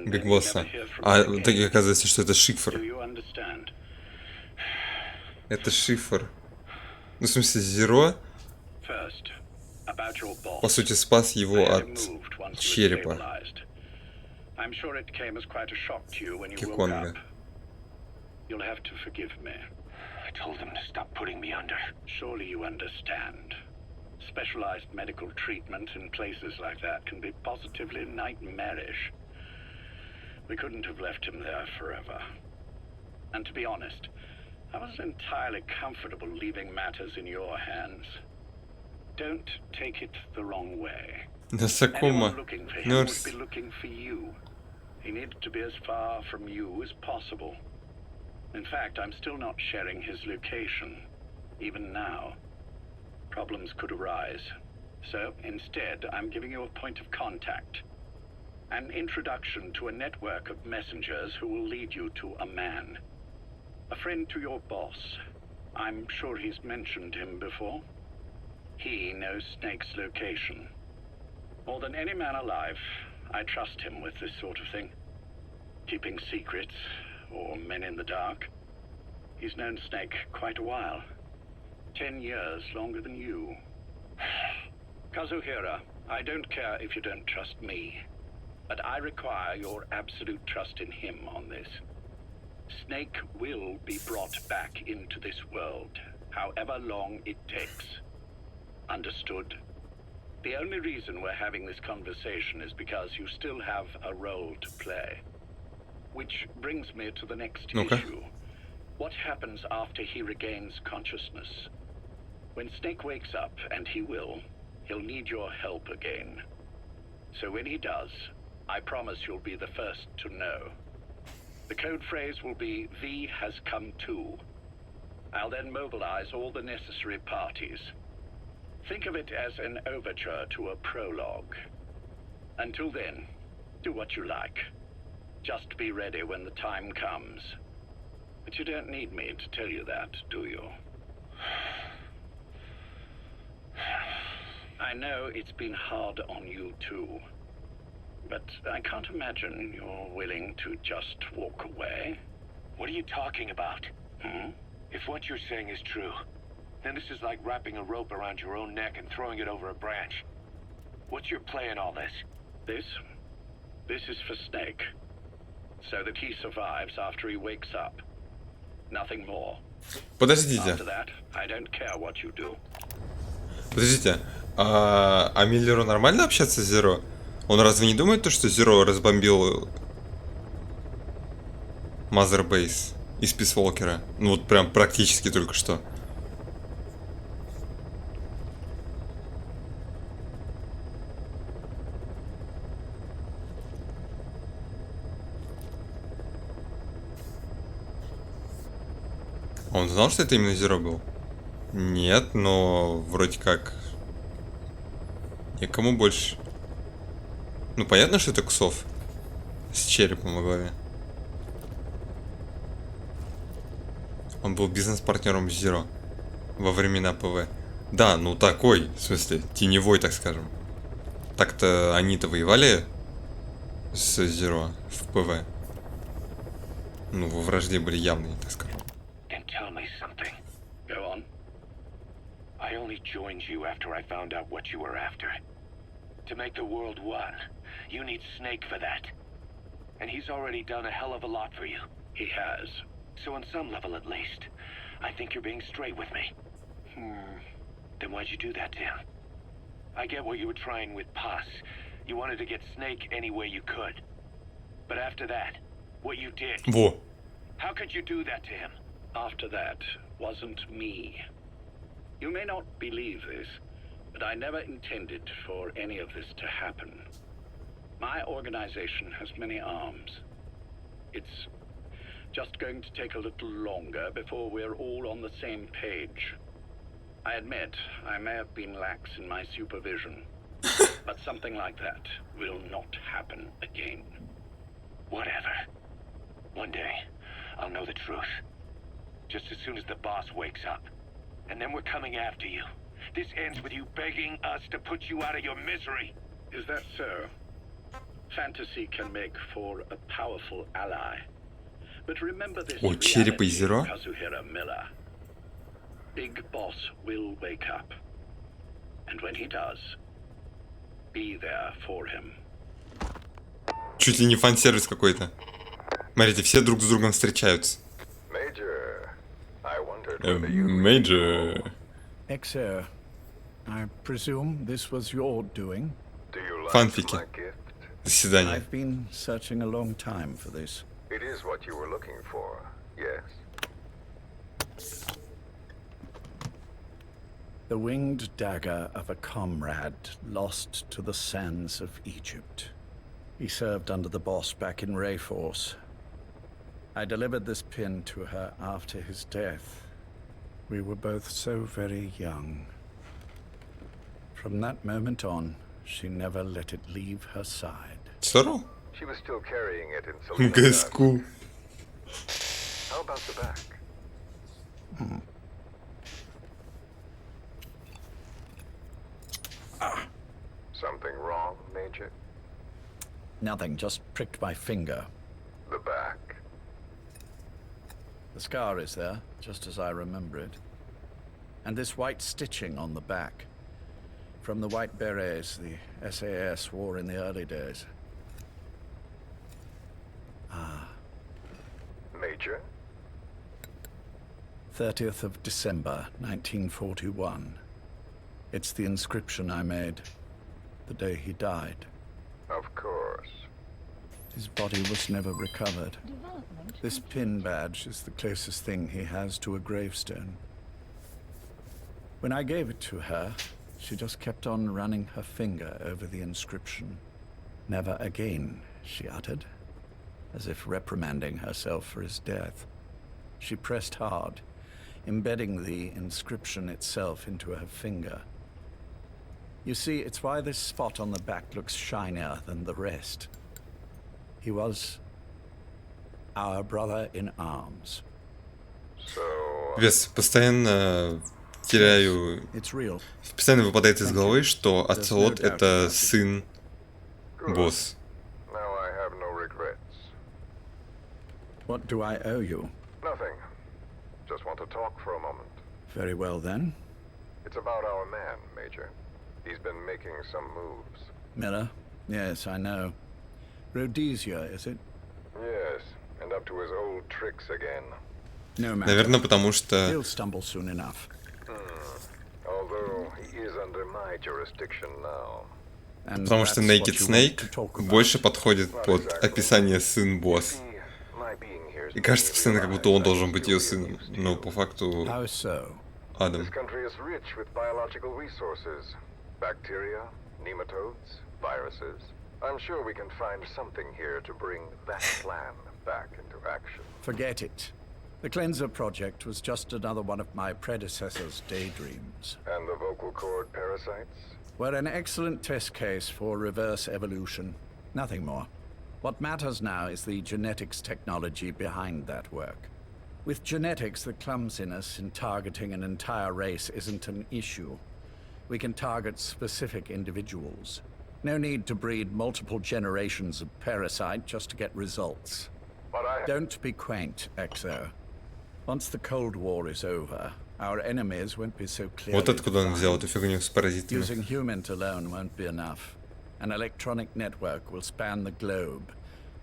Биг Босса. А так оказывается, что это шифр. Это шифр. Ну, в смысле, Зеро, по сути, спас его от черепа Киконга. You'll have to forgive me. I told them to stop putting me under. Surely you understand. Specialized medical treatment in places like that can be positively nightmarish. We couldn't have left him there forever. And to be honest, I wasn't entirely comfortable leaving matters in your hands. Don't take it the wrong way. Anyone looking for him would be looking for you. He needed to be as far from you as possible. In fact, I'm still not sharing his location, even now. Problems could arise. So, instead, I'm giving you a point of contact. An introduction to a network of messengers who will lead you to a man. A friend to your boss. I'm sure he's mentioned him before. He knows Snake's location. More than any man alive, I trust him with this sort of thing. Keeping secrets, or men in the dark. He's known Snake quite a while. 10 years longer than you. Kazuhira, I don't care if you don't trust me, but I require your absolute trust in him on this. Snake will be brought back into this world, however long it takes. Understood? The only reason we're having this conversation is because you still have a role to play. Which brings me to the next issue. What happens after he regains consciousness? When Snake wakes up, and he will, he'll need your help again. So when he does, I promise you'll be the first to know. The code phrase will be, V has come to. I'll then mobilize all the necessary parties. Think of it as an overture to a prologue. Until then, do what you like. Just be ready when the time comes. But you don't need me to tell you that, do you? I know it's been hard on you too. But I can't imagine you're willing to just walk away. What are you talking about? If what you're saying is true, then this is like wrapping a rope around your own neck and throwing it over a branch. What's your play in all this? This is for Snake. So that he survives after he wakes up. Nothing more. Подождите. After that, I don't care what you do. Подождите. А Миллеру нормально общаться с Зеро? Он разве не думает то, что Зеро разбомбил Mother Base из Писволкера? Ну вот прям практически только что. Он знал, что это именно Зеро был? Нет, но вроде как... Никому больше... Ну, понятно, что это Ксов. С черепом во главе. Он был бизнес-партнером Зеро во времена ПВ. Да, ну такой, в смысле, теневой, так скажем. Так-то они-то воевали с Зеро в ПВ. Ну, во вражде были явные, так скажем. I only joined you after I found out what you were after. To make the world one, you need Snake for that. And he's already done a hell of a lot for you. He has. So on some level at least, I think you're being straight with me. Then why'd you do that to him? I get what you were trying with Paz. You wanted to get Snake any way you could. But after that, what you did... Во. How could you do that to him? After that wasn't me. You may not believe this, but I never intended for any of this to happen. My organization has many arms. It's just going to take a little longer before we're all on the same page. I admit I may have been lax in my supervision, but something like that will not happen again. Whatever. One day, I'll know the truth. Just as soon as the boss wakes up. And then we're coming after you. This ends with you begging us to put you out of your misery. Is that so? Fantasy can make for a powerful ally. But remember this reality, Kazuhira Miller. Big Boss will wake up. And when he does, be there for him. Чуть ли не фан-сервис какой-то. Смотрите, все друг с другом встречаются. Major. Exer, I presume this was your doing? Фанфики. Заседание. I've been searching a long time for this. It is what you were looking for, yes. The winged dagger of a comrade lost to the sands of Egypt. He served under the boss back in Rayforce. I delivered this pin to her after his death. We were both so very young. From that moment on, she never let it leave her side. Здорово. She was still carrying it in Cool. How about the back? Something wrong, Major? Nothing, just pricked my finger. The back. The scar is there, just as I remember it. And this white stitching on the back. From the white berets the SAS wore in the early days. Major? 30th of December, 1941. It's the inscription I made the day he died. Of course. His body was never recovered. This pin badge is the closest thing he has to a gravestone. When I gave it to her, she just kept on running her finger over the inscription. Never again, she uttered, as if reprimanding herself for his death. She pressed hard, embedding the inscription itself into her finger. You see, it's why this spot on the back looks shinier than the rest. He was our brother in arms. Вес, постоянно теряю... Постоянно выпадает из головы, что Оцелот — это сын босс. What do I owe you? Nothing. Just want to talk for a moment. Very well then. It's about our man, Major. He's been making some moves. Miller? Yes, I know. Rhodesia, is it? Yes, and up to his old tricks again. No matter. Наверное, потому что... He'll stumble soon enough. Although he is under my jurisdiction now. Потому что Naked Snake больше подходит под описание сын босс. И кажется постоянно, как будто он должен быть ее сыном. Но по факту... Адам. This country is rich with biological resources. Bacteria, nematodes, viruses. I'm sure we can find something here to bring that plan back into action. Forget it. The Cleanser project was just another one of my predecessor's daydreams. And the vocal cord parasites? Were an excellent test case for reverse evolution. Nothing more. What matters now is the genetics technology behind that work. With genetics, the clumsiness in targeting an entire race isn't an issue. We can target specific individuals. No need to breed multiple generations of parasite just to get results. Don't be quaint, Exo. Once the Cold War is over, our enemies won't be so clearly Вот откуда он взял эту фигню с паразитами. Using humans alone won't be enough. An electronic network will span the globe,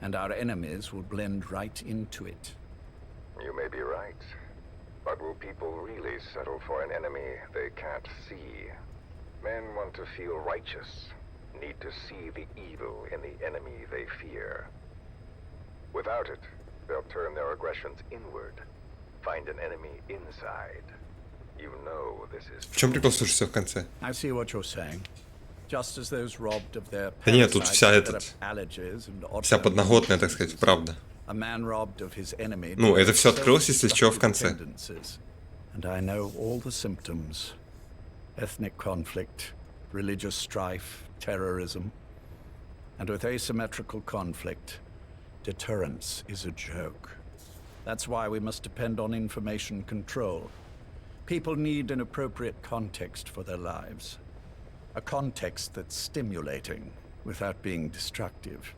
and our enemies will blend right into it. You may be right. But will people really settle for an enemy they can't see? Men want to feel righteous, need to see the evil in the enemy they fear. Without it, they'll turn their aggressions inward, find an enemy inside. You know this is... В чем прикол, слушай, все в конце? I see what you're saying. Just as those robbed of their Да нет, тут вся allergies and вся подноготная, так сказать, правда. A man robbed of his enemy. Ну, это все открылось, если что, в конце. And I know all the symptoms. Ethnic conflict, religious strife, terrorism. And with asymmetrical conflict, deterrence is a joke. That's why we must depend on information control. People need an appropriate context for their lives. A context that's stimulating without being destructive.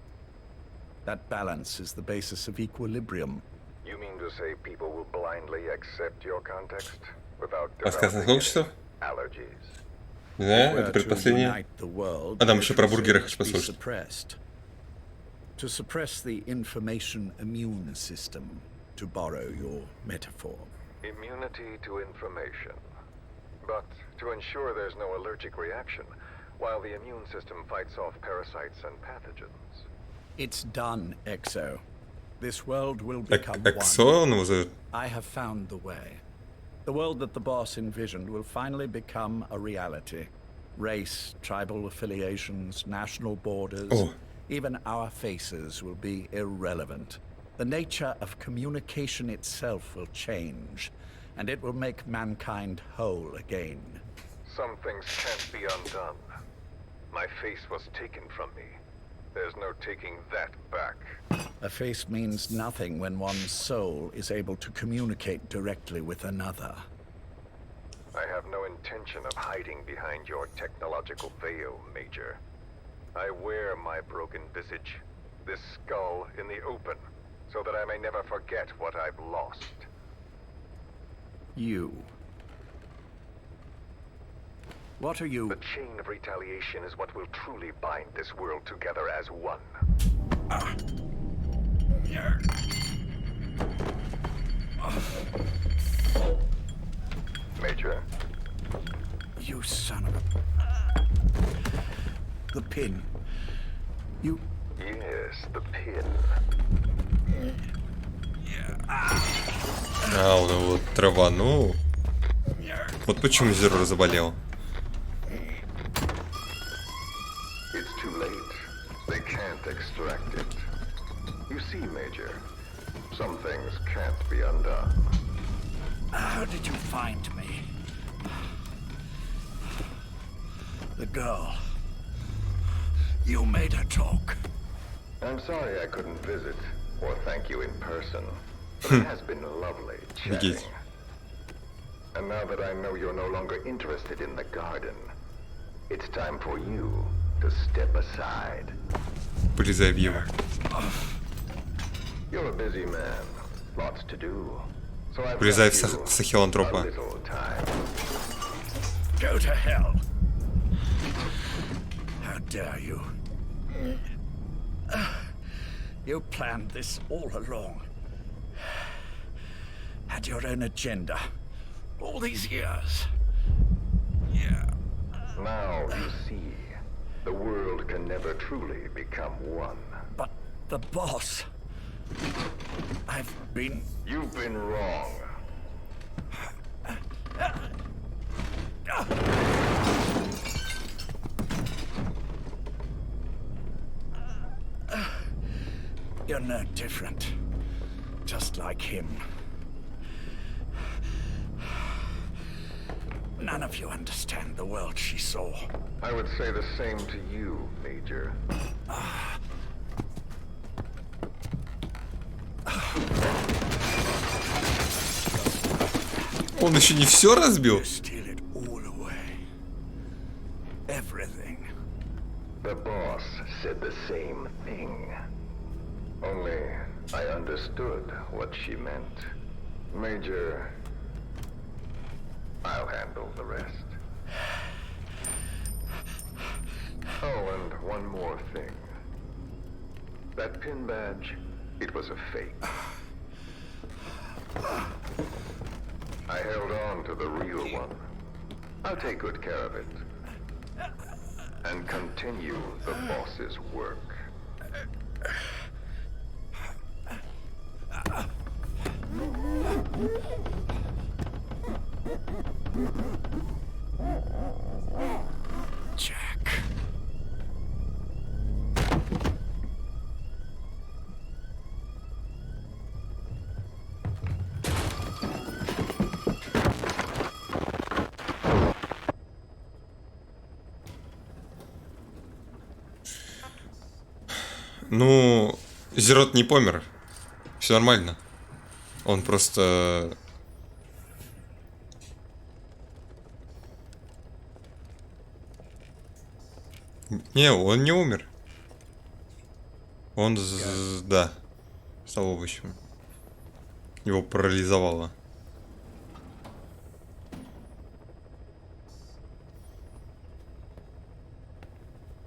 That balance is the basis of equilibrium. You mean to say people will blindly accept your context without Подсказка сколько часов? allergies? Да, это предпоследнее. А там еще про бургеры хочу послушать. To suppress the information immune system, to borrow your metaphor. Immunity to information. But to ensure there's no allergic reaction, while the immune system fights off parasites and pathogens. It's done, Exo. This world will become one. I have found the way. The world that the boss envisioned will finally become a reality. Race, tribal affiliations, national borders, even our faces will be irrelevant. The nature of communication itself will change, and it will make mankind whole again. Some things can't be undone. My face was taken from me. There's no taking that back. A face means nothing when one's soul is able to communicate directly with another. I have no intention of hiding behind your technological veil, Major. I wear my broken visage, this skull in the open, so that I may never forget what I've lost. You. What are you? The chain of retaliation is what will truly bind this world together as one. Major? You son of a... The pin. You... Yes, the pin. А, он его траванул. Вот почему Зеро заболел. It's too late. They can't extract it. You see, Major, some things can't be undone. How did you find me? The girl. You made her talk. I'm sorry I couldn't visit or thank you in person, but it has been lovely chatting. And now that I know you're no longer interested in the garden, it's time for you to step aside. Полезай в его. You're a busy man, lots to do. So I've Полезай left you в сахилантропа. a little time. Go to hell. How dare you? You planned this all along. Had your own agenda. All these years. Yeah. Now you see, the world can never truly become one. But the boss... You've been wrong. You're no different. Just like him. None of you understand the world she saw. I would say the same to you, Major. Он еще не все разбил? Everything. The boss said the same thing. Only I understood what she meant. Major, I'll handle the rest. Oh, and one more thing. That pin badge, it was a fake. I held on to the real one. I'll take good care of it. And continue the boss's work. Jack. Ну, Зерот не помер. Все нормально. Он просто... Не, он не умер. Он, да, стал овощем. Его парализовало.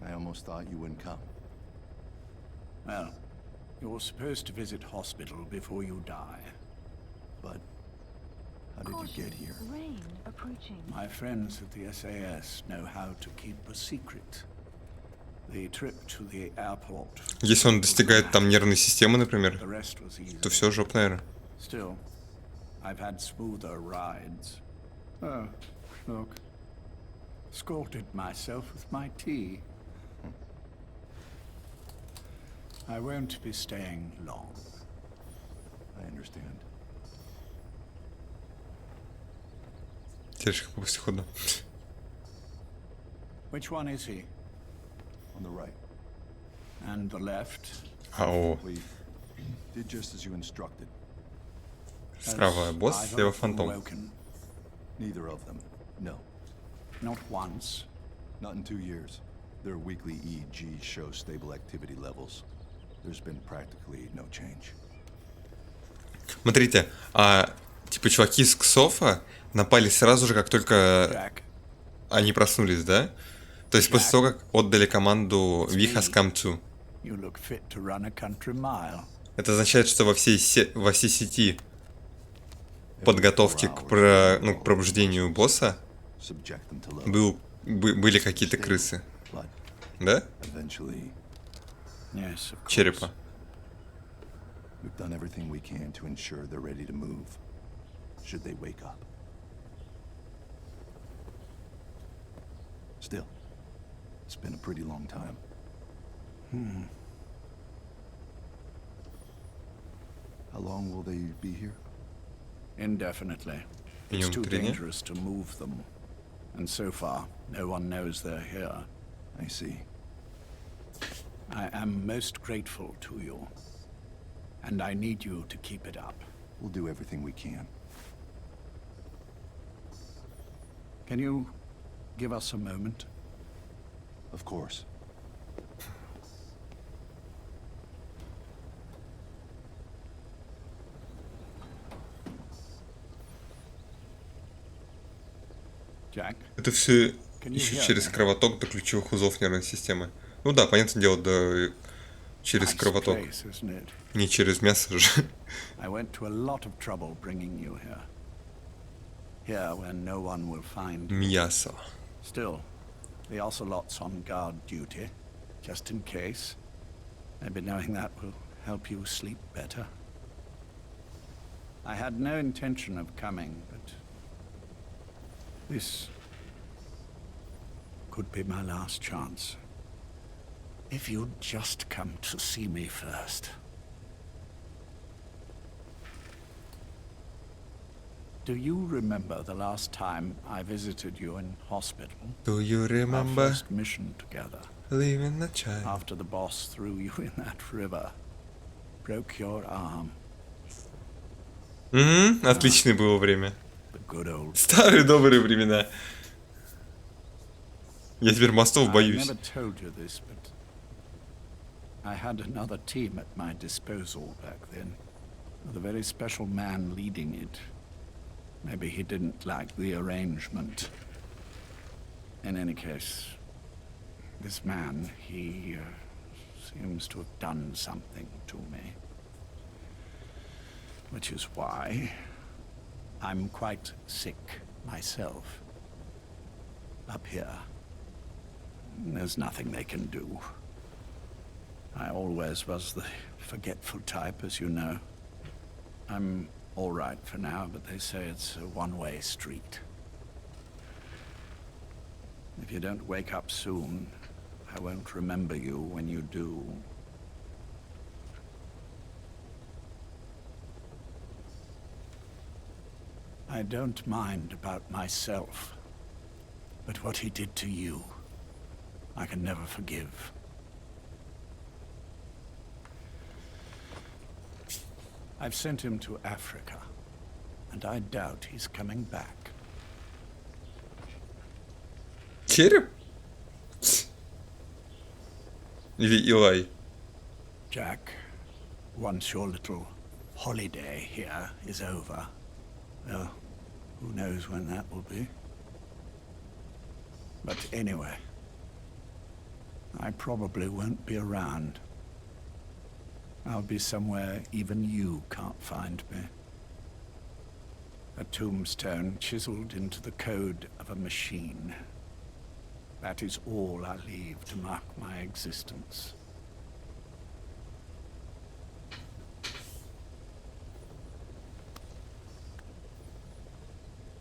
I almost thought you wouldn't come. Well, you're supposed to visit hospital before you die. But how did you get here? Rain approaching. My friends at the SAS know how to keep a secret. The trip to the airport. Если он достигает там нервной системы, например, то все жоп, наверное. Still, I've had smoother rides. Oh, look. Scalded myself with my tea. I won't be staying long. I understand. Тяжко после хода. Which one is he? On the right. And the left? Ау. We did just as you instructed. Справа босс, слева фантом. Neither of them. No. Not once. Not in 2 years. Their weekly EEGs show stable activity levels. There's been practically no change. Смотрите, типа чуваки из Ксофа напали сразу же, как только они проснулись, да? То есть после того, как отдали команду We has come to. Это означает, что во всей сети подготовки к пробуждению босса были какие-то крысы. Да? Черепа. We've done everything we can to ensure they're ready to move, should they wake up. Still, it's been a pretty long time. How long will they be here? Indefinitely. It's too dangerous to move them. And so far, no one knows they're here. I see. I am most grateful to you. And I need you to keep it up. We'll do everything we can. Can you give us a moment? Of course. Jack? Это все еще через кровоток до ключевых узлов нервной системы. Ну да, понятное дело, да, через кровоток. Не через мясо же. I went to a lot of trouble bringing you here. Here where no one will find you. Мясо. Still, the ocelot's on guard duty, just in case. Maybe knowing that will help you sleep better. I had no intention of coming, but this could be my last chance. If you'd just come to see me first. Do you remember the last time I visited you in hospital? Do you remember? Our first mission together. Leaving the child. After the boss threw you in that river, broke your arm. Отличное было время. The good old. Старые добрые времена. Я теперь мостов боюсь. I never told you this, but I had another team at my disposal back then, with a very special man leading it. Maybe he didn't like the arrangement. In any case, this man, he seems to have done something to me. Which is why I'm quite sick myself. Up here, there's nothing they can do. I always was the forgetful type, as you know. I'm all right for now, but they say it's a one-way street. If you don't wake up soon, I won't remember you when you do. I don't mind about myself, but what he did to you, I can never forgive. I've sent him to Africa, and I doubt he's coming back. Череп? Или Илай? Jack, once your little holiday here is over, well, who knows when that will be. But anyway, I probably won't be around. I'll be somewhere even you can't find me. A tombstone chiseled into the code of a machine. That is all I leave to mark my existence.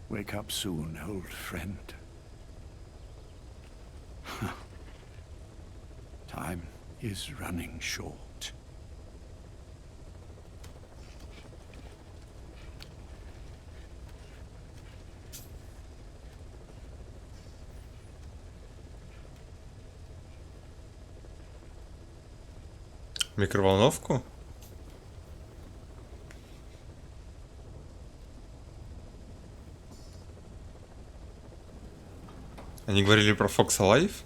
Wake up soon, old friend. Time is running short. Микроволновку? Они говорили про Fox Alive?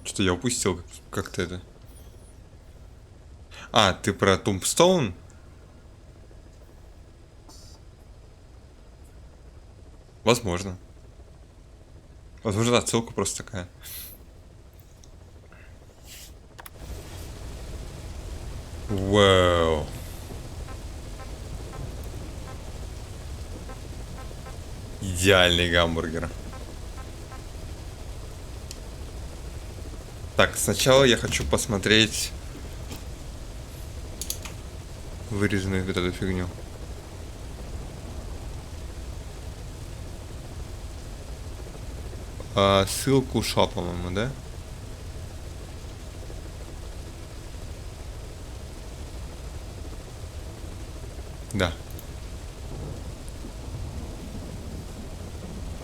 Что-то я упустил как-то это. А, ты про Tombstone? Возможно. Возможно, отсылка просто такая. Вау. Идеальный гамбургер. Так, сначала я хочу посмотреть вырезанную вот эту фигню. Ссылку ушла, по-моему, да? Да.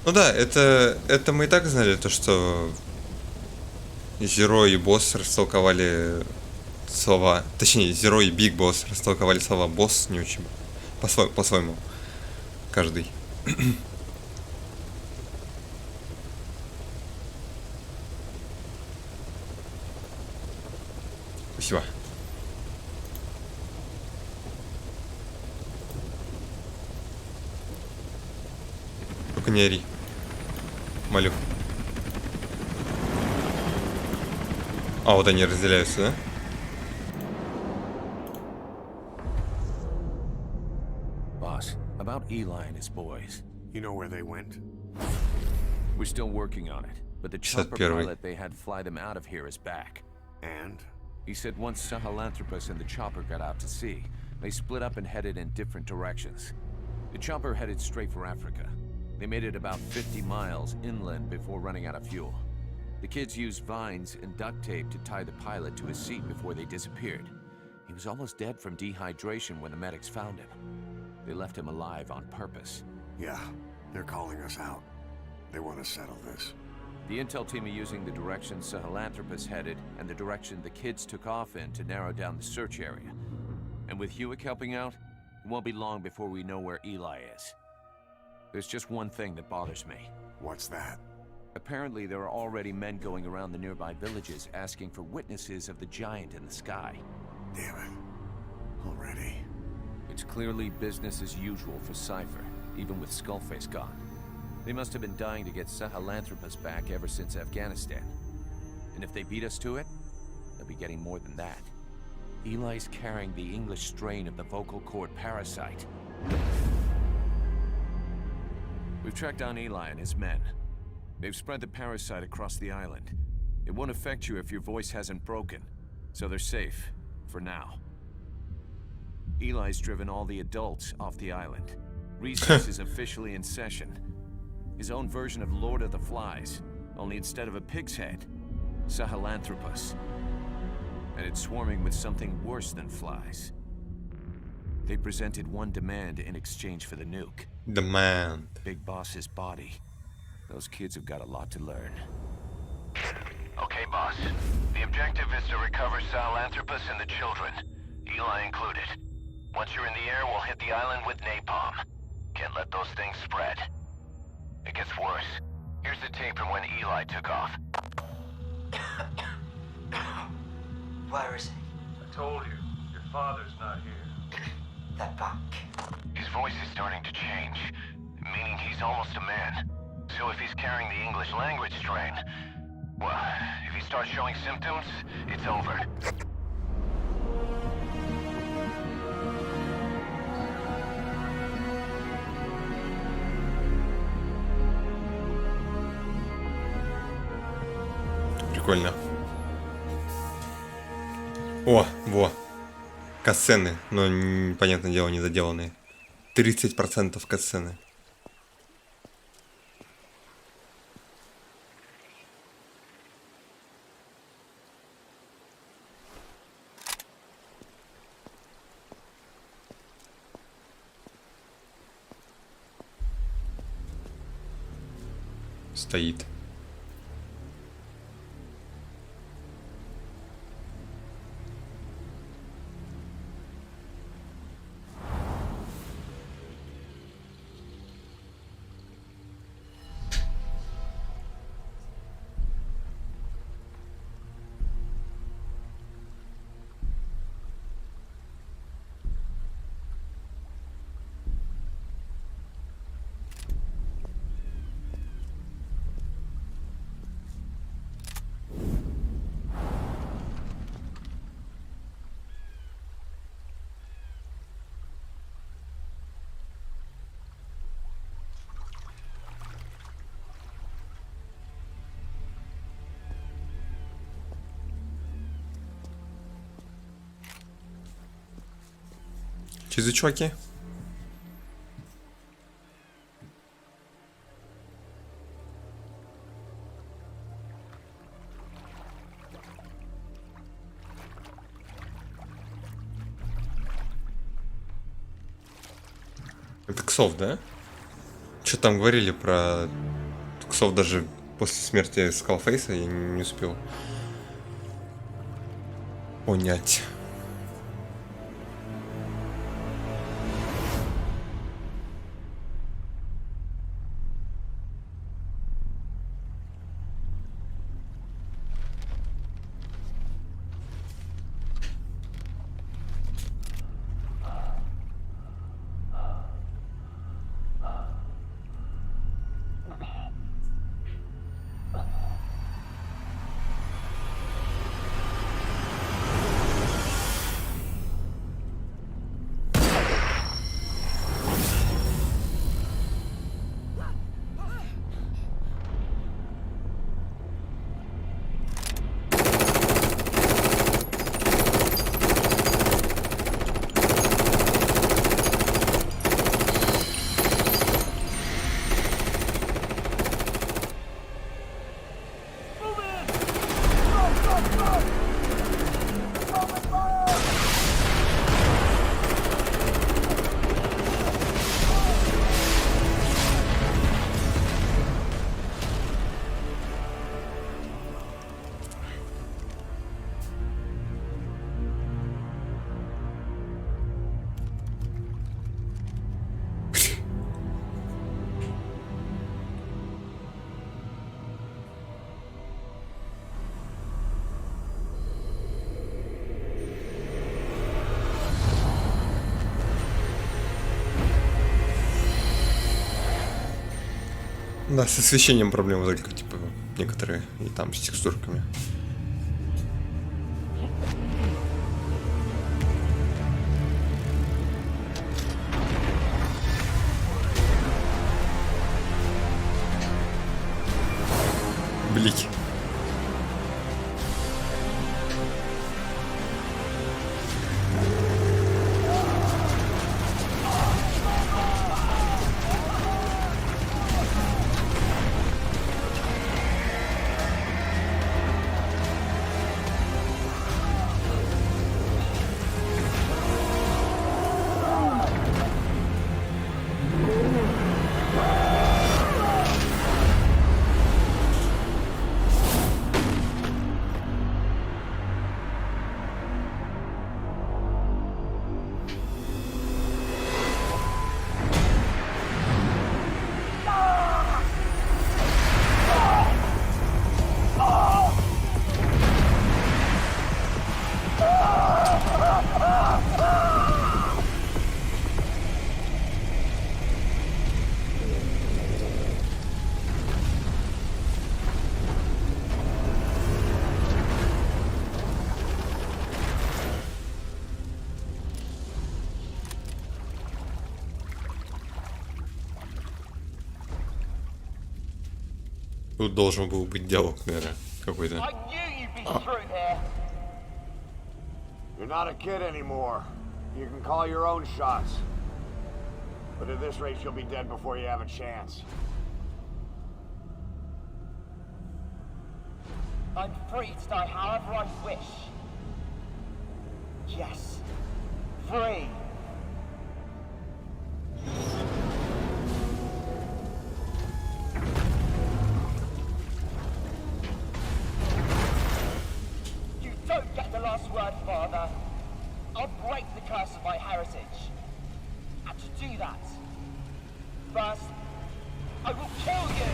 Ну да, это мы и так знали, то что Зеро и Босс растолковали слова, точнее, Зеро и Биг Босс растолковали слова Босс не очень по-своему, каждый. Спасибо. Только не ори. Молю. А, вот они разделяются, да? Boss, about Eli and his boys. You know where they went? We're still working on it, but the chopper pilot they had fly them out of here is back. And? He said once Sahelanthropus and the chopper got out to sea, they split up and headed in different directions. The chopper headed straight for Africa. They made it about 50 miles inland before running out of fuel. The kids used vines and duct tape to tie the pilot to his seat before they disappeared. He was almost dead from dehydration when the medics found him. They left him alive on purpose. Yeah, they're calling us out. They want to settle this. The intel team are using the direction Sahelanthropus headed and the direction the kids took off in to narrow down the search area. And with Hewick helping out, it won't be long before we know where Eli is. There's just one thing that bothers me. What's that? Apparently there are already men going around the nearby villages asking for witnesses of the giant in the sky. Damn it. Already. It's clearly business as usual for Cypher, even with Skullface gone. They must have been dying to get Sahelanthropus back ever since Afghanistan. And if they beat us to it, they'll be getting more than that. Eli's carrying the English strain of the vocal cord parasite. We've tracked down Eli and his men. They've spread the parasite across the island. It won't affect you if your voice hasn't broken, so they're safe, for now. Eli's driven all the adults off the island. Research is officially in session. His own version of Lord of the Flies, only instead of a pig's head, Sahelanthropus. And it's swarming with something worse than flies. They presented one demand in exchange for the nuke. Demand. Big Boss's body. Those kids have got a lot to learn. Okay, boss. The objective is to recover Sahelanthropus and the children, Eli included. Once you're in the air, we'll hit the island with napalm. Can't let those things spread. It gets worse. Here's the tape from when Eli took off. Where is he? I told you, your father's not here. They're back. His voice is starting to change, meaning he's almost a man. So if he's carrying the English language strain, well, if he starts showing symptoms, it's over. Прикольно. О, во. Катсцены, но, понятное дело, недоделанные. 30% катсцены. Стоит. Что за чуваки? Это Ксов, да? Что там говорили про Ксов даже после смерти Скалфейса, я не успел понять. Да, с освещением проблемы только, типа, некоторые, и там с текстурками. Блики. Тут должен был быть диалог, наверное, какой-то. You're not a kid anymore. You can call your own shots. But at this rate, you'll be dead before you have a chance. I'm free to die however I wish. Yes. Free. You don't get the last word, Father. I'll break the curse of my heritage. And to do that, first, I will kill you!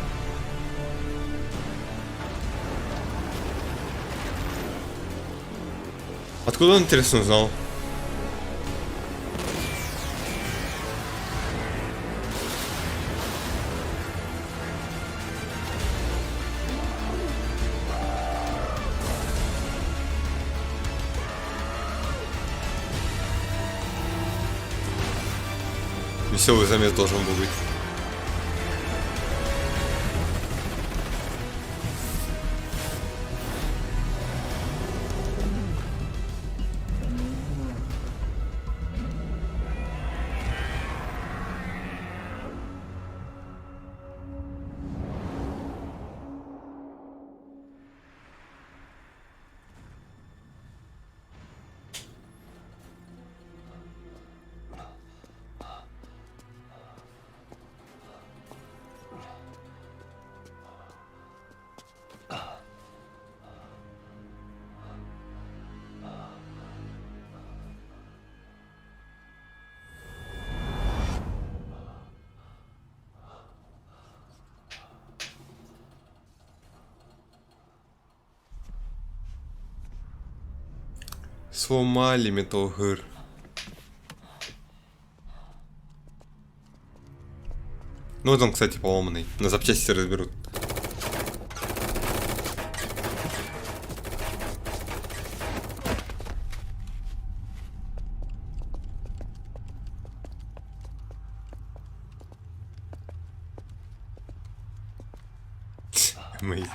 Откуда он, интересно, узнал? Веселый замес должен был быть. Сломали Metal Gear. Ну вот он, кстати, поломанный. На запчасти разберут. Amazing.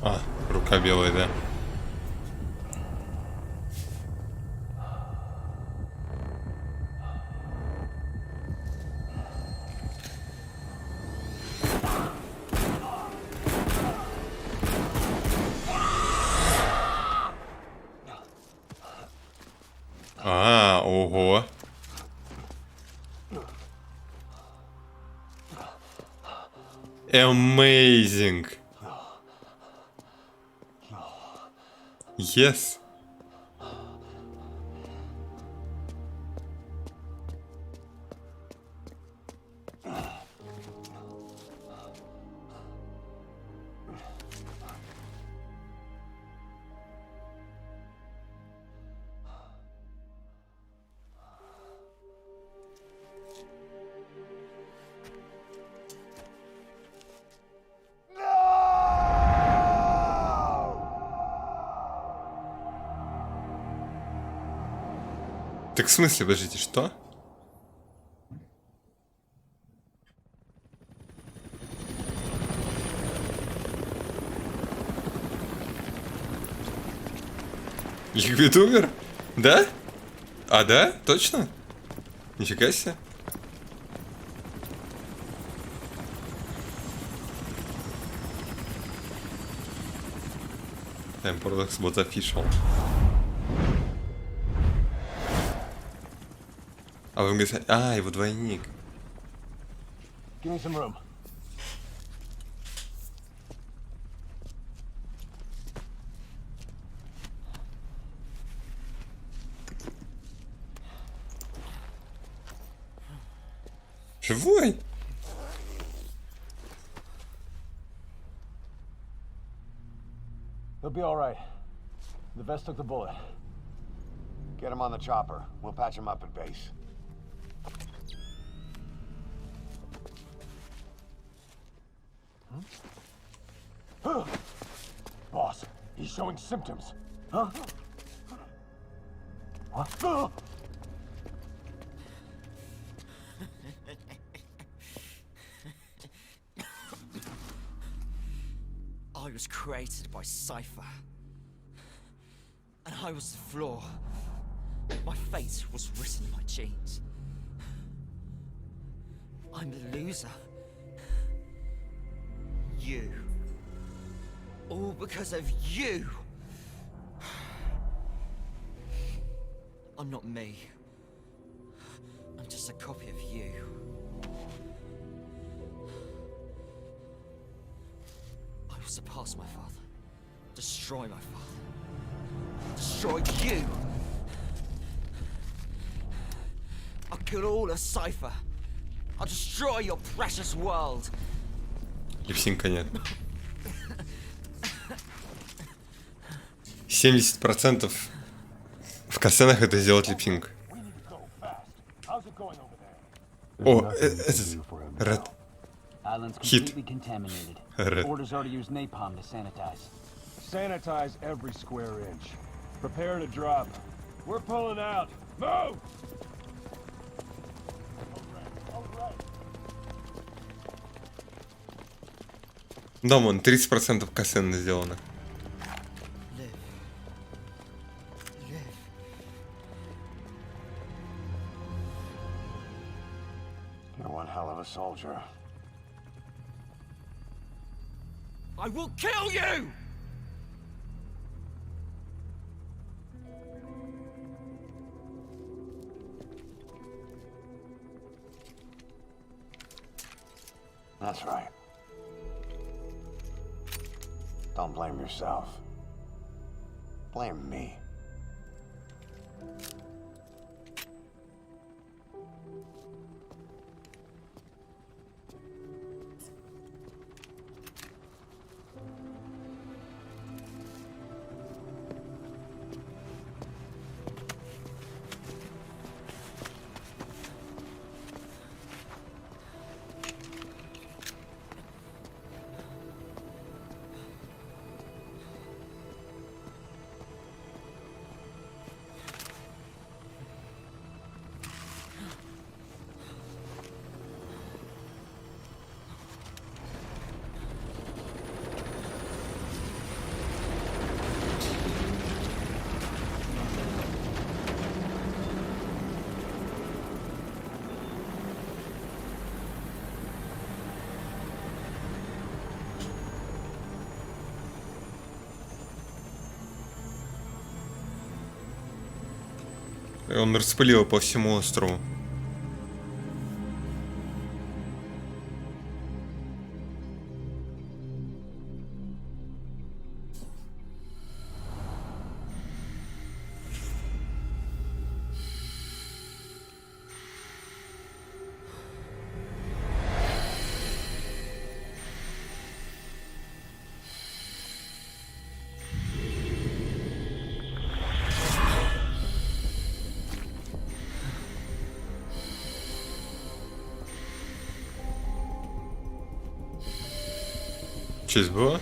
А, рука белая, да? А, ого. Amazing. Yes. Так в смысле, подождите, что? Ликвид умер? Да? А, да? Точно? Нифига себе. Time Paradox was official. А вы говорите, а, его двойник. Give me some room. Живой? He'll be all right. The vest took the bullet. Get him on the chopper. We'll patch him up at base. Boss, he's showing symptoms. Huh? What? I was created by Cypher. And I was the flaw. My fate was written in my genes. I'm the loser. You. All because of you. I'm not me. I'm just a copy of you. I will surpass my father. Destroy my father. Destroy you. I'll kill all of Cypher. I'll destroy your precious world. Липсинка нет. 70% в касценах это сделать липсинг. О, этот Ред. Island's Hit. completely contaminated. Red. Orders are to use napalm to sanitize. Sanitize every square inch. Prepare to drop. We're pulling out. Move! Да, вон, 30% касцены сделано. You're one hell of a soldier. I will kill you! That's right. Don't blame yourself. Blame me. И он распылил по всему острову. Что здесь было?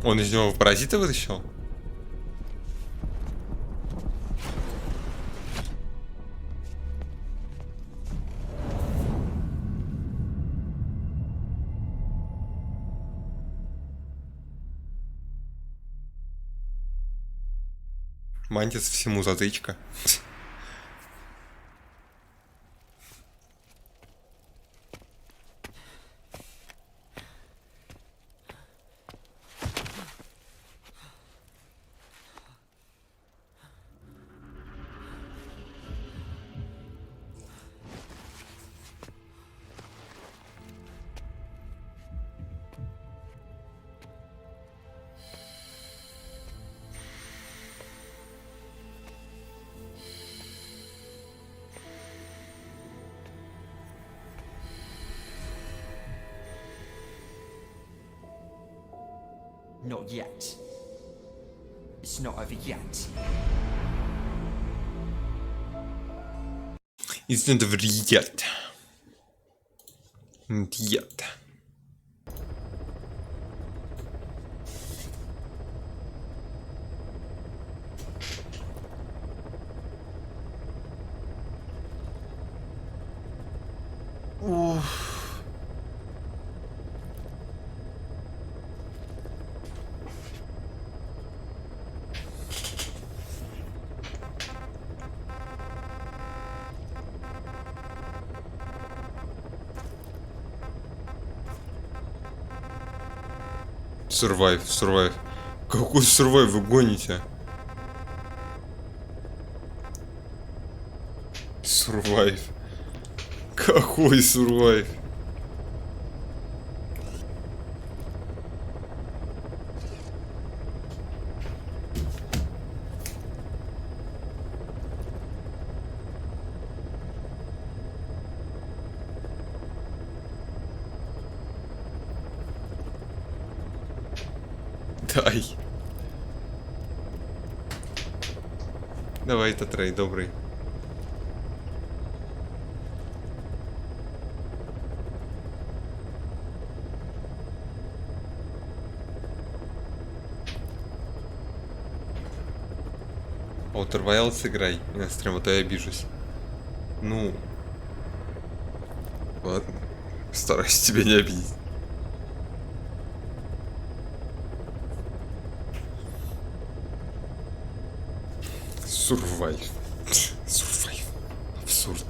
Он из него паразита вытащил? Мантис всему затычка. Not yet. It's not over yet. It's not over yet. Not yet. Survive, survive. Какой survive вы гоните? Survive. Какой survive? Дай. Давай, Татрей, добрый. Outer Wilds сыграй на стрим, а то я обижусь. Ну. Ладно. Стараюсь тебя не обидеть. Сурвайв. Сурвайв. Абсурд.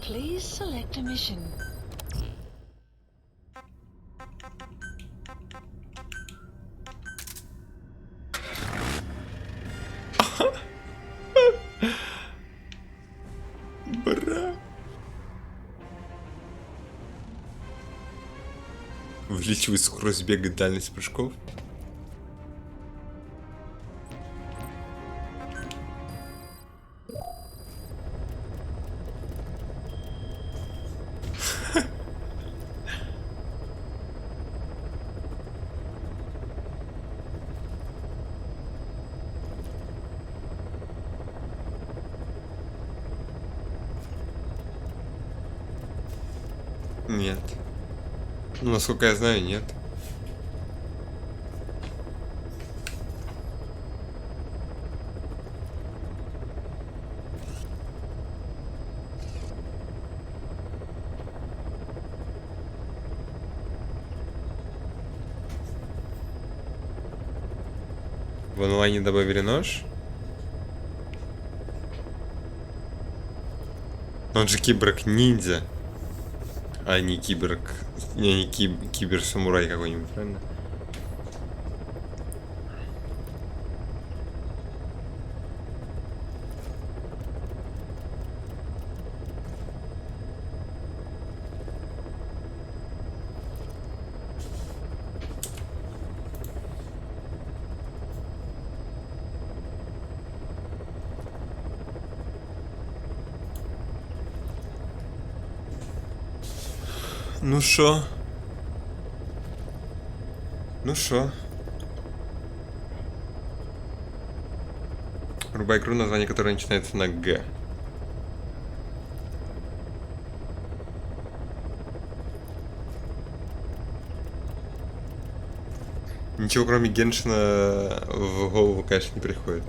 Please select a mission. Бра. Увеличивает скорость бега и дальность прыжков. Нет. Ну, насколько я знаю, нет. В онлайне добавили нож. Он же киборг-ниндзя. А не киборг. Не кибер-самурай какой-нибудь, правильно? Ну шо? Ну шо? Врубай игру, название которой начинается на Г. Ничего кроме Геншина в голову, конечно, не приходит.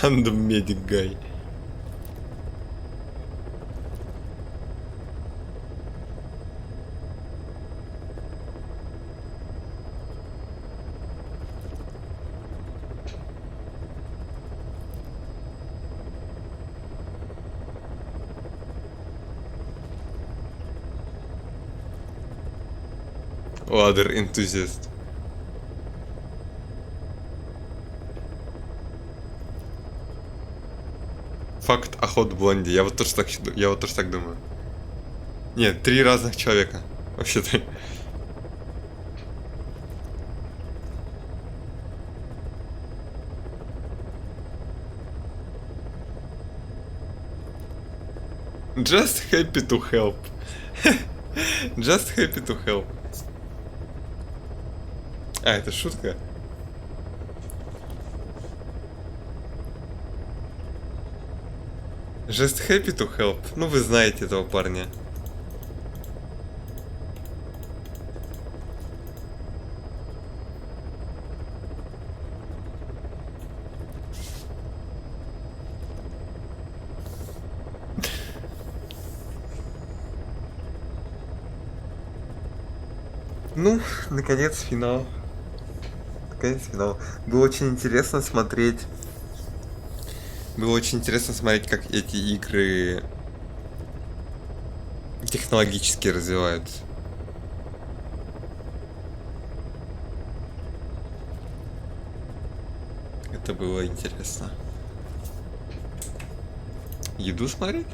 Рандом медик гай. Ладер энтузиаст. Факт охот блонди. Я вот тоже так думаю. Нет, 3 разных человека. Вообще-то. Just happy to help. Just happy to help. А, это шутка? Just happy to help. Ну, вы знаете этого парня. Ну, наконец финал. Наконец финал. Было очень интересно смотреть. Было очень интересно смотреть, как эти игры технологически развиваются. Это было интересно. Еду смотреть?